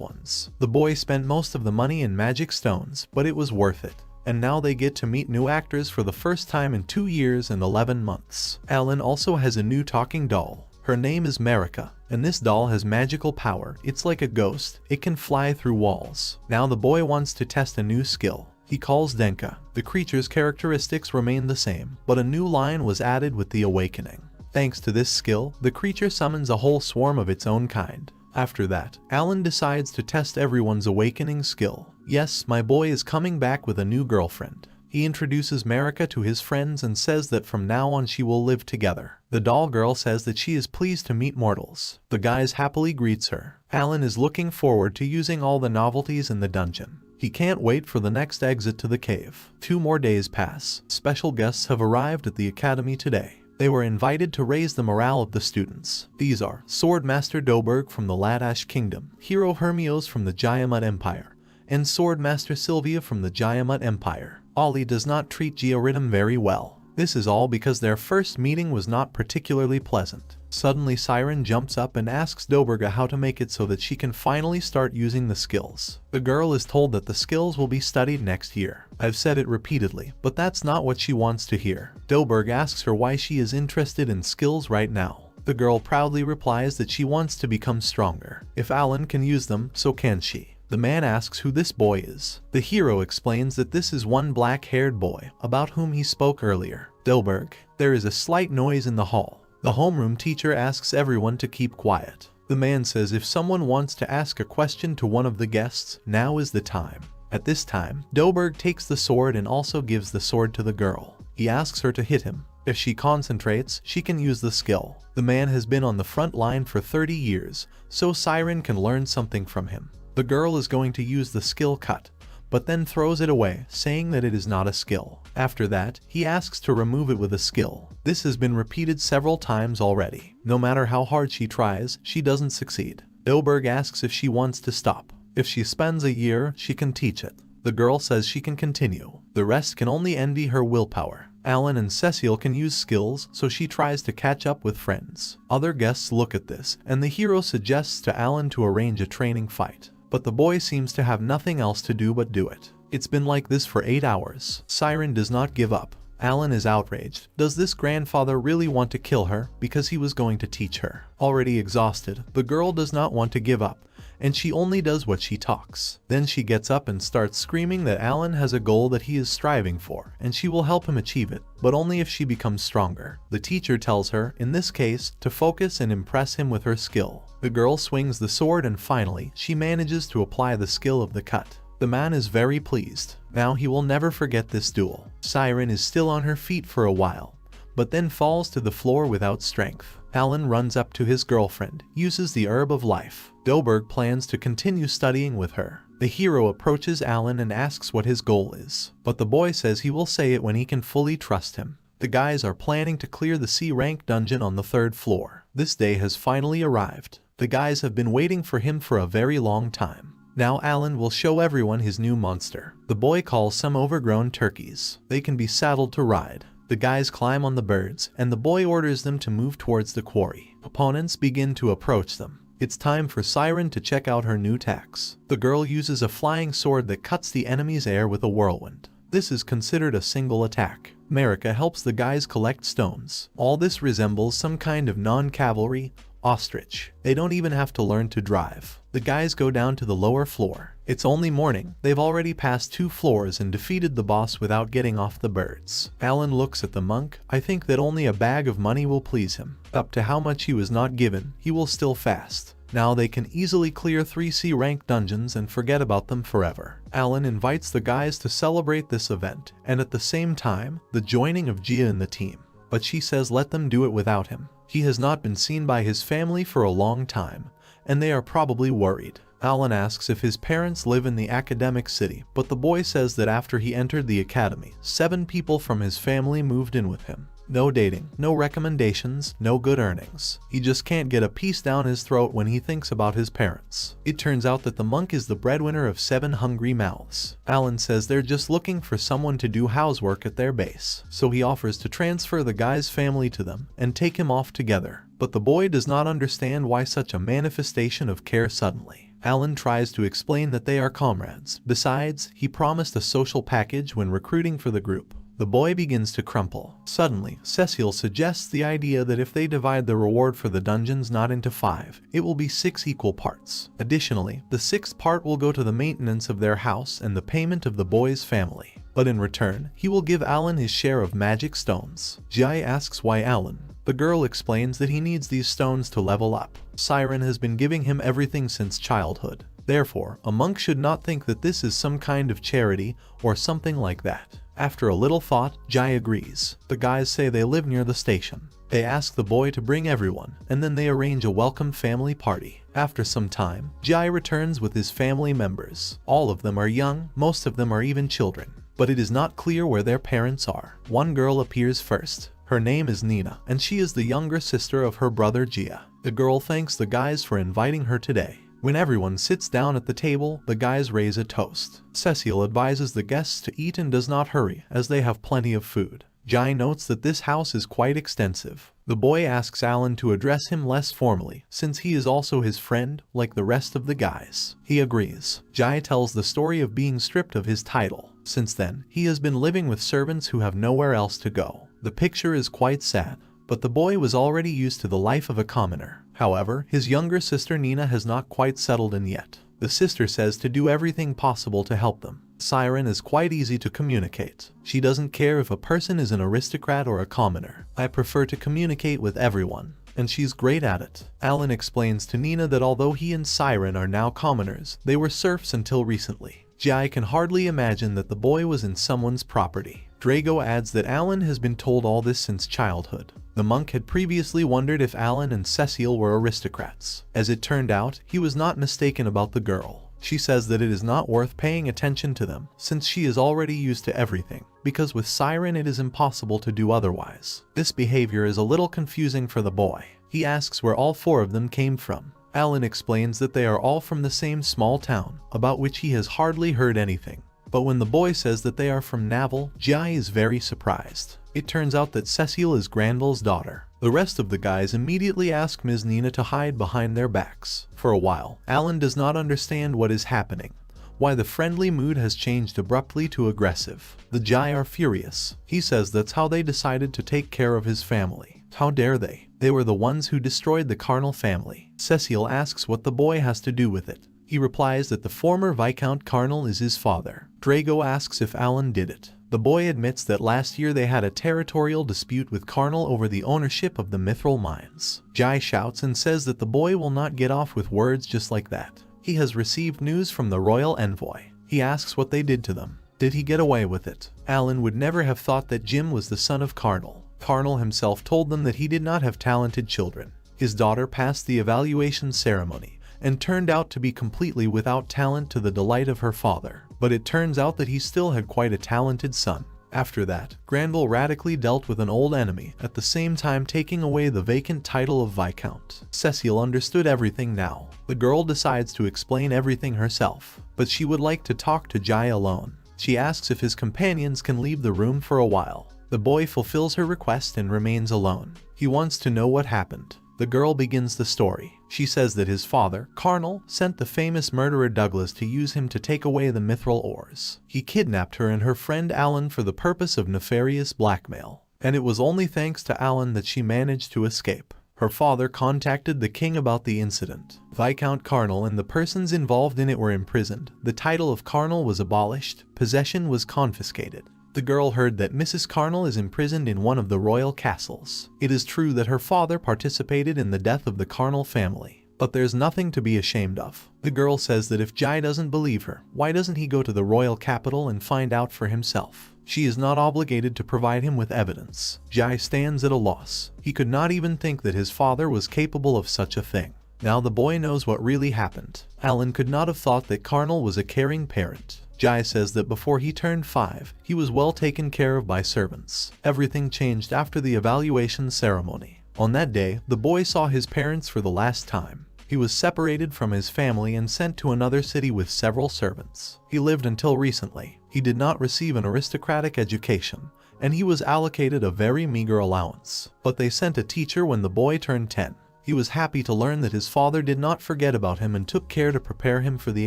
ones. The boy spent most of the money in magic stones, but it was worth it. And now they get to meet new actors for the first time in 2 years and 11 months. Alan also has a new talking doll. Her name is Marika, and this doll has magical power. It's like a ghost. It can fly through walls. Now the boy wants to test a new skill. He calls Denka. The creature's characteristics remain the same, but a new line was added with the awakening. Thanks to this skill, the creature summons a whole swarm of its own kind. After that, Alan decides to test everyone's awakening skill. Yes, my boy is coming back with a new girlfriend. He introduces Marika to his friends and says that from now on she will live together. The doll girl says that she is pleased to meet mortals. The guys happily greets her. Alan is looking forward to using all the novelties in the dungeon. He can't wait for the next exit to the cave. 2 more days pass. Special guests have arrived at the academy today. They were invited to raise the morale of the students. These are Swordmaster Doberg from the Ladash Kingdom, Hero Hermios from the Jayamut Empire, and Swordmaster Sylvia from the Jayamut Empire. Ollie does not treat Georidum very well. This is all because their first meeting was not particularly pleasant. Suddenly Siren jumps up and asks Doberga how to make it so that she can finally start using the skills. The girl is told that the skills will be studied next year. I've said it repeatedly, but that's not what she wants to hear. Doberg asks her why she is interested in skills right now. The girl proudly replies that she wants to become stronger. If Alan can use them, so can she. The man asks who this boy is. The hero explains that this is one black-haired boy, about whom he spoke earlier. Doberg. There is a slight noise in the hall. The homeroom teacher asks everyone to keep quiet. The man says if someone wants to ask a question to one of the guests, now is the time. At this time, Doberg takes the sword and also gives the sword to the girl. He asks her to hit him. If she concentrates, she can use the skill. The man has been on the front line for 30 years, so Siren can learn something from him. The girl is going to use the skill cut, but then throws it away, saying that it is not a skill. After that, he asks to remove it with a skill. This has been repeated several times already. No matter how hard she tries, she doesn't succeed. Doberg asks if she wants to stop. If she spends a year, she can teach it. The girl says she can continue. The rest can only envy her willpower. Alan and Cecile can use skills, so she tries to catch up with friends. Other guests look at this, and the hero suggests to Alan to arrange a training fight. But the boy seems to have nothing else to do but do it. It's been like this for 8 hours. Siren does not give up. Alan is outraged. Does this grandfather really want to kill her because he was going to teach her? Already exhausted, the girl does not want to give up, and she only does what she talks. Then she gets up and starts screaming that Alan has a goal that he is striving for, and she will help him achieve it, but only if she becomes stronger. The teacher tells her, in this case, to focus and impress him with her skill. The girl swings the sword and finally, she manages to apply the skill of the cut. The man is very pleased. Now he will never forget this duel. Siren is still on her feet for a while, but then falls to the floor without strength. Alan runs up to his girlfriend, uses the herb of life. Doberg plans to continue studying with her. The hero approaches Alan and asks what his goal is, but the boy says he will say it when he can fully trust him. The guys are planning to clear the C-rank dungeon on the 3rd floor. This day has finally arrived. The guys have been waiting for him for a very long time. Now Alan will show everyone his new monster. The boy calls some overgrown turkeys. They can be saddled to ride. The guys climb on the birds, and the boy orders them to move towards the quarry. Opponents begin to approach them. It's time for Siren to check out her new tax. The girl uses a flying sword that cuts the enemy's air with a whirlwind. This is considered a single attack. Marika helps the guys collect stones. All this resembles some kind of non-cavalry ostrich. They don't even have to learn to drive. The guys go down to the lower floor. It's only morning. They've already passed 2 floors and defeated the boss without getting off the birds. Alan looks at the monk. I think that only a bag of money will please him. Up to how much he was not given, he will still fast. Now they can easily clear 3 C-rank dungeons and forget about them forever. Alan invites the guys to celebrate this event, and at the same time, the joining of Gia in the team. But she says let them do it without him. He has not been seen by his family for a long time, and they are probably worried. Alan asks if his parents live in the academic city, but the boy says that after he entered the academy, 7 people from his family moved in with him. No dating, no recommendations, no good earnings. He just can't get a piece down his throat when he thinks about his parents. It turns out that the monk is the breadwinner of 7 hungry mouths. Alan says they're just looking for someone to do housework at their base, so he offers to transfer the guy's family to them and take him off together. But the boy does not understand why such a manifestation of care suddenly. Alan tries to explain that they are comrades. Besides, he promised a social package when recruiting for the group. The boy begins to crumple. Suddenly, Cecile suggests the idea that if they divide the reward for the dungeons not into 5, it will be 6 equal parts. Additionally, the 6th part will go to the maintenance of their house and the payment of the boy's family. But in return, he will give Alan his share of magic stones. Jai asks why Alan. The girl explains that he needs these stones to level up. Siren has been giving him everything since childhood. Therefore, a monk should not think that this is some kind of charity or something like that. After a little thought, Jai agrees. The guys say they live near the station. They ask the boy to bring everyone, and then they arrange a welcome family party. After some time, Jai returns with his family members. All of them are young, most of them are even children. But it is not clear where their parents are. One girl appears first. Her name is Nina, and she is the younger sister of her brother Gia. The girl thanks the guys for inviting her today. When everyone sits down at the table, the guys raise a toast. Cecile advises the guests to eat and does not hurry, as they have plenty of food. Jai notes that this house is quite extensive. The boy asks Alan to address him less formally, since he is also his friend, like the rest of the guys. He agrees. Jai tells the story of being stripped of his title. Since then, he has been living with servants who have nowhere else to go. The picture is quite sad, but the boy was already used to the life of a commoner. However, his younger sister Nina has not quite settled in yet. The sister says to do everything possible to help them. Siren is quite easy to communicate. She doesn't care if a person is an aristocrat or a commoner. I prefer to communicate with everyone, and she's great at it. Alan explains to Nina that although he and Siren are now commoners, they were serfs until recently. Jai can hardly imagine that the boy was in someone's property. Drago adds that Alan has been told all this since childhood. The monk had previously wondered if Alan and Cecile were aristocrats. As it turned out, he was not mistaken about the girl. She says that it is not worth paying attention to them, since she is already used to everything, because with Siren it is impossible to do otherwise. This behavior is a little confusing for the boy. He asks where all 4 of them came from. Alan explains that they are all from the same small town, about which he has hardly heard anything. But when the boy says that they are from Naval, Jai is very surprised. It turns out that Cecile is Granville's daughter. The rest of the guys immediately ask Ms. Nina to hide behind their backs. For a while, Alan does not understand what is happening, why the friendly mood has changed abruptly to aggressive. The Jai are furious. He says that's how they decided to take care of his family. How dare they? They were the ones who destroyed the Carnal family. Cecile asks what the boy has to do with it. He replies that the former Viscount Carnal is his father. Drago asks if Alan did it. The boy admits that last year they had a territorial dispute with Carnal over the ownership of the Mithril mines. Jai shouts and says that the boy will not get off with words just like that. He has received news from the royal envoy. He asks what they did to them. Did he get away with it? Alan would never have thought that Jim was the son of Carnal. Carnal himself told them that he did not have talented children. His daughter passed the evaluation ceremony and turned out to be completely without talent to the delight of her father. But it turns out that he still had quite a talented son. After that, Granville radically dealt with an old enemy, at the same time taking away the vacant title of Viscount. Cecile understood everything now. The girl decides to explain everything herself, but she would like to talk to Jai alone. She asks if his companions can leave the room for a while. The boy fulfills her request and remains alone. He wants to know what happened. The girl begins the story. She says that his father, Carnal, sent the famous murderer Douglas to use him to take away the mithril ores. He kidnapped her and her friend Alan for the purpose of nefarious blackmail, and it was only thanks to Alan that she managed to escape. Her father contacted the king about the incident. Viscount Carnal and the persons involved in it were imprisoned. The title of Carnal was abolished. Possession was confiscated. The girl heard that Mrs. Carnal is imprisoned in one of the royal castles. It is true that her father participated in the death of the Carnal family, but there's nothing to be ashamed of. The girl says that if Jai doesn't believe her, why doesn't he go to the royal capital and find out for himself? She is not obligated to provide him with evidence. Jai stands at a loss. He could not even think that his father was capable of such a thing. Now the boy knows what really happened. Alan could not have thought that Carnal was a caring parent. Jai says that before he turned 5, he was well taken care of by servants. Everything changed after the evaluation ceremony. On that day, the boy saw his parents for the last time. He was separated from his family and sent to another city with several servants. He lived until recently. He did not receive an aristocratic education, and he was allocated a very meager allowance. But they sent a teacher when the boy turned 10. He was happy to learn that his father did not forget about him and took care to prepare him for the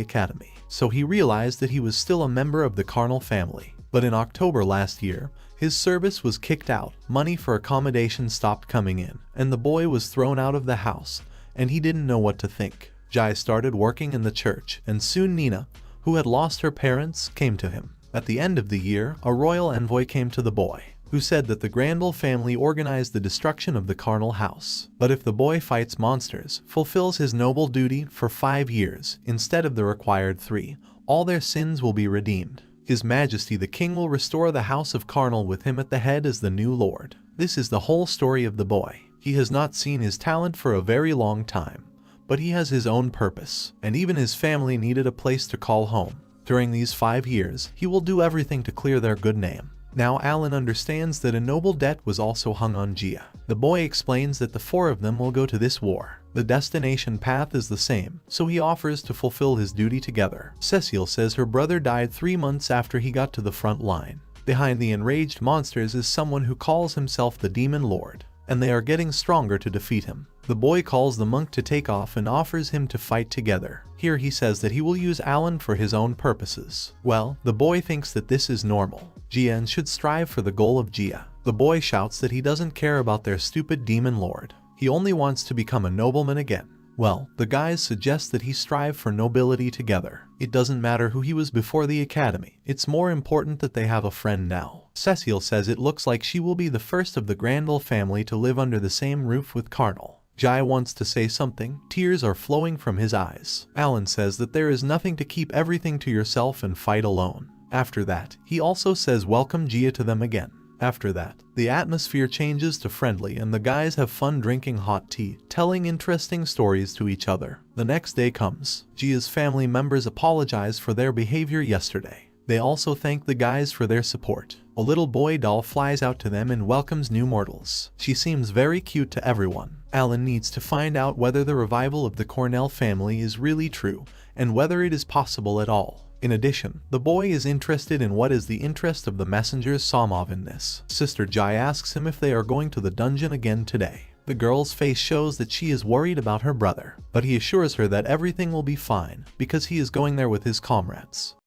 academy. So he realized that he was still a member of the Carnal family. But in October last year, his service was kicked out, money for accommodation stopped coming in, and the boy was thrown out of the house, and he didn't know what to think. Jai started working in the church, and soon Nina, who had lost her parents, came to him. At the end of the year, a royal envoy came to the boy, who said that the Grandel family organized the destruction of the Carnal house. But if the boy fights monsters, fulfills his noble duty for 5 years, instead of the required 3, all their sins will be redeemed. His Majesty the King will restore the house of Carnal with him at the head as the new lord. This is the whole story of the boy. He has not seen his talent for a very long time, but he has his own purpose, and even his family needed a place to call home. During these 5 years, he will do everything to clear their good name. Now Alan understands that a noble debt was also hung on Gia. The boy explains that the 4 of them will go to this war. The destination path is the same, so he offers to fulfill his duty together. Cecile says her brother died 3 months after he got to the front line. Behind the enraged monsters is someone who calls himself the Demon Lord, and they are getting stronger to defeat him. The boy calls the monk to take off and offers him to fight together. Here he says that he will use Alan for his own purposes. Well, the boy thinks that this is normal. Gia and should strive for the goal of Gia. The boy shouts that he doesn't care about their stupid demon lord. He only wants to become a nobleman again. Well, the guys suggest that he strive for nobility together. It doesn't matter who he was before the academy. It's more important that they have a friend now. Cecile says it looks like she will be the first of the Grandel family to live under the same roof with Carnal. Jai wants to say something. Tears are flowing from his eyes. Alan says that there is nothing to keep everything to yourself and fight alone. After that, he also says welcome Gia to them again. After that, the atmosphere changes to friendly and the guys have fun drinking hot tea, telling interesting stories to each other. The next day comes. Gia's family members apologize for their behavior yesterday. They also thank the guys for their support. A little boy doll flies out to them and welcomes new mortals. She seems very cute to everyone. Alan needs to find out whether the revival of the Cornell family is really true, and whether it is possible at all. In addition, the boy is interested in what is the interest of the messengers Somov in this. Sister Jai asks him if they are going to the dungeon again today. The girl's face shows that she is worried about her brother, but he assures her that everything will be fine because he is going there with his comrades.